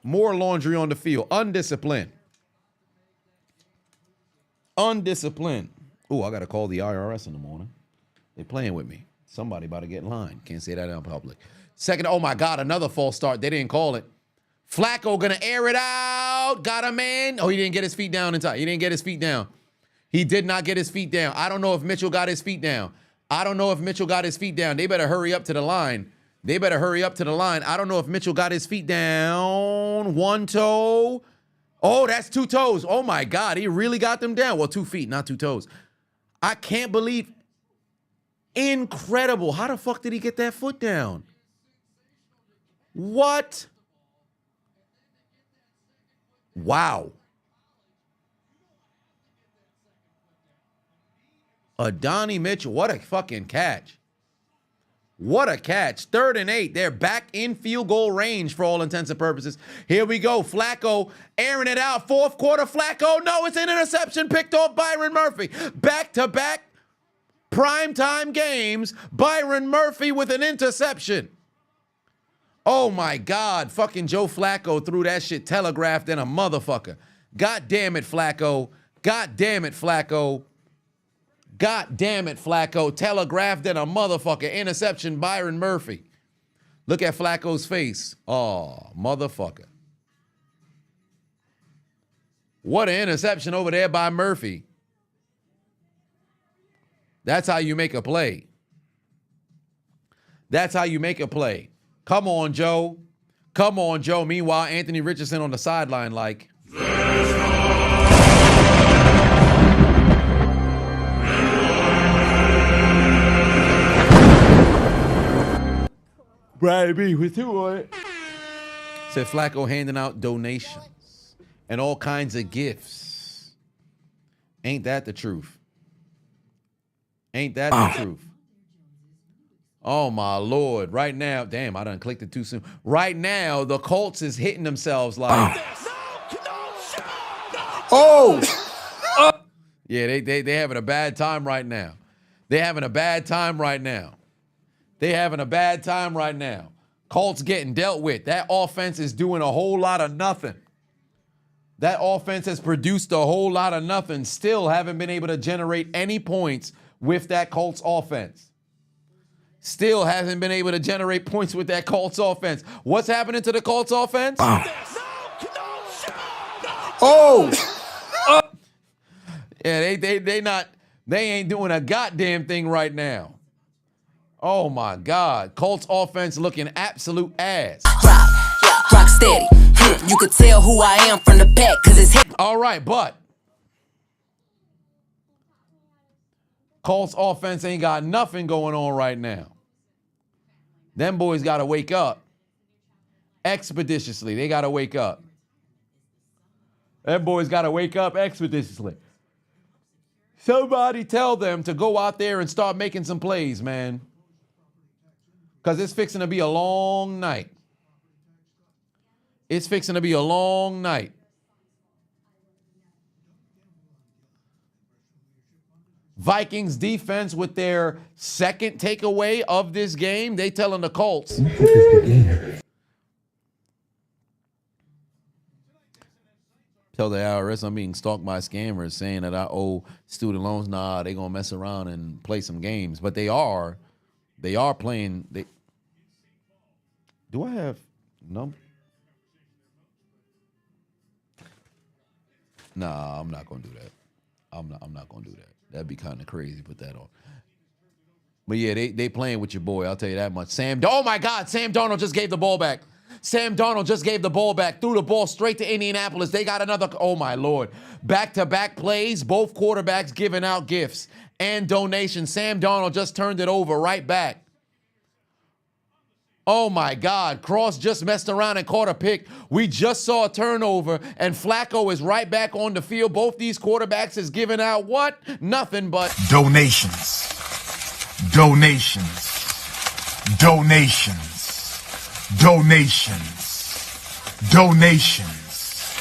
More laundry on the field. Undisciplined. Undisciplined. Oh, I got to call the IRS in the morning. They playing with me. Somebody about to get in line. Can't say that in public. 2nd, oh my God, another false start. They didn't call it. Flacco gonna air it out. Got a man. Oh, he didn't get his feet down in time. He didn't get his feet down. He did not get his feet down. I don't know if Mitchell got his feet down. I don't know if Mitchell got his feet down. They better hurry up to the line. They better hurry up to the line. I don't know if Mitchell got his feet down. One toe. Oh, that's two toes. Oh, my God. He really got them down. Well, 2 feet, not 2 toes. I can't believe. Incredible. How the fuck did he get that foot down? What? Wow. Adonis Mitchell, what a fucking catch. What a catch. 3rd and 8. They're back in field goal range for all intents and purposes. Here we go. Flacco airing it out. 4th quarter. Flacco. No, it's an interception picked off Byron Murphy. Back-to-back primetime games. Byron Murphy with an interception. Oh, my God. Fucking Joe Flacco threw that shit telegraphed in a motherfucker. God damn it, Flacco. God damn it, Flacco. God damn it, Flacco. Telegraphed in a motherfucker. Interception, Byron Murphy. Look at Flacco's face. Oh, motherfucker. What an interception over there by Murphy. That's how you make a play. That's how you make a play. Come on, Joe. Come on, Joe. Meanwhile, Anthony Richardson on the sideline like... Baby, with 2 on it. Said Flacco handing out donations and all kinds of gifts. Ain't that the truth? Ain't that the truth? Oh, my Lord. Right now, damn, I done clicked it too soon. Right now, the Colts is hitting themselves like... Oh! Yeah, they having a bad time right now. They having a bad time right now. They having a bad time right now. Colts getting dealt with. That offense is doing a whole lot of nothing. That offense has produced a whole lot of nothing. Still haven't been able to generate any points with that Colts offense. Still hasn't been able to generate points with that Colts offense. What's happening to the Colts offense? Oh! Yeah, they ain't doing a goddamn thing right now. Oh my God. Colts offense looking absolute ass. Rock steady. You could tell who I am from the back because it's hit. All right, but Colts offense ain't got nothing going on right now. Them boys got to wake up expeditiously. They got to wake up. Them boys got to wake up expeditiously. Somebody tell them to go out there and start making some plays, man. Because it's fixing to be a long night. It's fixing to be a long night. Vikings defense with their 2nd takeaway of this game. They telling the Colts. Tell the IRS I'm being stalked by scammers saying that I owe student loans. Nah, they going to mess around and play some games. But they are playing. Do I have number? Nah, I'm not gonna do that. I'm not gonna do that. That'd be kind of crazy. Put that on. But yeah, they playing with your boy. I'll tell you that much. Oh my God, Sam Darnold just gave the ball back. Sam Darnold just gave the ball back. Threw the ball straight to Indianapolis. They got another. Oh my Lord, back-to-back plays. Both quarterbacks giving out gifts and donations. Sam Darnold just turned it over right back. Oh, my God. Cross just messed around and caught a pick. We just saw a turnover, and Flacco is right back on the field. Both these quarterbacks is giving out what? Nothing but... Donations. Donations. Donations. Donations. Donations.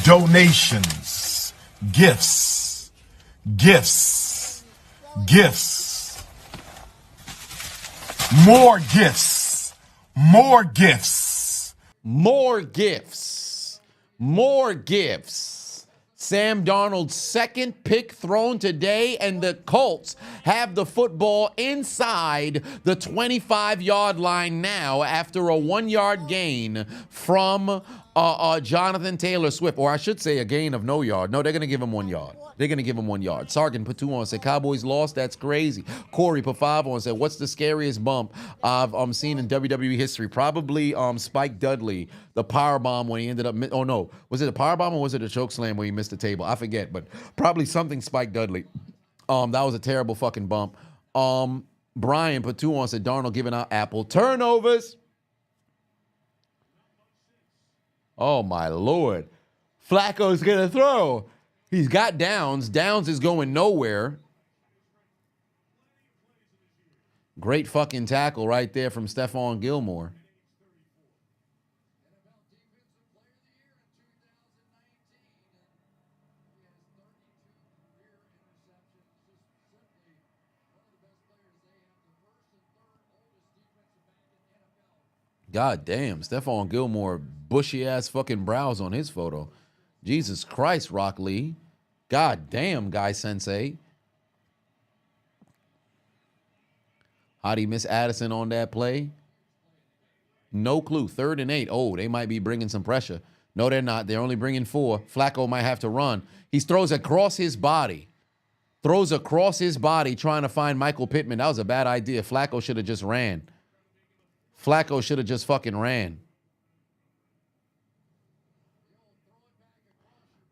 Donations. Gifts. Gifts. Gifts. More gifts. More gifts. More gifts. More gifts. Sam Darnold's 2nd pick thrown today, and the Colts have the football inside the 25-yard line now after a 1-yard gain from Jonathan Taylor Swift, or I should say a gain of no yard. No, they're going to give him 1 yard. They're going to give him 1 yard. Sargent put 2 on, said Cowboys lost. That's crazy. Corey put 5 on, said what's the scariest bump I've seen in WWE history? Probably Spike Dudley, the power bomb when he ended up. Oh no, was it a power bomb or was it a choke slam where he missed the table? I forget, but probably something Spike Dudley. That was a terrible fucking bump. Brian put 2 on, said Darnold giving out Apple turnovers. Oh, my Lord. Flacco's going to throw. He's got Downs. Downs is going nowhere. Great fucking tackle right there from Stephon Gilmore. God damn, Stephon Gilmore, bushy-ass fucking brows on his photo. Jesus Christ, Rock Lee. God damn, Guy Sensei. How'd he miss Addison on that play? No clue. 3rd and 8. Oh, they might be bringing some pressure. No, they're not. They're only bringing 4. Flacco might have to run. He throws across his body. Throws across his body trying to find Michael Pittman. That was a bad idea. Flacco should have just ran. Flacco should have just fucking ran.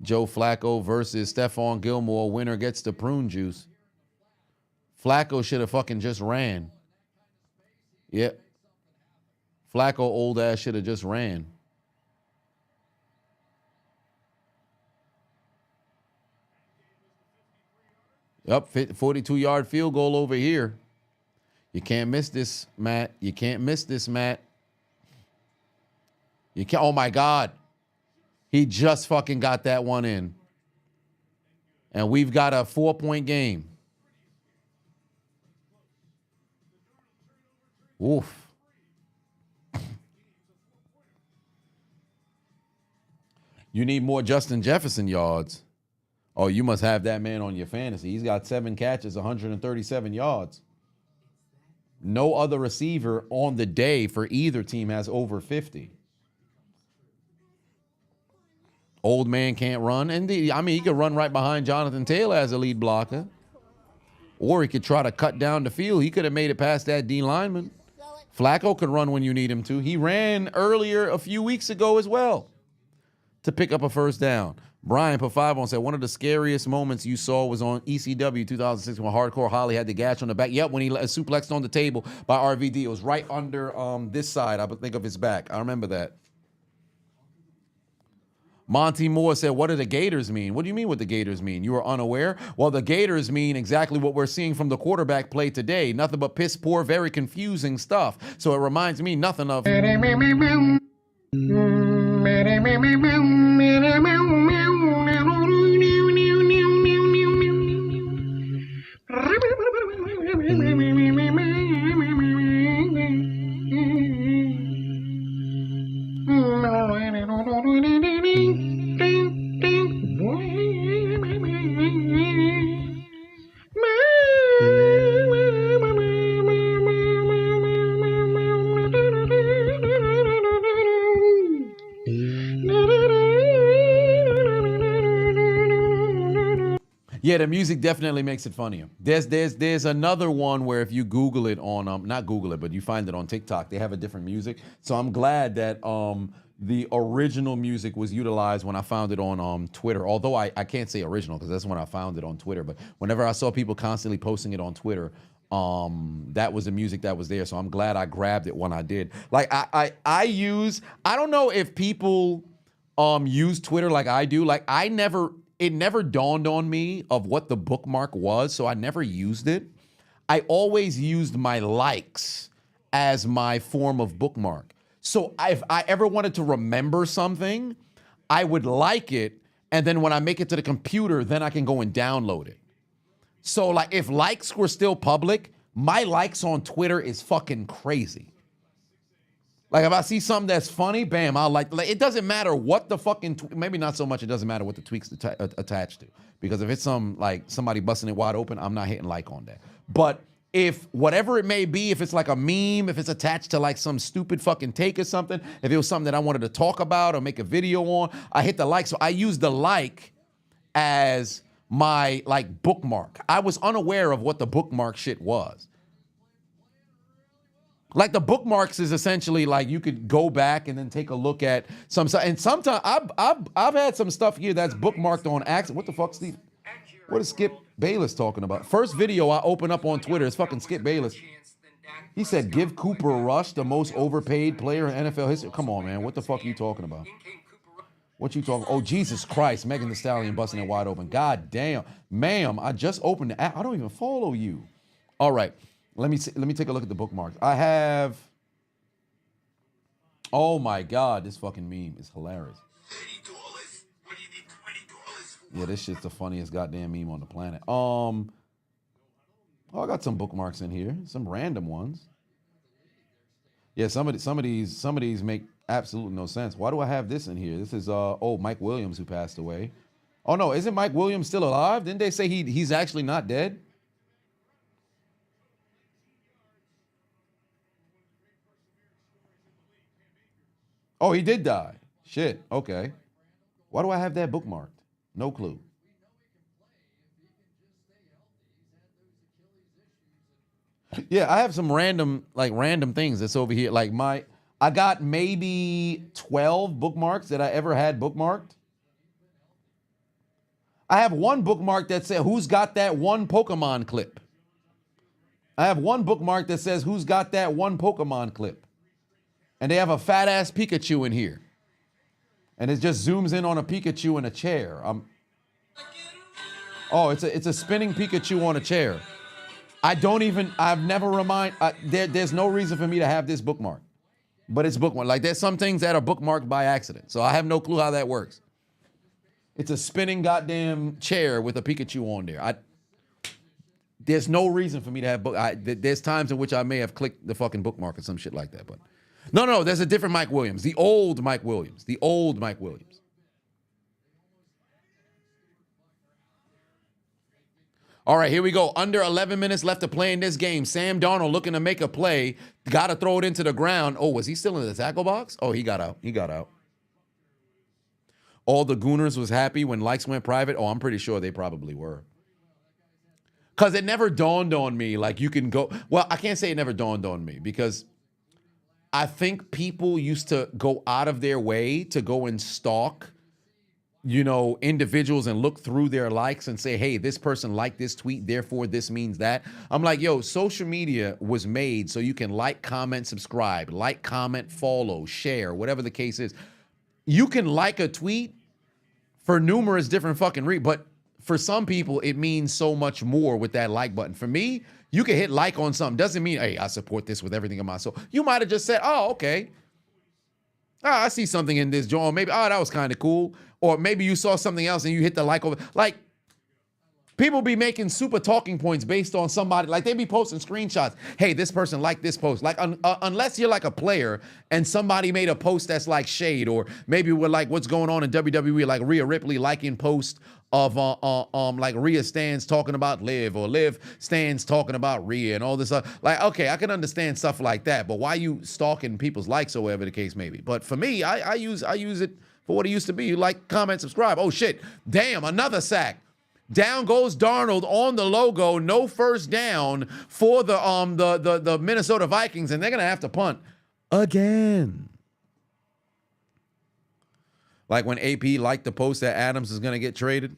Joe Flacco versus Stephon Gilmore. Winner gets the prune juice. Flacco should have fucking just ran. Yep. Flacco old ass should have just ran. Yep, 42-yard field goal over here. You can't miss this, Matt. You can't miss this, Matt. You can't. Oh, my God. He just fucking got that one in. And we've got a 4-point game. Oof. You need more Justin Jefferson yards. Oh, you must have that man on your fantasy. He's got 7 catches, 137 yards. No other receiver on the day for either team has over 50. Old man can't run. And I mean, he could run right behind Jonathan Taylor as a lead blocker. Or he could try to cut down the field. He could have made it past that D lineman. Flacco could run when you need him to. He ran earlier a few weeks ago as well to pick up a first down. Brian put 5 on, said one of the scariest moments you saw was on ECW 2006 when Hardcore Holly had the gash on the back. Yep, when he suplexed on the table by RVD. It was right under this side, I think, of his back. I remember that. Monty Moore said, what do the Gators mean? What do you mean what the Gators mean? You are unaware? Well, the Gators mean exactly what we're seeing from the quarterback play today. Nothing but piss poor, very confusing stuff. So it reminds me nothing of... Yeah, the music definitely makes it funnier. There's another one where if you Google it on, not Google it, but you find it on TikTok, they have a different music. So I'm glad that the original music was utilized when I found it on Twitter. Although I can't say original because that's when I found it on Twitter. But whenever I saw people constantly posting it on Twitter, that was the music that was there. So I'm glad I grabbed it when I did. Like I don't know if people use Twitter like I do. Like it never dawned on me of what the bookmark was, so I never used it. I always used my likes as my form of bookmark. So if I ever wanted to remember something, I would like it, and then when I make it to the computer, then I can go and download it. So like if likes were still public, my likes on Twitter is fucking crazy. Like if I see something that's funny, bam, I'll like it doesn't matter what the fucking, maybe not so much it doesn't matter what the tweak's attached to. Because if it's like somebody busting it wide open, I'm not hitting like on that. But if whatever it may be, if it's like a meme, if it's attached to like some stupid fucking take or something, if it was something that I wanted to talk about or make a video on, I hit the like. So I use the like as my like bookmark. I was unaware of what the bookmark shit was. Like the bookmarks is essentially like you could go back and then take a look at some stuff. And sometimes I've had some stuff here that's bookmarked on accident. What the fuck, Steve? What is Skip Bayless talking about? First video I open up on Twitter is fucking Skip Bayless. He said, give Cooper Rush the most overpaid player in NFL history. Come on, man. What the fuck are you talking about? What you talking? Oh, Jesus Christ. Megan Thee Stallion busting it wide open. God damn. Ma'am, I just opened the app. I don't even follow you. All right. Let me take a look at the bookmarks. I have. Oh my God, this fucking meme is hilarious. Yeah, this shit's the funniest goddamn meme on the planet. Oh, I got some bookmarks in here, some random ones. Yeah, some of these make absolutely no sense. Why do I have this in here? This is Mike Williams who passed away. Oh no, isn't Mike Williams still alive? Didn't they say he's actually not dead? Oh, he did die. Shit. Okay. Why do I have that bookmarked? No clue. Yeah, I have some random things that's over here. Like I got maybe 12 bookmarks that I ever had bookmarked. I have one bookmark that said, who's got that one Pokemon clip? I have one bookmark that says, who's got that one Pokemon clip? And they have a fat ass Pikachu in here. And it just zooms in on a Pikachu in a chair. Oh, it's a spinning Pikachu on a chair. I've never there's no reason for me to have this bookmark. But it's bookmarked. Like there's some things that are bookmarked by accident. So I have no clue how that works. It's a spinning goddamn chair with a Pikachu on there. There's no reason for me to have there's times in which I may have clicked the fucking bookmark or some shit like that, but no, there's a different Mike Williams. The old Mike Williams. The old Mike Williams. All right, here we go. Under 11 minutes left to play in this game. Sam Darnold looking to make a play. Got to throw it into the ground. Oh, was he still in the tackle box? Oh, he got out. He got out. All the Gooners was happy when likes went private. Oh, I'm pretty sure they probably were. Because it never dawned on me, like you can go. Well, I can't say it never dawned on me because I think people used to go out of their way to go and stalk, individuals and look through their likes and say, hey, this person liked this tweet, therefore this means that. I'm like, yo, social media was made so you can like, comment, subscribe, like, comment, follow, share, whatever the case is. You can like a tweet for numerous different fucking reasons, but for some people, it means so much more with that like button. For me, you can hit like on something. Doesn't mean, hey, I support this with everything in my soul. You might have just said, oh, okay. I see something in this joint. Maybe, that was kind of cool. Or maybe you saw something else and you hit the like over. Like, people be making super talking points based on somebody. Like, they be posting screenshots. Hey, this person liked this post. Like, unless you're like a player and somebody made a post that's like shade, or maybe we're like what's going on in WWE, like Rhea Ripley liking posts of like Rhea stands talking about Liv, or Liv stands talking about Rhea and all this stuff. Like, okay, I can understand stuff like that, but why you stalking people's likes or whatever the case may be? But for me, I use it for what it used to be. Like, comment, subscribe. Oh shit, damn, another sack. Down goes Darnold on the logo. No first down for the Minnesota Vikings, and they're gonna have to punt again. Like when AP liked the post that Adams is gonna get traded.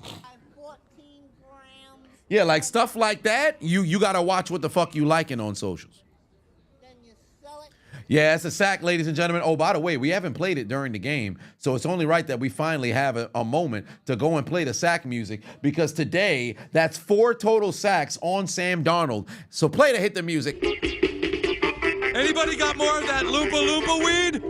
14 grams. Yeah, like stuff like that. You gotta watch what the fuck you liking on socials. Then you sell it. Yeah, it's a sack, ladies and gentlemen. Oh, by the way, we haven't played it during the game, so it's only right that we finally have a moment to go and play the sack music, because today, that's 4 total sacks on Sam Darnold. So play to hit the music. Anybody got more of that Loompa Loompa weed?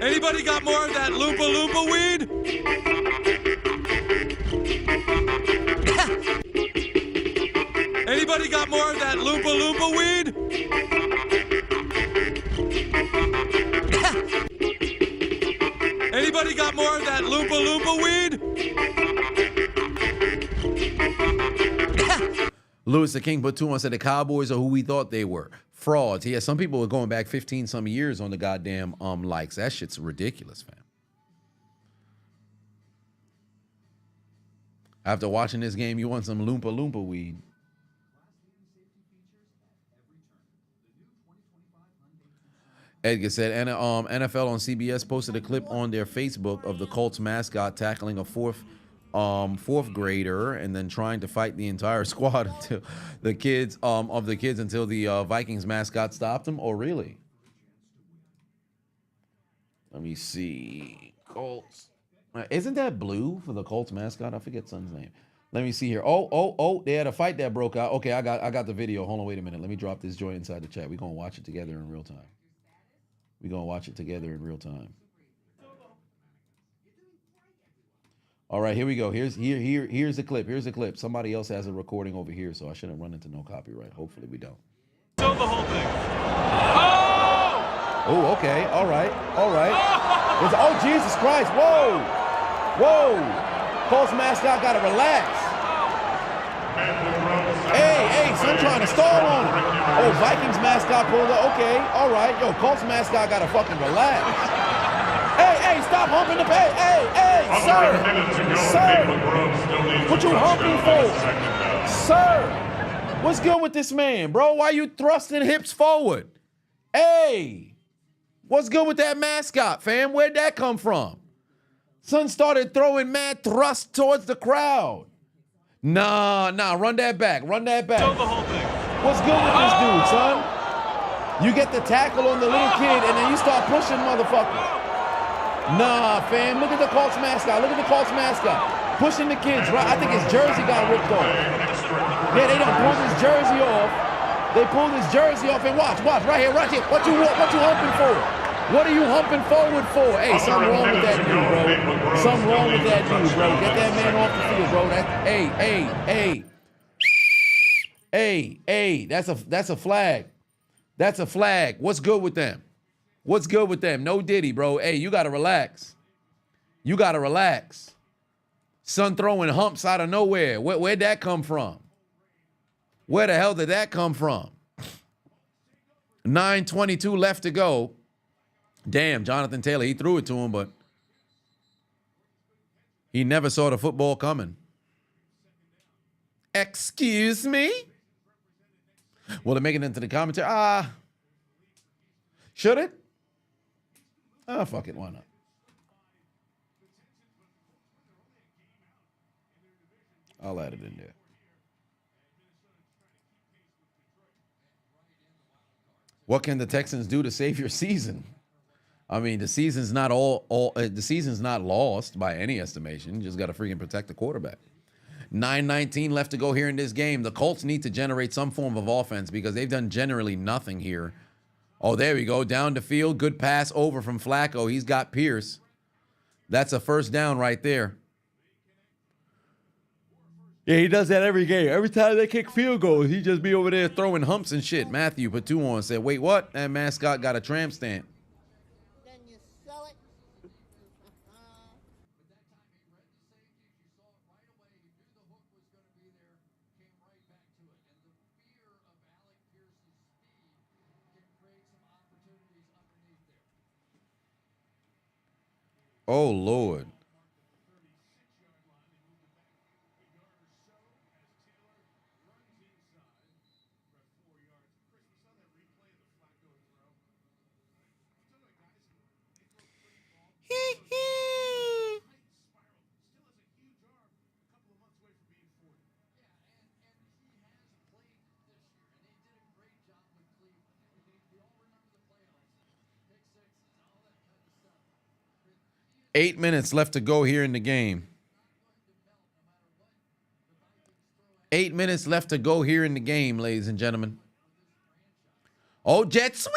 Anybody got more of that Loompa Loompa weed? Anybody got more of that Loompa Loompa weed? Anybody got more of that Loompa Loompa weed? Lewis the King put 2 on, said the Cowboys are who we thought they were. Frauds. Yeah, some people are going back 15 some years on the goddamn likes. That shit's ridiculous, fam. After watching this game, you want some Loompa Loompa weed. Edgar said, and NFL on CBS posted a clip on their Facebook of the Colts mascot tackling a fourth grader and then trying to fight the entire squad until the kids until the Vikings mascot stopped him. Oh, really? Let me see. Colts. Isn't that blue for the Colts mascot? I forget son's name. Let me see here. Oh, they had a fight that broke out. Okay, I got the video. Hold on, wait a minute. Let me drop this joint inside the chat. We're gonna watch it together in real time. All right, here we go. Here's the clip. Somebody else has a recording over here, so I shouldn't run into no copyright. Hopefully we don't. Show the whole thing. Oh, okay. All right. Oh, Jesus Christ. Whoa. Colts mascot got to relax. Hey, son trying to stall on him. Oh, Vikings mascot pulled up. Okay, all right. Yo, Colts mascot got to fucking relax. Hey, stop humping the pay. Hey, sir. What you humping for? Sir, what's good with this man, bro? Why you thrusting hips forward? Hey, what's good with that mascot, fam? Where'd that come from? Son started throwing mad thrust towards the crowd. Nah, run that back. Show the whole thing. What's good with this dude, son? You get the tackle on the little kid and then you start pushing motherfuckers. Nah, fam, look at the Colts mascot. Pushing the kids, right? I think his jersey got ripped off. Yeah, they done pulled his jersey off. They pulled his jersey off and watch, right here. What you humping for? What are you humping forward for? Hey, something wrong with that dude, bro. Get that man off the field, bro. Hey, that's a flag. What's good with them? No Diddy, bro. Hey, you gotta relax. Son throwing humps out of nowhere. Where'd that come from? Where the hell did that come from? 9:22 left to go. Damn, Jonathan Taylor, he threw it to him, but he never saw the football coming. Excuse me? Will it make it into the commentary? Should it? Fuck it, why not? I'll add it in there. What can the Texans do to save your season? I mean, the season's not the season's not lost by any estimation. You just got to freaking protect the quarterback. 9:19 left to go here in this game. The Colts need to generate some form of offense because they've done generally nothing here. Oh, there we go. Down the field. Good pass over from Flacco. He's got Pierce. That's a first down right there. Yeah, he does that every game. Every time they kick field goals, he just be over there throwing humps and shit. Matthew put 2 on, said, wait, what? That mascot got a tramp stamp. Then you sell it. Oh, Lord. Eight minutes left to go here in the game. 8 minutes left to go here in the game, ladies and gentlemen. Oh, jet sweep!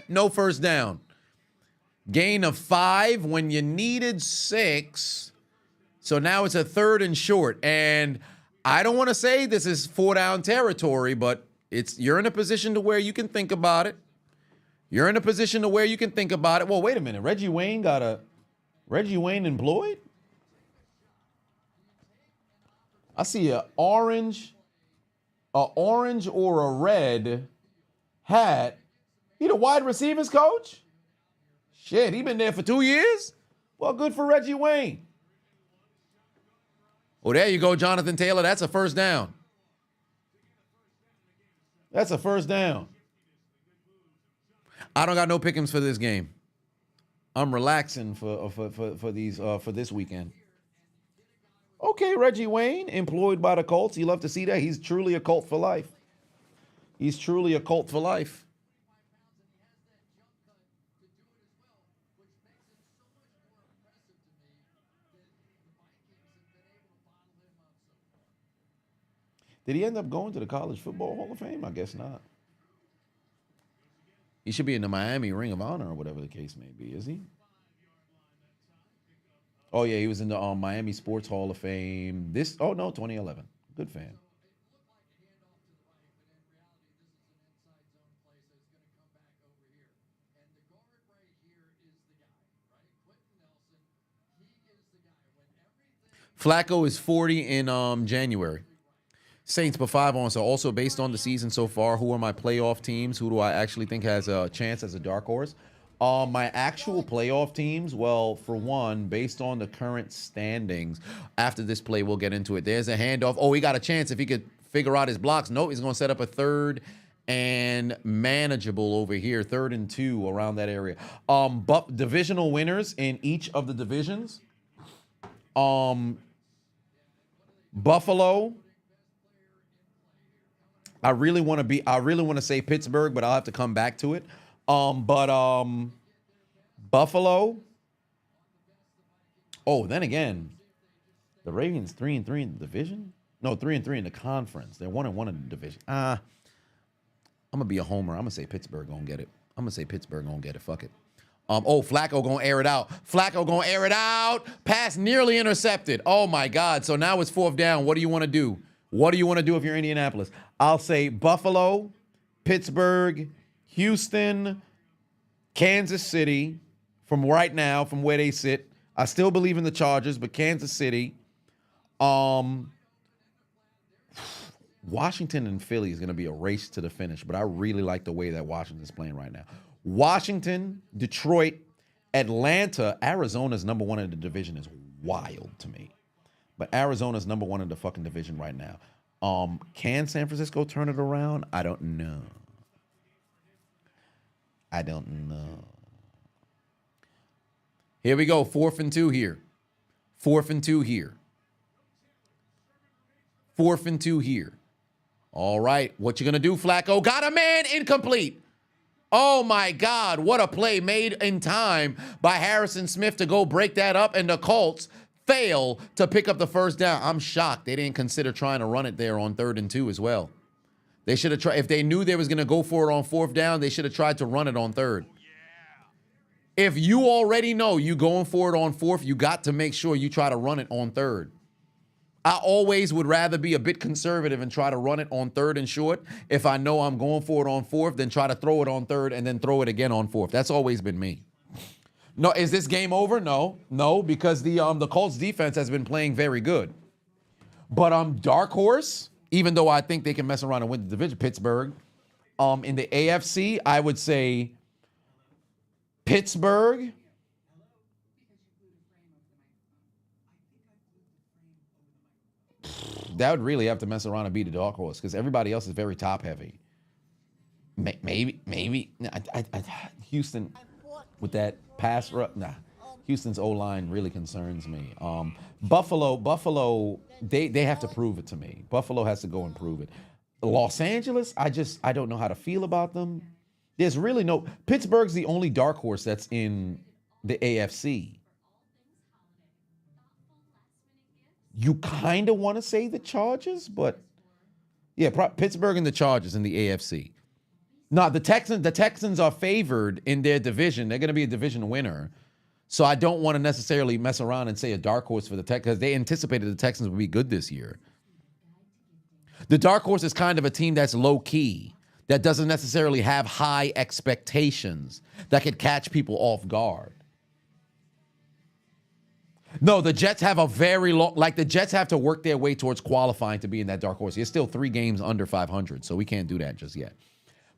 No first down. Gain of 5 when you needed 6. So now it's a 3rd and short. And I don't want to say this is 4-down territory, but you're in a position to where you can think about it. Well, wait a minute. Reggie Wayne employed? I see an orange or a red hat. He the wide receivers coach? Shit, he been there for 2 years? Well, good for Reggie Wayne. Oh, there you go, Jonathan Taylor. That's a first down. That's a first down. I don't got no pick'ems for this game. I'm relaxing for this weekend. Okay, Reggie Wayne, employed by the Colts. You love to see that. He's truly a Colt for life. He's truly a Colt for life. Did he end up going to the College Football Hall of Fame? I guess not. He should be in the Miami Ring of Honor or whatever the case may be, is he? Oh, yeah, he was in the Miami Sports Hall of Fame. 2011. Good fan. Flacco is 40 in January. Saints put 5 on. So also based on the season so far, who are my playoff teams? Who do I actually think has a chance as a dark horse? My actual playoff teams, well, for one, based on the current standings, after this play, we'll get into it. There's a handoff. Oh, he got a chance if he could figure out his blocks. Nope, he's going to set up a third and manageable over here. 3rd and 2 around that area. But divisional winners in each of the divisions. Buffalo. I really want to say Pittsburgh, but I'll have to come back to it. Buffalo. Oh, then again, the Ravens 3-3 in the division? No, 3-3 in the conference. They're 1-1 in the division. I'm gonna be a homer. I'm gonna say Pittsburgh gonna get it. Fuck it. Flacco gonna air it out. Pass nearly intercepted. Oh my God. So now it's 4th down. What do you want to do? What do you want to do if you're Indianapolis? I'll say Buffalo, Pittsburgh, Houston, Kansas City, from right now, from where they sit. I still believe in the Chargers, but Kansas City. Washington and Philly is going to be a race to the finish, but I really like the way that Washington's playing right now. Washington, Detroit, Atlanta, Arizona's number 1 in the division is wild to me. But Arizona's number 1 in the fucking division right now. Can San Francisco turn it around? I don't know. Here we go. 4th and 2 here. 4th and 2 here. 4th and 2 here. All right. What you going to do, Flacco? Got a man, incomplete. Oh, my God. What a play made in time by Harrison Smith to go break that up, and the Colts fail to pick up the first down. I'm shocked they didn't consider trying to run it there on 3rd and 2 as well. They should have tried. If they knew they was going to go for it on 4th down, they should have tried to run it on 3rd. If you already know you going for it on 4th, you got to make sure you try to run it on 3rd. I always would rather be a bit conservative and try to run it on 3rd and short. If I know I'm going for it on 4th, then try to throw it on 3rd and then throw it again on 4th. That's always been me. No, is this game over? No, because the Colts defense has been playing very good. But dark horse, even though I think they can mess around and win the division, Pittsburgh. In the AFC, I would say Pittsburgh. That would really have to mess around and be the dark horse because everybody else is very top heavy. Maybe. Houston with that pass rush. Nah, Houston's O-line really concerns me. Buffalo, they have to prove it to me. Buffalo has to go and prove it. Los Angeles, I don't know how to feel about them. There's really no. Pittsburgh's the only dark horse that's in the AFC. You kind of want to say the Chargers, but yeah, Pittsburgh and the Chargers in the AFC. No, the Texans are favored in their division. They're going to be a division winner. So I don't want to necessarily mess around and say a dark horse for the Texans because they anticipated the Texans would be good this year. The dark horse is kind of a team that's low key, that doesn't necessarily have high expectations, that could catch people off guard. No, the Jets have a very long, like the Jets have to work their way towards qualifying to be in that dark horse. It's still 3 games under 500, so we can't do that just yet.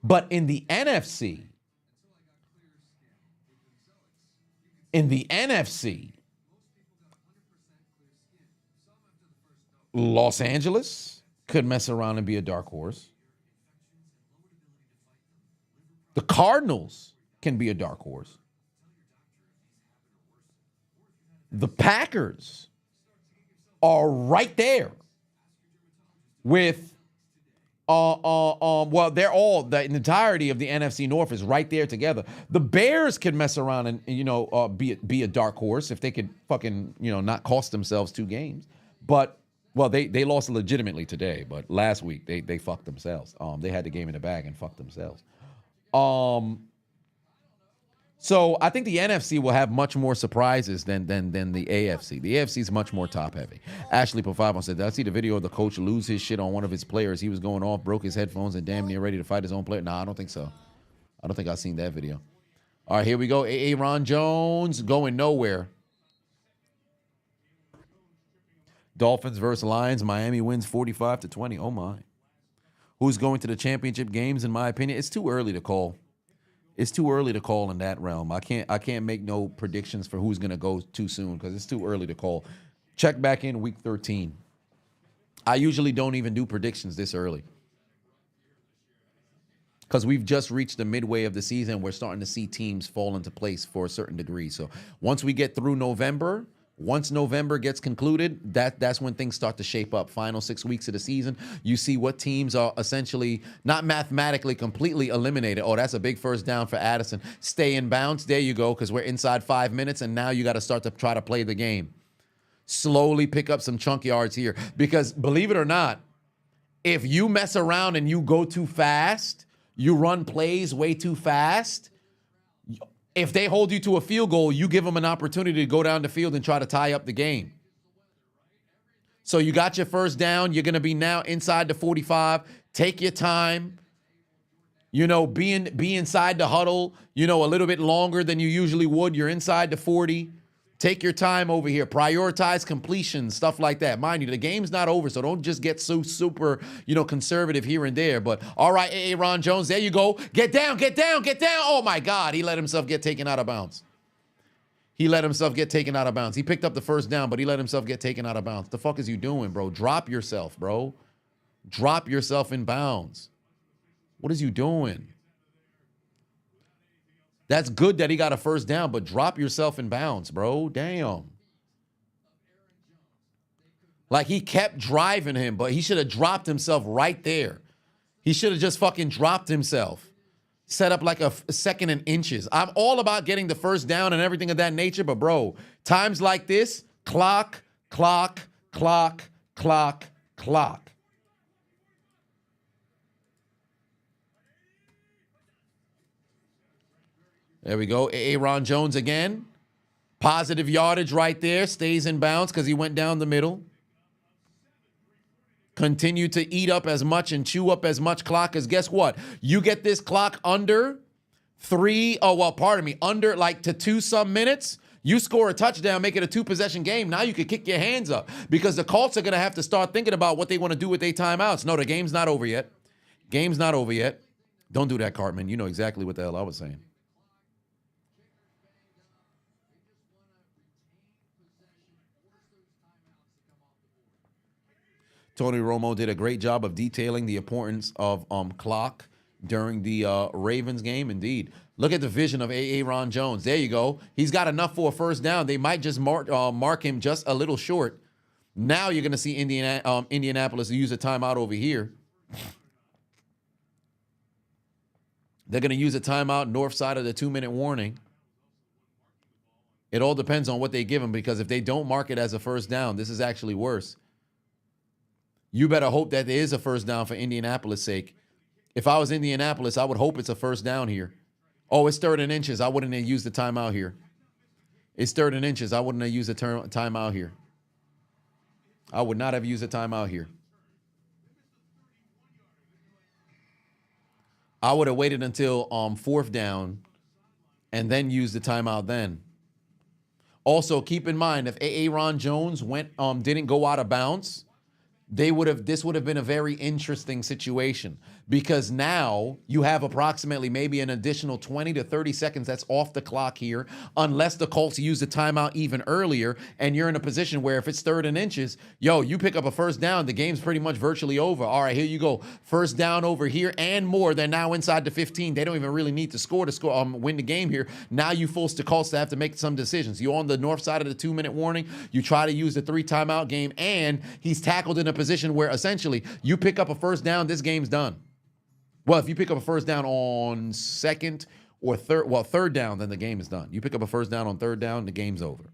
But in the NFC, Los Angeles could mess around and be a dark horse. The Cardinals can be a dark horse. The Packers are right there with well, they're all the entirety of the NFC North is right there together. The Bears could mess around and be a dark horse if they could fucking not cost themselves 2 games. But well, they lost legitimately today, but last week they fucked themselves. They had the game in the bag and fucked themselves. So I think the NFC will have much more surprises than the AFC. The AFC is much more top heavy. Ashley Pafavon said, "Did I see the video of the coach lose his shit on one of his players? He was going off, broke his headphones, and damn near ready to fight his own player." Nah, I don't think so. I don't think I've seen that video. All right, here we go. Aaron Jones going nowhere. Dolphins versus Lions. Miami wins 45-20. Oh my. Who's going to the championship games? In my opinion, it's too early to call. It's too early to call in that realm. I can't make no predictions for who's going to go too soon because it's too early to call. Check back in week 13. I usually don't even do predictions this early because we've just reached the midway of the season. We're starting to see teams fall into place for a certain degree. So once we get through November, once November gets concluded, that's when things start to shape up. Final 6 weeks of the season, you see what teams are essentially not mathematically completely eliminated. Oh, that's a big first down for Addison. Stay in bounds. There you go, because we're inside 5 minutes, and now you got to start to try to play the game. Slowly pick up some chunk yards here. Because believe it or not, if you mess around and you go too fast, you run plays way too fast, if they hold you to a field goal, you give them an opportunity to go down the field and try to tie up the game. So you got your first down. You're going to be now inside the 45. Take your time. Be inside the huddle, a little bit longer than you usually would. You're inside the 40. Take your time over here. Prioritize completion, stuff like that. Mind you, the game's not over, so don't just get so super, conservative here and there. But all right, Aaron Jones, there you go. Get down, get down, get down. Oh my God, he let himself get taken out of bounds. He picked up the first down, but he let himself get taken out of bounds. The fuck is you doing, bro? Drop yourself, bro. Drop yourself in bounds. What is you doing? That's good that he got a first down, but drop yourself in bounds, bro. Damn. Like, he kept driving him, but he should have dropped himself right there. He should have just fucking dropped himself. Set up like a second and inches. I'm all about getting the first down and everything of that nature, but bro, times like this, clock. There we go. Aaron Jones again. Positive yardage right there. Stays in bounds because he went down the middle. Continue to eat up as much and chew up as much clock as guess what? You get this clock under under like to 2 some minutes. You score a touchdown, make it a 2-possession game. Now you can kick your hands up because the Colts are going to have to start thinking about what they want to do with their timeouts. No, the game's not over yet. Don't do that, Cartman. You know exactly what the hell I was saying. Tony Romo did a great job of detailing the importance of clock during the Ravens game. Indeed. Look at the vision of Aaron Jones. There you go. He's got enough for a first down. They might just mark him just a little short. Now you're going to see Indianapolis use a timeout over here. They're going to use a timeout north side of the 2-minute warning. It all depends on what they give him because if they don't mark it as a first down, this is actually worse. You better hope that there is a first down for Indianapolis' sake. If I was Indianapolis, I would hope it's a first down here. Oh, it's 3rd and inches. I wouldn't have used the timeout here. It's 3rd and inches. I wouldn't have used the timeout here. I would not have used a timeout here. I would have waited until 4th down and then used the timeout then. Also, keep in mind if Aaron Jones didn't go out of bounds, this would have been a very interesting situation because now you have approximately maybe an additional 20 to 30 seconds that's off the clock here, unless the Colts use the timeout even earlier, and you're in a position where if it's 3rd and inches, you pick up a first down, the game's pretty much virtually over. All right, here you go. First down over here and more. They're now inside the 15. They don't even really need to win the game here. Now you force the Colts to have to make some decisions. You're on the north side of the 2-minute warning. You try to use the 3 timeout game, and he's tackled in a position where essentially you pick up a first down, this game's done. Well, if you pick up a first down on second or third down, then the game is done. You pick up a first down on 3rd down, the game's over.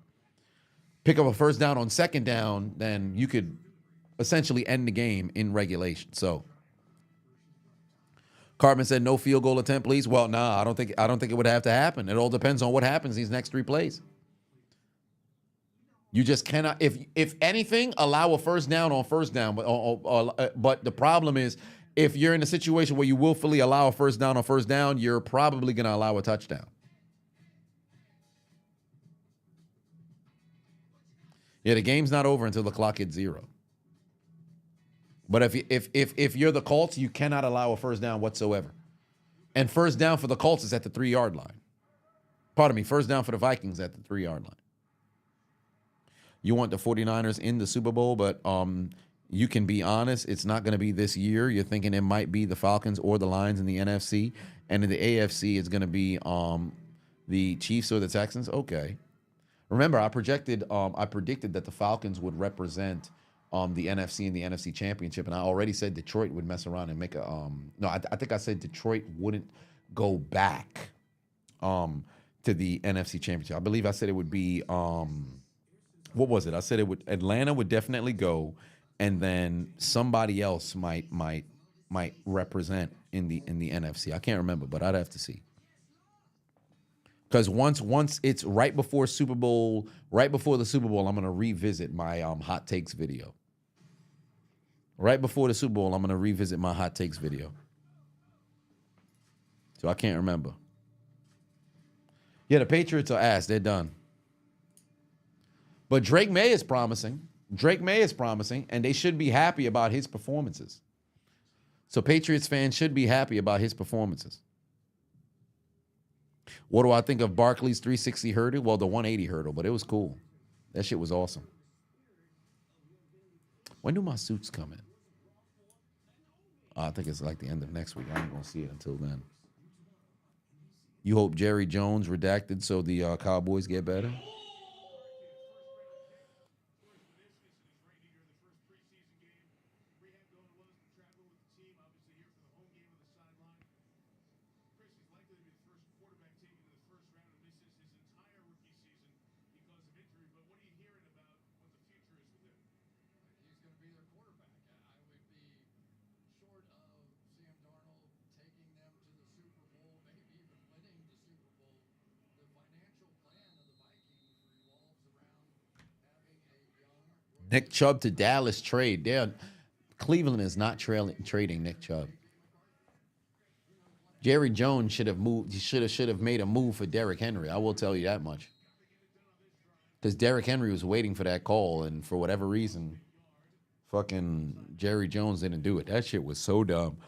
Pick up a first down on 2nd down, then you could essentially end the game in regulation. So Cartman said no field goal attempt, please. Well, nah, I don't think it would have to happen. It all depends on what happens these next 3 plays. You just cannot, if anything, allow a first down on first down. But the problem is, if you're in a situation where you willfully allow a first down on first down, you're probably going to allow a touchdown. Yeah, the game's not over until the clock hits 0. But if you're the Colts, you cannot allow a first down whatsoever. And first down for the Colts is at the 3-yard line. Pardon me, first down for the Vikings at the 3-yard line. You want the 49ers in the Super Bowl, but you can be honest, it's not going to be this year. You're thinking it might be the Falcons or the Lions in the NFC. And in the AFC, it's going to be the Chiefs or the Texans. Okay. Remember, I predicted that the Falcons would represent the NFC in the NFC Championship, and I already said Detroit would mess around and make a I think I said Detroit wouldn't go back to the NFC Championship. I believe I said it would be what was it? I said Atlanta would definitely go, and then somebody else might represent in the NFC. I can't remember, but I'd have to see. Because once it's right before the Super Bowl, I'm gonna revisit my hot takes video. Right before the Super Bowl, I'm gonna revisit my hot takes video. So I can't remember. Yeah, the Patriots are ass. They're done. But Drake May is promising, and they should be happy about his performances. So Patriots fans should be happy about his performances. What do I think of Barkley's 360 hurdle? Well, the 180 hurdle, but it was cool. That shit was awesome. When do my suits come in? I think it's like the end of next week. I ain't going to see it until then. You hope Jerry Jones redacted so the Cowboys get better? Nick Chubb to Dallas trade. Cleveland is not trading Nick Chubb. Jerry Jones should have moved. He should have made a move for Derrick Henry. I will tell you that much. Because Derrick Henry was waiting for that call, and for whatever reason, fucking Jerry Jones didn't do it. That shit was so dumb.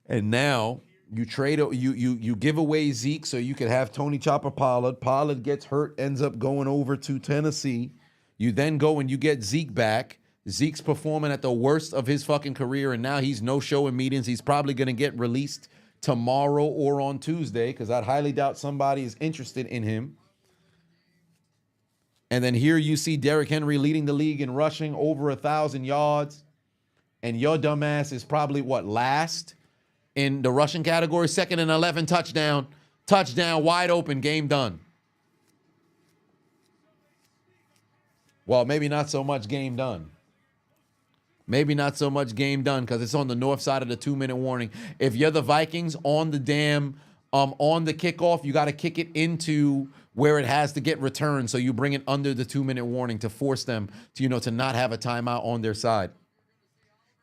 And now you trade, you give away Zeke so you could have Tony Chopper Pollard. Pollard gets hurt, ends up going over to Tennessee. You then go and you get Zeke back. Zeke's performing at the worst of his fucking career, and now he's no-show in meetings. He's probably going to get released tomorrow or on Tuesday because I'd highly doubt somebody is interested in him. And then here you see Derrick Henry leading the league in rushing over 1,000 yards, and your dumbass is probably, last in the rushing category, 2nd and 11, touchdown, wide open, game done. Well, maybe not so much game done. Maybe not so much game done because it's on the north side of the 2-minute warning. If you're the Vikings on the on the kickoff, you got to kick it into where it has to get returned. So you bring it under the 2-minute warning to force them to not have a timeout on their side.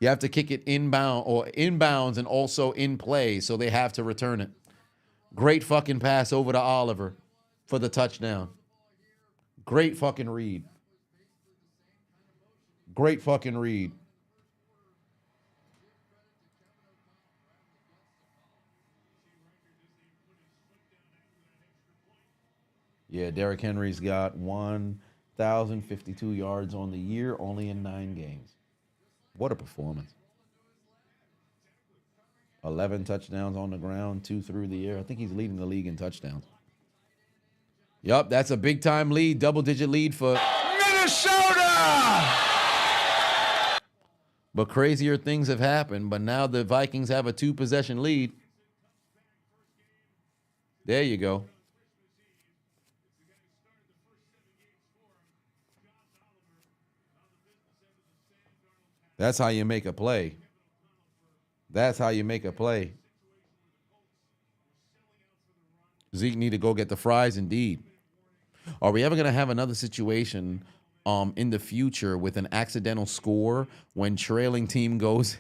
You have to kick it inbounds and also in play, so they have to return it. Great fucking pass over to Oliver. for the touchdown. Great fucking read. Great fucking read. Yeah, Derrick Henry's got 1,052 yards on the year, only in 9 games. What a performance. 11 touchdowns on the ground, 2 through the air. I think he's leading the league in touchdowns. Yup, that's a big-time lead, double-digit lead for Minnesota! But crazier things have happened, but now the Vikings have a 2-possession lead. There you go. That's how you make a play. That's how you make a play. Zeke need to go get the fries indeed. Are we ever going to have another situation in the future with an accidental score when trailing team goes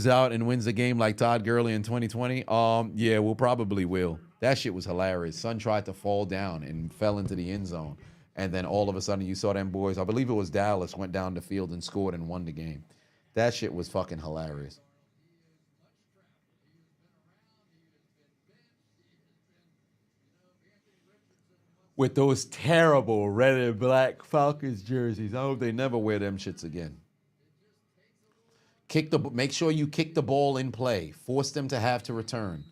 out and wins the game like Todd Gurley in 2020? Yeah, we'll probably will. That shit was hilarious. Son tried to fall down and fell into the end zone. And then all of a sudden you saw them boys, I believe it was Dallas, went down the field and scored and won the game. That shit was fucking hilarious. With those terrible red and black Falcons jerseys. I hope they never wear them shits again. Make sure you kick the ball in play. Force them to have to return.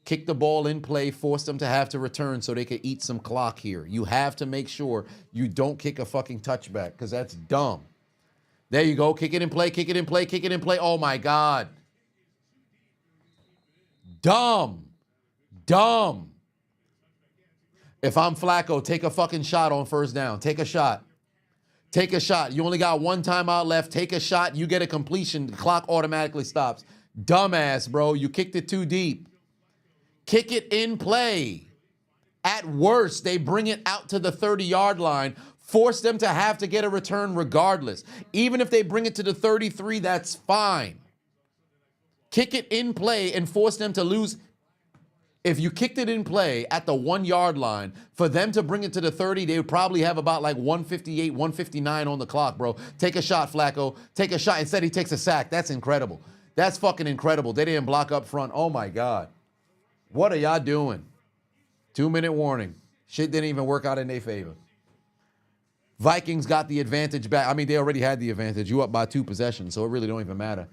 Kick the ball in play, force them to have to return so they can eat some clock here. You have to make sure you don't kick a fucking touchback because that's dumb. There you go. Kick it in play, kick it in play, kick it in play. Oh, my God. Dumb. Dumb. If I'm Flacco, take a fucking shot on first down. Take a shot. Take a shot. You only got 1 timeout left. Take a shot. You get a completion. The clock automatically stops. Dumbass, bro. You kicked it too deep. Kick it in play. At worst, they bring it out to the 30-yard line. Force them to have to get a return regardless. Even if they bring it to the 33, that's fine. Kick it in play and force them to lose. If you kicked it in play at the 1-yard line, for them to bring it to the 30, they would probably have about like 158, 159 on the clock, bro. Take a shot, Flacco. Take a shot. Instead, he takes a sack. That's incredible. That's fucking incredible. They didn't block up front. Oh, my God. What are y'all doing? 2-minute warning. Shit didn't even work out in their favor. Vikings got the advantage back. I mean, they already had the advantage. You up by 2 possessions, so it really don't even matter.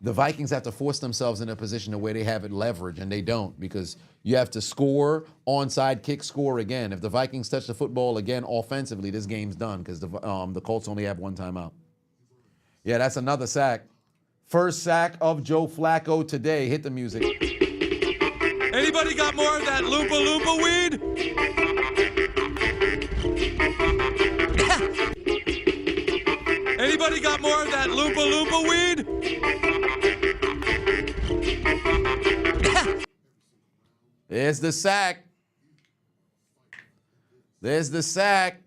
The Vikings have to force themselves in a position to where they have it leverage, and they don't because you have to score, onside kick, score again. If the Vikings touch the football again offensively, this game's done because the Colts only have 1 timeout. Yeah, that's another sack. First sack of Joe Flacco today. Hit the music. Anybody got more of that Loompa Loompa weed? Anybody got more of that Loompa Loompa weed? There's the sack. There's the sack.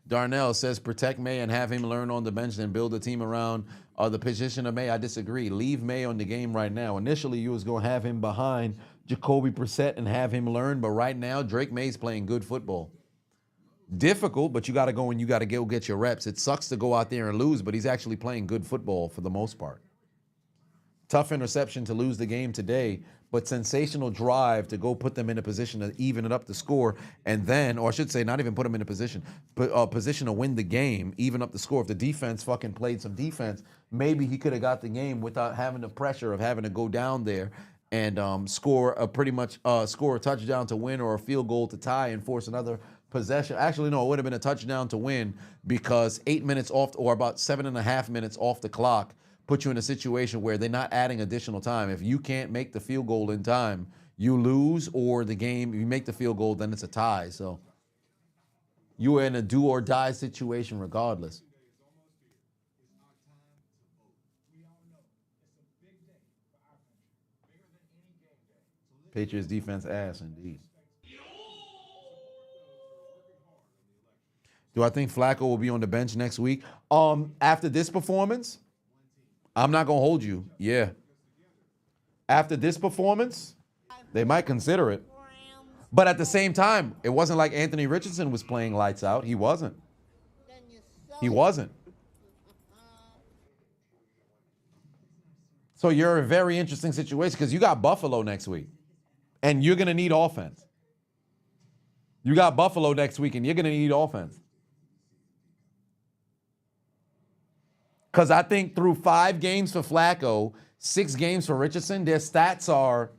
Darnell says protect May and have him learn on the bench and build a team around the position of May. I disagree. Leave May on the game right now. Initially, you was going to have him behind Jacoby Brissett and have him learn, but right now, Drake May's playing good football. Difficult, but you got to go and you got to go get your reps. It sucks to go out there and lose, but he's actually playing good football for the most part. Tough interception to lose the game today, but sensational drive to go put them in a position to even it up the score, and then, or I should say, not even put them in a position, but position to win the game, even up the score. If the defense fucking played some defense, maybe he could have got the game without having the pressure of having to go down there and score a touchdown to win or a field goal to tie and force another possession. Actually, no, it would have been a touchdown to win because 8 minutes off, or about 7.5 minutes off the clock, put you in a situation where they're not adding additional time. If you can't make the field goal in time, you lose, or the game, you make the field goal, then it's a tie. So you are in a do or die situation regardless. Patriots defense ass indeed. Do I think Flacco will be on the bench next week? After this performance, I'm not going to hold you. Yeah. After this performance, they might consider it. But at the same time, it wasn't like Anthony Richardson was playing lights out. He wasn't. Then you sell He it. wasn't. So you're in a very interesting situation because you got Buffalo next week, and you're going to need offense. You got Buffalo next week, and you're going to need offense. Because I think through 5 games for Flacco, 6 games for Richardson, their stats are,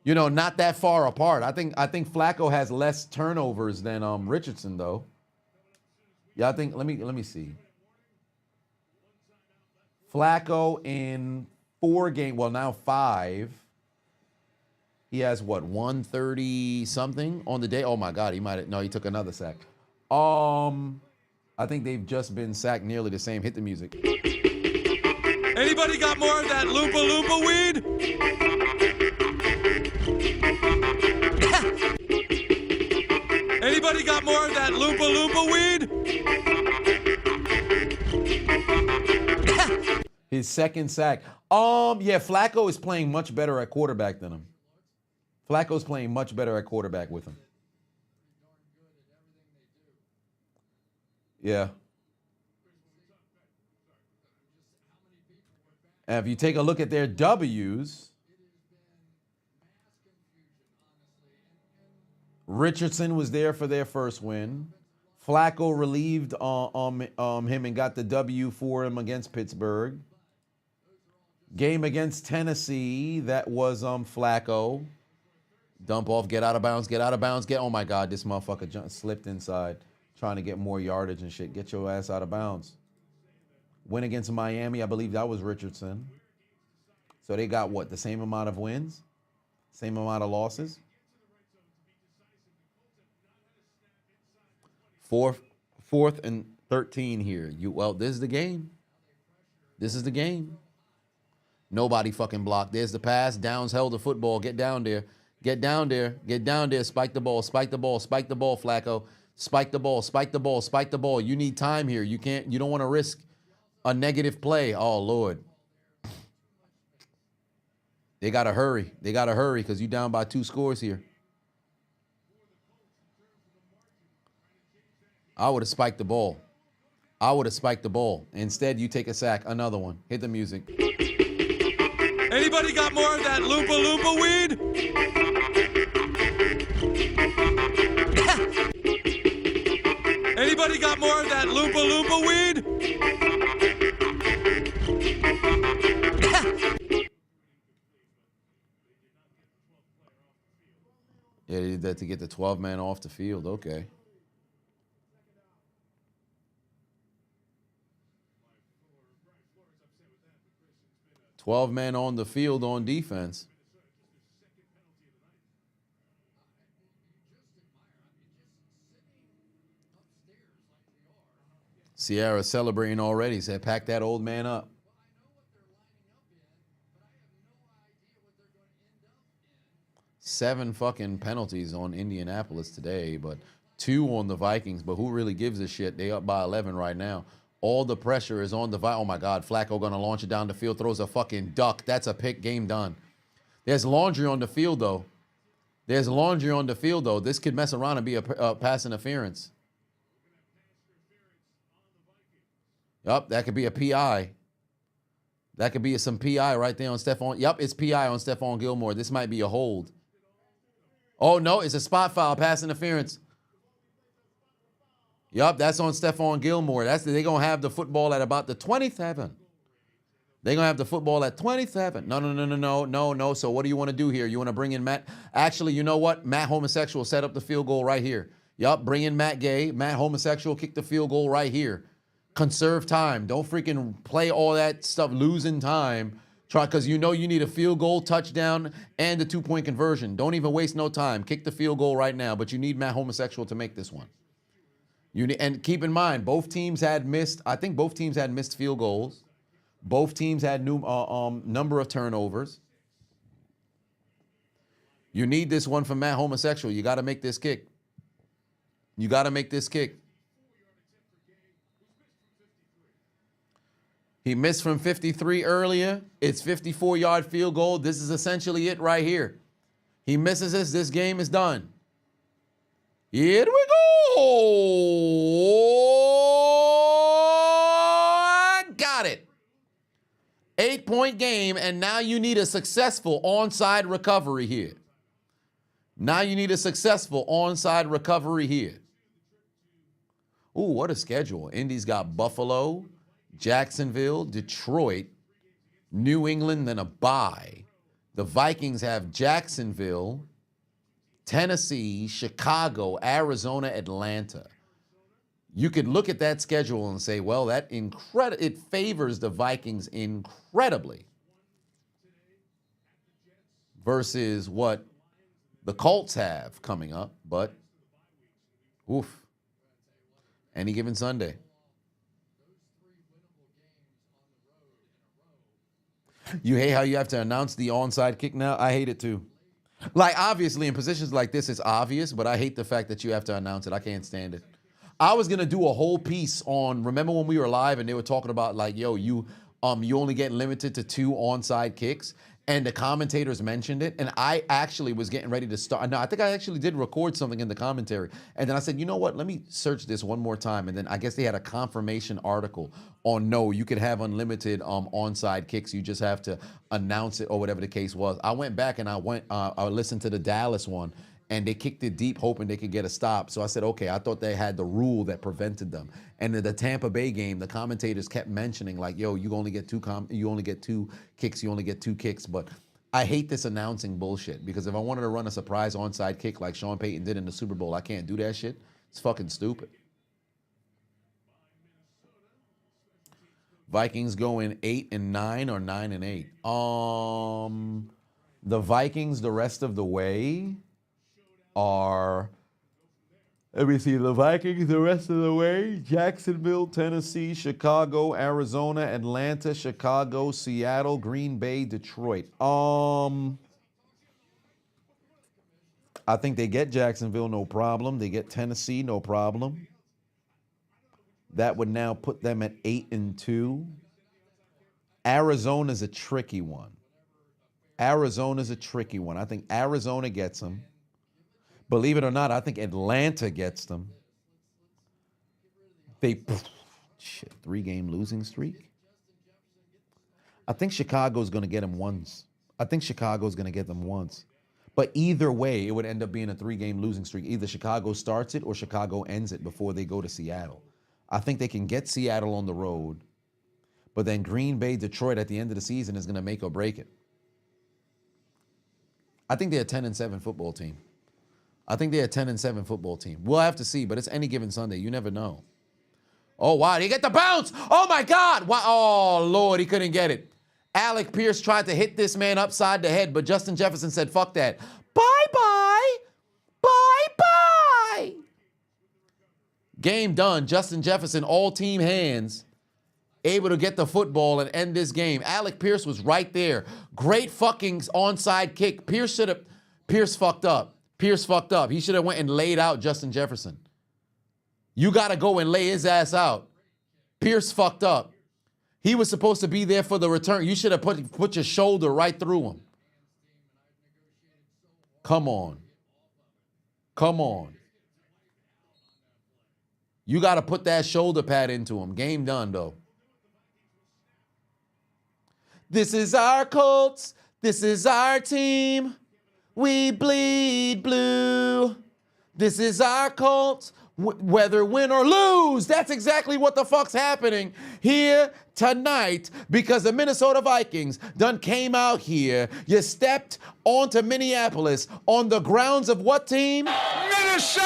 not that far apart. I think Flacco has less turnovers than Richardson, though. Yeah, I think. Let me see. Flacco in 4 games, well now 5. He has what, 130 something on the day? Oh my God, he took another sack. I think they've just been sacked nearly the same. Hit the music. Anybody got more of that Loompa Loompa weed? Anybody got more of that Loompa Loompa weed? His second sack. Yeah, Flacco is playing much better at quarterback than him. Flacco's playing much better at quarterback with him. Yeah. And if you take a look at their W's, Richardson was there for their first win. Flacco relieved him and got the W for him against Pittsburgh. Game against Tennessee, that was Flacco. Dump off, get out of bounds, oh my God, this motherfucker slipped inside, trying to get more yardage and shit. Get your ass out of bounds. Win against Miami, I believe that was Richardson. So they got what, the same amount of wins? Same amount of losses? Fourth and 13 here. This is the game. This is the game. Nobody fucking blocked. There's the pass. Downs held the football. Get down there. Get down there. Get down there. Spike the ball. Spike the ball. Spike the ball, Flacco. Spike the ball. Spike the ball. Spike the ball. You need time here. You don't want to risk a negative play. Oh, Lord. They got to hurry. They got to hurry because you down by 2 scores here. I would have spiked the ball. Instead, you take a sack. Another one. Hit the music. Anybody got more of that Loompa Loompa weed? Anybody got more of that Loompa Loompa weed? Yeah, they did that to get the 12-man off the field. Okay. $12-man on the field on defense. Sierra celebrating already. Said, pack that old man up. Seven fucking penalties on Indianapolis today, but 2 on the Vikings. But who really gives a shit? They up by 11 right now. All the pressure is on the Vikings. Oh, my God. Flacco going to launch it down the field, throws a fucking duck. That's a pick. Game done. There's laundry on the field, though. This could mess around and be a pass interference. Yup, that could be a PI. That could be some PI right there on Stephon. Yup, it's PI on Stephon Gilmore. This might be a hold. Oh, no, it's a spot foul, pass interference. Yup, that's on Stephon Gilmore. They're going to have the football at about the 27. They're going to have the football at 27. No. So what do you want to do here? You want to bring in Matt? Actually, you know what? Matt Homosexual set up the field goal right here. Yup, bring in Matt Gay. Matt Homosexual kick the field goal right here. Conserve time. Don't freaking play all that stuff, losing time. Try, because you know you need a field goal, touchdown, and a 2-point conversion. Don't even waste no time. Kick the field goal right now, but you need Matt Homosexual to make this one. And keep in mind, both teams had missed field goals. Both teams had number of turnovers. You need this one from Matt Homosexual. You got to make this kick. He missed from 53 earlier. It's 54-yard field goal. This is essentially it right here. He misses this. This game is done. Here we go. Got it. 8-point game, and now you need a successful onside recovery here. Now you need a successful onside recovery here. Ooh, what a schedule. Indy's got Buffalo, Jacksonville, Detroit, New England, then a bye. The Vikings have Jacksonville, Tennessee, Chicago, Arizona, Atlanta. You could look at that schedule and say, well, it favors the Vikings incredibly versus what the Colts have coming up, but oof. Any given Sunday. You hate how you have to announce the onside kick now? I hate it too. Like, obviously, in positions like this, it's obvious, but I hate the fact that you have to announce it. I can't stand it. I was going to do a whole piece on, remember when we were live and they were talking about, like, yo, you only get limited to 2 onside kicks? And the commentators mentioned it, and I actually was getting ready to start. No, I think I actually did record something in the commentary. And then I said, you know what, let me search this one more time. And then I guess they had a confirmation article on, no, you could have unlimited onside kicks. You just have to announce it or whatever the case was. I went back and I listened to the Dallas one, and they kicked it deep hoping they could get a stop. So I said, okay, I thought they had the rule that prevented them. And in the Tampa Bay game, the commentators kept mentioning, like, yo, you only get 2 kicks, you only get 2 kicks. But I hate this announcing bullshit, because if I wanted to run a surprise onside kick like Sean Payton did in the Super Bowl, I can't do that shit. It's fucking stupid. Vikings going 8-9 or 9-8. The Vikings the rest of the way are, let me see, the Vikings the rest of the way: Jacksonville, Tennessee, Chicago, Arizona, Atlanta, Chicago, Seattle, Green Bay, Detroit. I think they get Jacksonville, no problem. They get Tennessee, no problem. That would now put them at 8-2. Arizona's a tricky one. Arizona's a tricky one. I think Arizona gets them. Believe it or not, I think Atlanta gets them. 3-game losing streak. I think Chicago's going to get them once. But either way, it would end up being a 3-game losing streak. Either Chicago starts it or Chicago ends it before they go to Seattle. I think they can get Seattle on the road, but then Green Bay, Detroit at the end of the season is going to make or break it. I think they're a 10-7 football team. We'll have to see, but it's any given Sunday. You never know. Oh, wow. He get the bounce. Oh, my God. Wow. Oh, Lord. He couldn't get it. Alec Pierce tried to hit this man upside the head, but Justin Jefferson said, fuck that. Bye-bye. Bye-bye. Game done. Justin Jefferson, all team hands, able to get the football and end this game. Alec Pierce was right there. Great fucking onside kick. Pierce fucked up. He should have went and laid out Justin Jefferson. You got to go and lay his ass out. Pierce fucked up. He was supposed to be there for the return. You should have put your shoulder right through him. Come on. You got to put that shoulder pad into him. Game done, though. This is our Colts. This is our team. We bleed blue. This is our Colts. Whether win or lose, that's exactly what the fuck's happening here tonight, because the Minnesota Vikings done came out here. You stepped onto Minneapolis on the grounds of what team? Minnesota!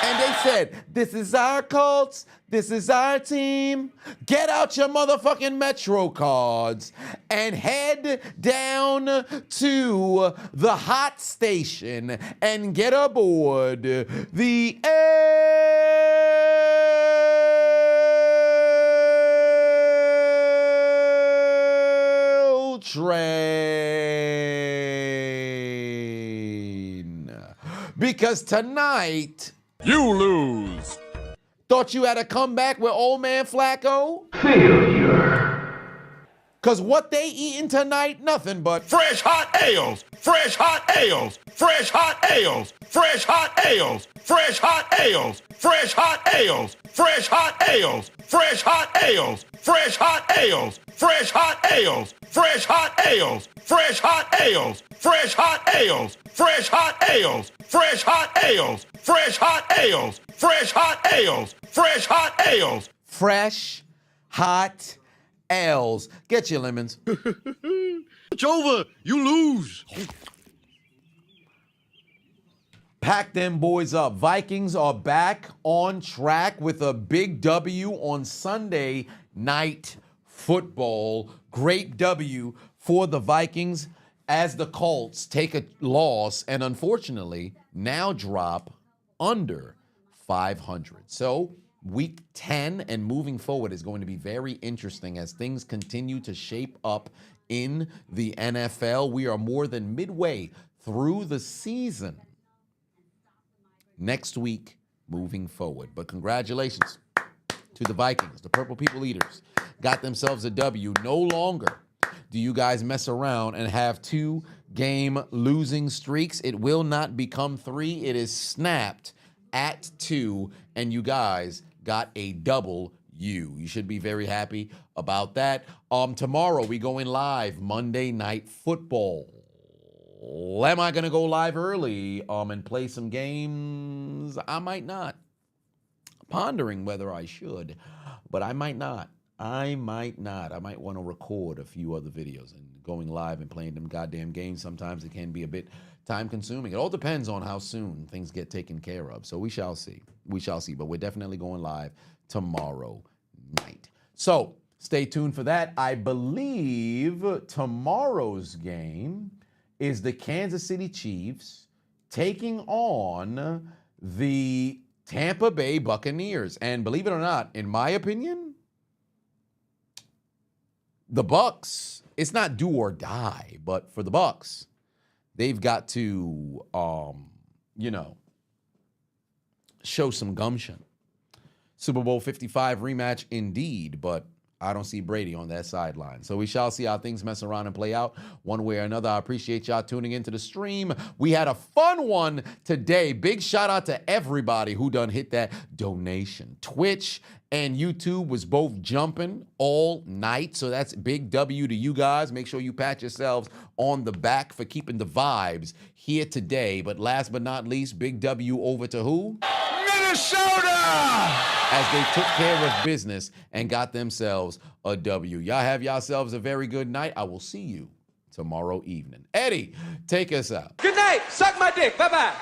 And they said, this is our Colts, this is our team. Get out your motherfucking Metro cards and head down to the hot station and get aboard the L train. Because tonight, You lose. thought you had a comeback with old man Flacco? Failure. Because what they eating tonight, nothing but Fresh hot ales, fresh hot ales, fresh hot ales, fresh hot ales, fresh hot ales, fresh hot ales, fresh hot ales, fresh hot ales, fresh hot ales, fresh hot ales, fresh hot ales, fresh hot ales, fresh hot ales, fresh hot ales, fresh hot ales, fresh hot ales, fresh hot ales, fresh hot ales. fresh, hot L's. Get your lemons. It's over. You lose. Pack them boys up. Vikings are back on track with a big W on Sunday Night Football. Great W for the Vikings as the Colts take a loss and unfortunately now drop under 500. So Week 10 and moving forward is going to be very interesting as things continue to shape up in the NFL. We are more than midway through the season next week moving forward. But congratulations to the Vikings. The Purple People Eaters got themselves a W. No longer do you guys mess around and have 2-game losing streaks. It will not become 3. It is snapped at 2, and you guys got a double U. You should be very happy about that. Tomorrow we go in live Monday Night Football. Am I gonna go live early and play some games? I might not. Pondering whether I should, but I might not. I might want to record a few other videos, and going live and playing them goddamn games, sometimes it can be a bit time consuming. It all depends on how soon things get taken care of. So we shall see. But we're definitely going live tomorrow night. So stay tuned for that. I believe tomorrow's game is the Kansas City Chiefs taking on the Tampa Bay Buccaneers. And believe it or not, in my opinion, the Bucs, it's not do or die, but for the Bucs, they've got to, show some gumption. Super Bowl 55 rematch indeed, but I don't see Brady on that sideline. So we shall see how things mess around and play out one way or another. I appreciate y'all tuning into the stream. We had a fun one today. Big shout out to everybody who done hit that donation. Twitch and YouTube was both jumping all night. So that's big W to you guys. Make sure you pat yourselves on the back for keeping the vibes here today. But last but not least, big W over to who? Minnesota! As they took care of business and got themselves a W. Y'all have yourselves a very good night. I will see you tomorrow evening. Eddie, take us out. Good night. Suck my dick. Bye-bye.